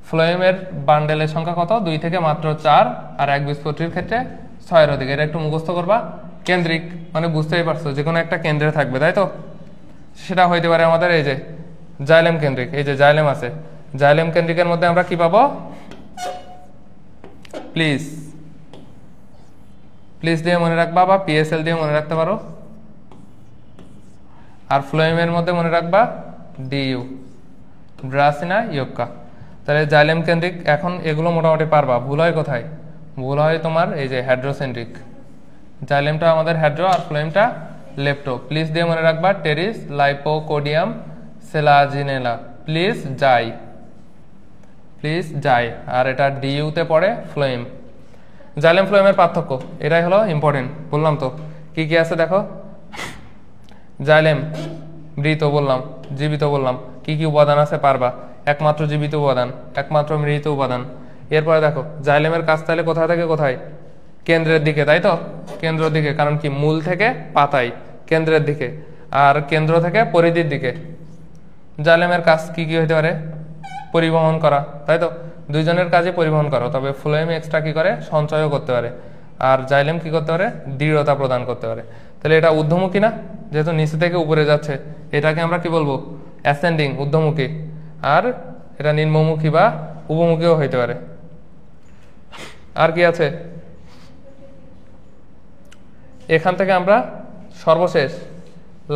ফ্লোয়েমের বান্ডেলের সংখ্যা কত, 2 থেকে মাত্র 4, আর একবীজপত্রীর ক্ষেত্রে 6-এর অধিক। এটা একটু মুখস্থ করবা। কেন্দ্রিক মানে বুঝতেই পারছো, যে কোনো একটা কেন্দ্রে থাকবে, তাই তো। সেটা হইতে পারে আমাদের এই যে জাইলেম কেন্দ্রিক, এই যে জাইলেম আছে, জাইলেম কেন্দ্রিকের মধ্যে আমরা কি পাবো, প্লিজ দিয়ে মনে রাখবা, বা পিএসএল দিয়ে মনে রাখতে পারো। আর ফ্লোয়েমের মধ্যে মনে রাখবা ডিইউ, ড্রাসিনা ইয়োক্কা। তাহলে জাইলেম কেন্দ্রিক, এখন এগুলো মোটামুটি পারবা। ভুল হয় কোথায়, ভুল হয় তোমার এই যে হাইড্রোসেন্ট্রিক। জাইলেমটা আমাদের হাইড্রো আর ফ্লোয়েমটা লেপ্টো। প্লিজ দিয়ে মনে রাখবা টেরিস, লাইপোকোডিয়াম, সেলাজিনেলা। প্লিজ যাই, আর এটা ডিইউতে পড়ে ফ্লোয়েম। জাইলেম ফ্লোয়েমের পার্থক্য এটাই হলো ইম্পর্টেন্ট, বললাম তো কি কি আছে দেখো। জাইলেম মৃত বললাম, জীবিত বললাম, কি কি উপাদান আছে পারবা, একমাত্র জীবিত উপাদান, একমাত্র মৃত উপাদান। এরপরে দেখো জাইলেমের কাজ তাহলে কোথায় থেকে কোথায়, কেন্দ্রের দিকে, তাই তো, কেন্দ্রের দিকে, কারণ কি মূল থেকে পাতায় কেন্দ্রের দিকে, আর কেন্দ্র থেকে পরিধির দিকে। জাইলেমের কাজ কি কি হইতে পারে, পরিবহন করা, তাই তো, দুইজনের কাজে পরিবহন করা। তবে ফ্লোয়েম এক্সট্রা কি করে, সঞ্চয়ও করতে পারে, আর জাইলেম কি করতে পারে, দৃঢ়তা প্রদান করতে পারে। তাহলে এটা ঊর্ধ্বমুখী না, যেহেতু নিচে থেকে উপরে যাচ্ছে, এটাকে আমরা কি বলবো, অ্যাসেন্ডিং, ঊর্ধ্বমুখী। আর এটা নিম্নমুখী বা উপমুখীও হইতে পারে। আর কি আছে, এখান থেকে আমরা সর্বশেষ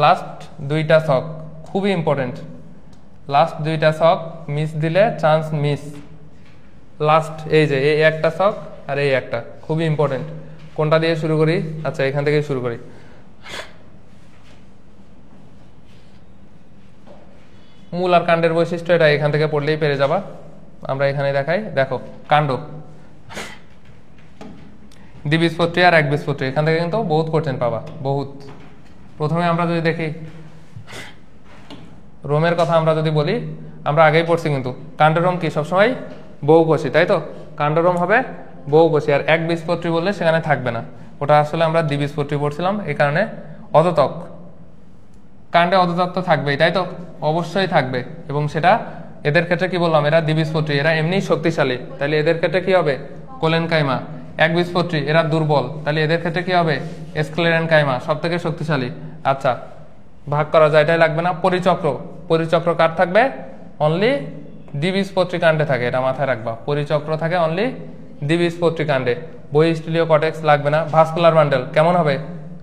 লাস্ট 2টা ছক খুবই ইম্পর্টেন্ট। লাস্ট 2টা ছক মিস দিলে চান্স মিস। লাস্ট এই যে এই একটা ছক আর এই একটা, খুবই ইম্পর্টেন্ট। কোনটা দিয়ে শুরু করি, আচ্ছা এখান থেকে শুরু করি। মূল আর কাণ্ডের বৈশিষ্ট্য এটা এখান থেকে পড়লেই পেরে যাবা। আমরা এখানে দেখাই, দেখো কাণ্ড, দ্বিবীজপত্রী আর একবীজপত্রী, এখান থেকে কিন্তু বহুত কোশ্চেন পাবা, বহুত। প্রথমে আমরা যদি দেখি রোমের কথা, আমরা যদি বলি, আমরা আগেই পড়ছি কিন্তু কাণ্ডরোম কি সবসময় বহুকোষী, তাই তো, কাণ্ডরোম হবে বহুকোষী। আর একবীজপত্রী বললে সেখানে থাকবে না, ওটা আসলে আমরা দ্বিবীজপত্রী পড়ছিলাম, এই কারণে অধতক। কাণ্ডে অধতক তো থাকবেই, তাই তো, অবশ্যই থাকবে। এবং সেটা এদের ক্ষেত্রে কি বললাম, এরা দ্বিবীজপত্রী, এরা এমনিই শক্তিশালী, তাহলে এদের ক্ষেত্রে কি হবে, কোলেনকাইমা। একবীজপত্রী, এরা দুর্বল, তাহলে এদের ক্ষেত্রে কি হবে, স্ক্লেরেনকাইমা, সব থেকে শক্তিশালী। আচ্ছা, ভাগ করা যায়, এটাই লাগবে না। পরিচক্র কার থাকবে, অনলি দ্বিবীজপত্রী কাণ্ডে থাকে, এটা মাথায় রাখবা। পরিচক্র থাকে অনলি দ্বিবীজপত্রী কাণ্ডে। বহিঃস্থলীয় কর্টেক্স লাগবে না। ভাস্কুলার বান্ডেল কেমন হবে,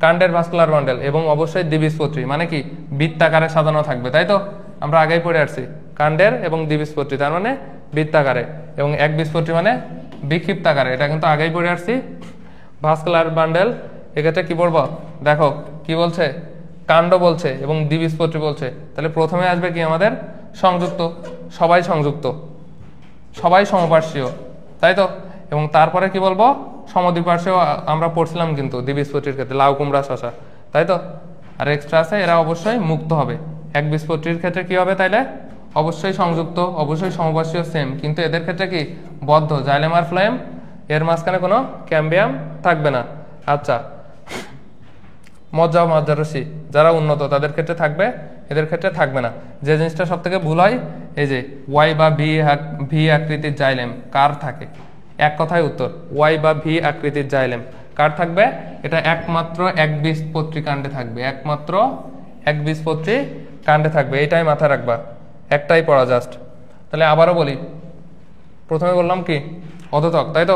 কাণ্ডের ভাস্কুলার বান্ডেল, এবং অবশ্যই দ্বিবীজপত্রী, মানে কি বৃত্তাকারে সাজানো থাকবে, তাই তো, আমরা আগেই পড়ে আসছি। কাণ্ডের এবং দ্বিবীজপত্রী তার মানে বৃত্তাকারে, এবং একবীজপত্রী মানে বিক্ষিপ্তাকারে, এটা কিন্তু আগেই পড়ে আসছি। ভাস্কুলার বান্ডেল এক্ষেত্রে কি পড়বো, দেখো কি বলছে, কাণ্ড বলছে এবং দ্বিবীজপত্রী বলছে, তাহলে প্রথমে আসবে কি আমাদের সংযুক্ত, সবাই সংযুক্ত, সবাই সমপার্শ্বীয়, তাই তো। এবং তারপরে কি বলবো, সমদ্বিপার্শ্বীয় আমরা পড়ছিলাম কিন্তু দ্বিবীজপত্রীর ক্ষেত্রে, লাউ, কুমড়া, শসা, তাই তো। আর এক্সট্রা আছে, এরা অবশ্যই মুক্ত হবে। একবীজপত্রীর ক্ষেত্রে কি হবে তাইলে, অবশ্যই সংযুক্ত, অবশ্যই সমপার্শ্বীয় সেম, কিন্তু এদের ক্ষেত্রে কি বদ্ধ, জাইলেম আর ফ্লোয়েম, এর মাঝখানে কোনো ক্যাম্বিয়াম থাকবে না। আচ্ছা, মজ্জা ও মজ্জারসি যারা উন্নত তাদের ক্ষেত্রে থাকবে, এদের ক্ষেত্রে থাকবে না। যে জিনিসটা সব থেকে ভুল হয়, এই যে ওয়াই বা ভি আকৃতির জাইলেম কার থাকে, এক কথায় উত্তর, ওয়াই বা ভি আকৃতির জাইলেম কার থাকবে, এটা একমাত্র একবীজপত্রী কাণ্ডে থাকবে, একমাত্র একবীজপত্রী কাণ্ডে থাকবে, এইটাই মাথায় রাখবা, একটাই পড়া জাস্ট। তাহলে আবারও বলি, প্রথমে বললাম কি অধোতক, তাই তো?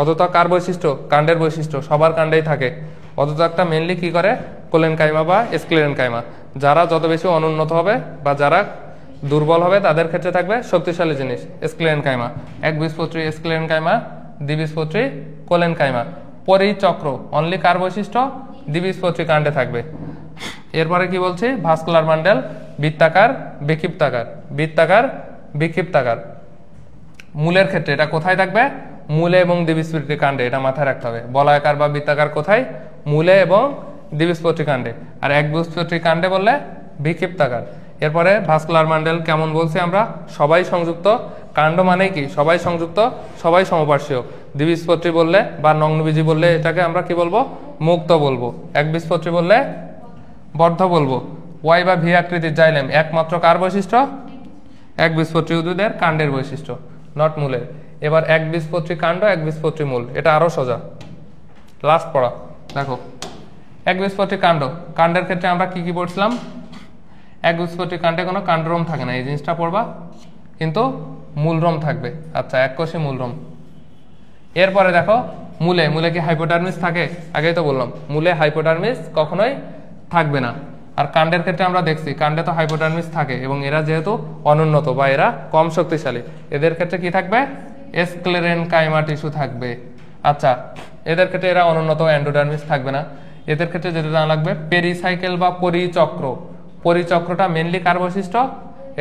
অধোতক কার বৈশিষ্ট্য? কাণ্ডের বৈশিষ্ট্য, সবার কাণ্ডেই থাকে। অধোতকটা মেনলি কি করে? কোলেনকাইমা বা স্ক্লেরেনকাইমা। যারা যত বেশি অনুন্নত হবে বা যারা দুর্বল হবে তাদের ক্ষেত্রে থাকবে শক্তিশালী জিনিস স্ক্লেরেনকাইমা। একবীজপত্রী স্ক্লেরেনকাইমা, দ্বিবীজপত্রী কোলেনকাইমা। পরিচক্র অনলি কার বৈশিষ্ট্য? দ্বিবীজপত্রী কাণ্ডে থাকবে। এরপরে কি বলছি? ভাস্কুলার বান্ডেল বৃত্তাকার বিক্ষিপ্তাকার, বৃত্তাকার বিক্ষিপ্তাকার। মূলের ক্ষেত্রে এটা কোথায় থাকবে? মূলে এবং দ্বিবীজপত্রী কাণ্ডে, এটা মাথায় রাখতে হবে। বলয়াকার বা বৃত্তাকার কোথায়? মূলে এবং দ্বিবীজপত্রী কাণ্ডে। আর একবীজপত্রী কাণ্ডে বললে বিক্ষিপ্তাকার। এরপরে ভাস্কুলার বান্ডেল কেমন বলছি আমরা? সবাই সংযুক্ত। কাণ্ড মানে কি? সবাই সংযুক্ত, সবাই সমপার্শ্বীয়। দ্বিবীজপত্রী বললে বা নগ্নবীজী বললে এটাকে আমরা কি বলবো? মুক্ত বলবো। একবীজপত্রী বললে বদ্ধ বলবো। ওয়াই বা ভি আকৃতির জাইলেম একমাত্র কার বৈশিষ্ট্য? একবীজপত্রী উদ্ভিদের কাণ্ডের বৈশিষ্ট্য, নট মূলের। এবার একবীজপত্রী কাণ্ড, একবীজপত্রী মূল, এটা আরো সোজা। লাস্ট পড়া দেখো, একবীজপত্রী কাণ্ড। কাণ্ডের ক্ষেত্রে আমরা কি কি পড়ছিলাম? একবীজপত্রী কাণ্ডে কোনো কাণ্ডরোম থাকে না, এই জিনিসটা পড়বা, কিন্তু মূলরোম থাকবে। আচ্ছা, এককোষী মূলরোম। এরপরে দেখো মূলে, মূলে কি হাইপোডার্মিস থাকে? আগেই তো বললাম মূলে হাইপোডার্মিস কখনোই থাকবে না। আর কাণ্ডের ক্ষেত্রে আমরা দেখছি কাণ্ডে তো হাইপোডার্মিস থাকে, এবং এরা যেহেতু অনুন্নত বা এরা কম শক্তিশালী, এদের ক্ষেত্রে কি থাকবে? স্ক্লেরেনকাইমা টিস্যু থাকবে। আচ্ছা, এদের ক্ষেত্রে এরা অনুন্নত, এন্ডোডার্মিস থাকবে না। এদের ক্ষেত্রে যেটা জানা লাগবে পেরিসাইকেল বা পরিচক্র। পরিচক্রটা মেনলি কার বৈশিষ্ট্য?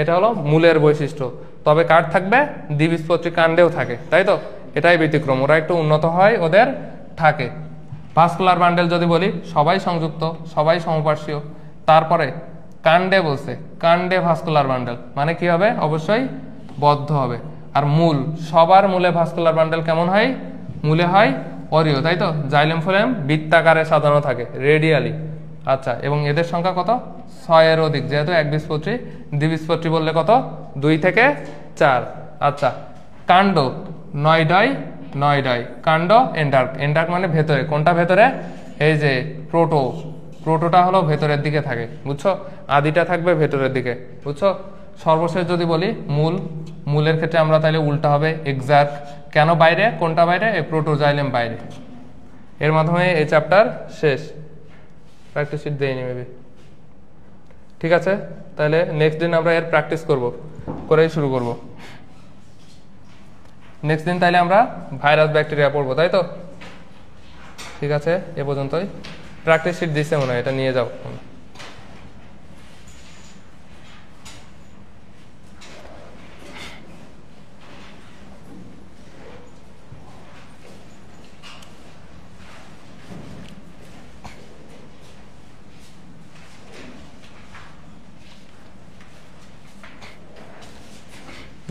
এটা হলো মূলের বৈশিষ্ট্য। তবে কার থাকবে? দ্বিবীজপত্রী কাণ্ডেও থাকে, তাই তো? এটাই ব্যতিক্রম, ওরা একটু উন্নত হয়, ওদের থাকে। ভাস্কুলার বান্ডেল যদি বলি, সবাই সংযুক্ত, সবাই সমপার্শ্বীয়। তারপরে কাণ্ডে বলছে, কাণ্ডে ভাস্কুলার বান্ডেল মানে কি হবে? অবশ্যই বদ্ধ হবে। আর মূল, সবার মূলে ভাস্কুলার বান্ডেল কেমন হয়? মূলে হয় অরীয়, তাই তো? জাইলেম ফোলেম বৃত্তাকারে সাজানো থাকে, রেডিয়ালি। আচ্ছা, এবং এদের সংখ্যা কত? 6 এর অধিক, যেহেতু একবীজপত্রী। দ্বিবীজপত্রী বললে কত? 2 থেকে 4। আচ্ছা, কাণ্ড 9 ডাই। কাণ্ড এন্ডার্ক, এন্ডার্ক মানে ভেতরে। কোনটা ভেতরে? এই যে প্রোটো, প্রোটোটা হলো ভেতরের দিকে থাকে, বুঝছো? আদিটা থাকবে ভেতরের দিকে, বুঝছো? সর্বশেষ যদি বলি মূল, মূলের ক্ষেত্রে আমরা তাহলে উল্টা হবে, এক্সাক্ট। কেন বাইরে? কোনটা বাইরে? এই প্রোটোজাইলেম বাইরে। এর মাধ্যমে এই চ্যাপ্টার শেষ। প্র্যাকটিস শিট দেইনি মেবি। ঠিক আছে, তাহলে নেক্সট দিন আমরা এর প্র্যাকটিস করেই শুরু করব। নেক্সট দিন তাহলে আমরা ভাইরাস ব্যাকটেরিয়া পড়বো, তাই তো? ঠিক আছে, এ পর্যন্তই। প্র্যাকটিস শিট দিছে মনে হয়, এটা নিয়ে যাও।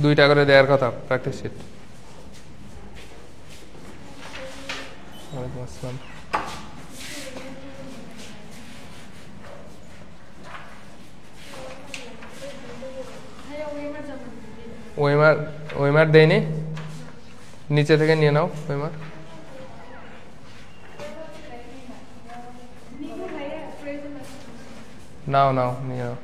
দুইটা করে দেওয়ার কথা প্র্যাকটিস শিট। ওয়ালাইকুম আসসালাম। ওয়েমার দেয়নি, নিচে থেকে নিয়ে নাও ওয়েমার। নাও নিয়ে নাও।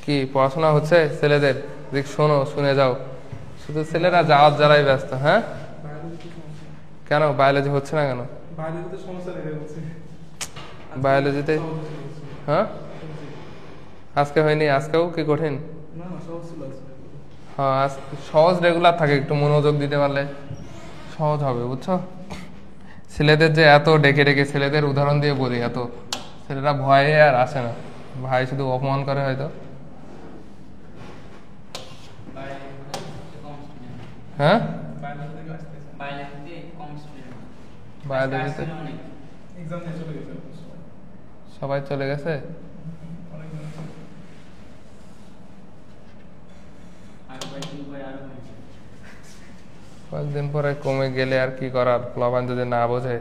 কি পড়াশোনা হচ্ছে ছেলেদের? দেখ, শোনো, শুনে যাও। শুধু ছেলেরা যারাই ব্যস্ত। হ্যাঁ, কেন বায়োলজি হচ্ছে না কেন? বায়োলজিতে হ্যাঁ আজকে হয়নি? আজকেও কি কঠিন? হ্যাঁ, সহজ রেগুলার থাকে, একটু মনোযোগ দিতে পারলে সহজ হবে, বুঝছো? ছেলেদের যে এত ডেকে ডেকে ছেলেদের উদাহরণ দিয়ে বলি, এত ছেলেরা ভয়ে আর আসে না, ভাই শুধু অপমান করে হয়তো। হ্যাঁ, বায়োলজিতে সবাই চলে গেছে। কয়েকদিন পরে কমে গেলে আর কি করার, প্লাবান যদি না বোঝে।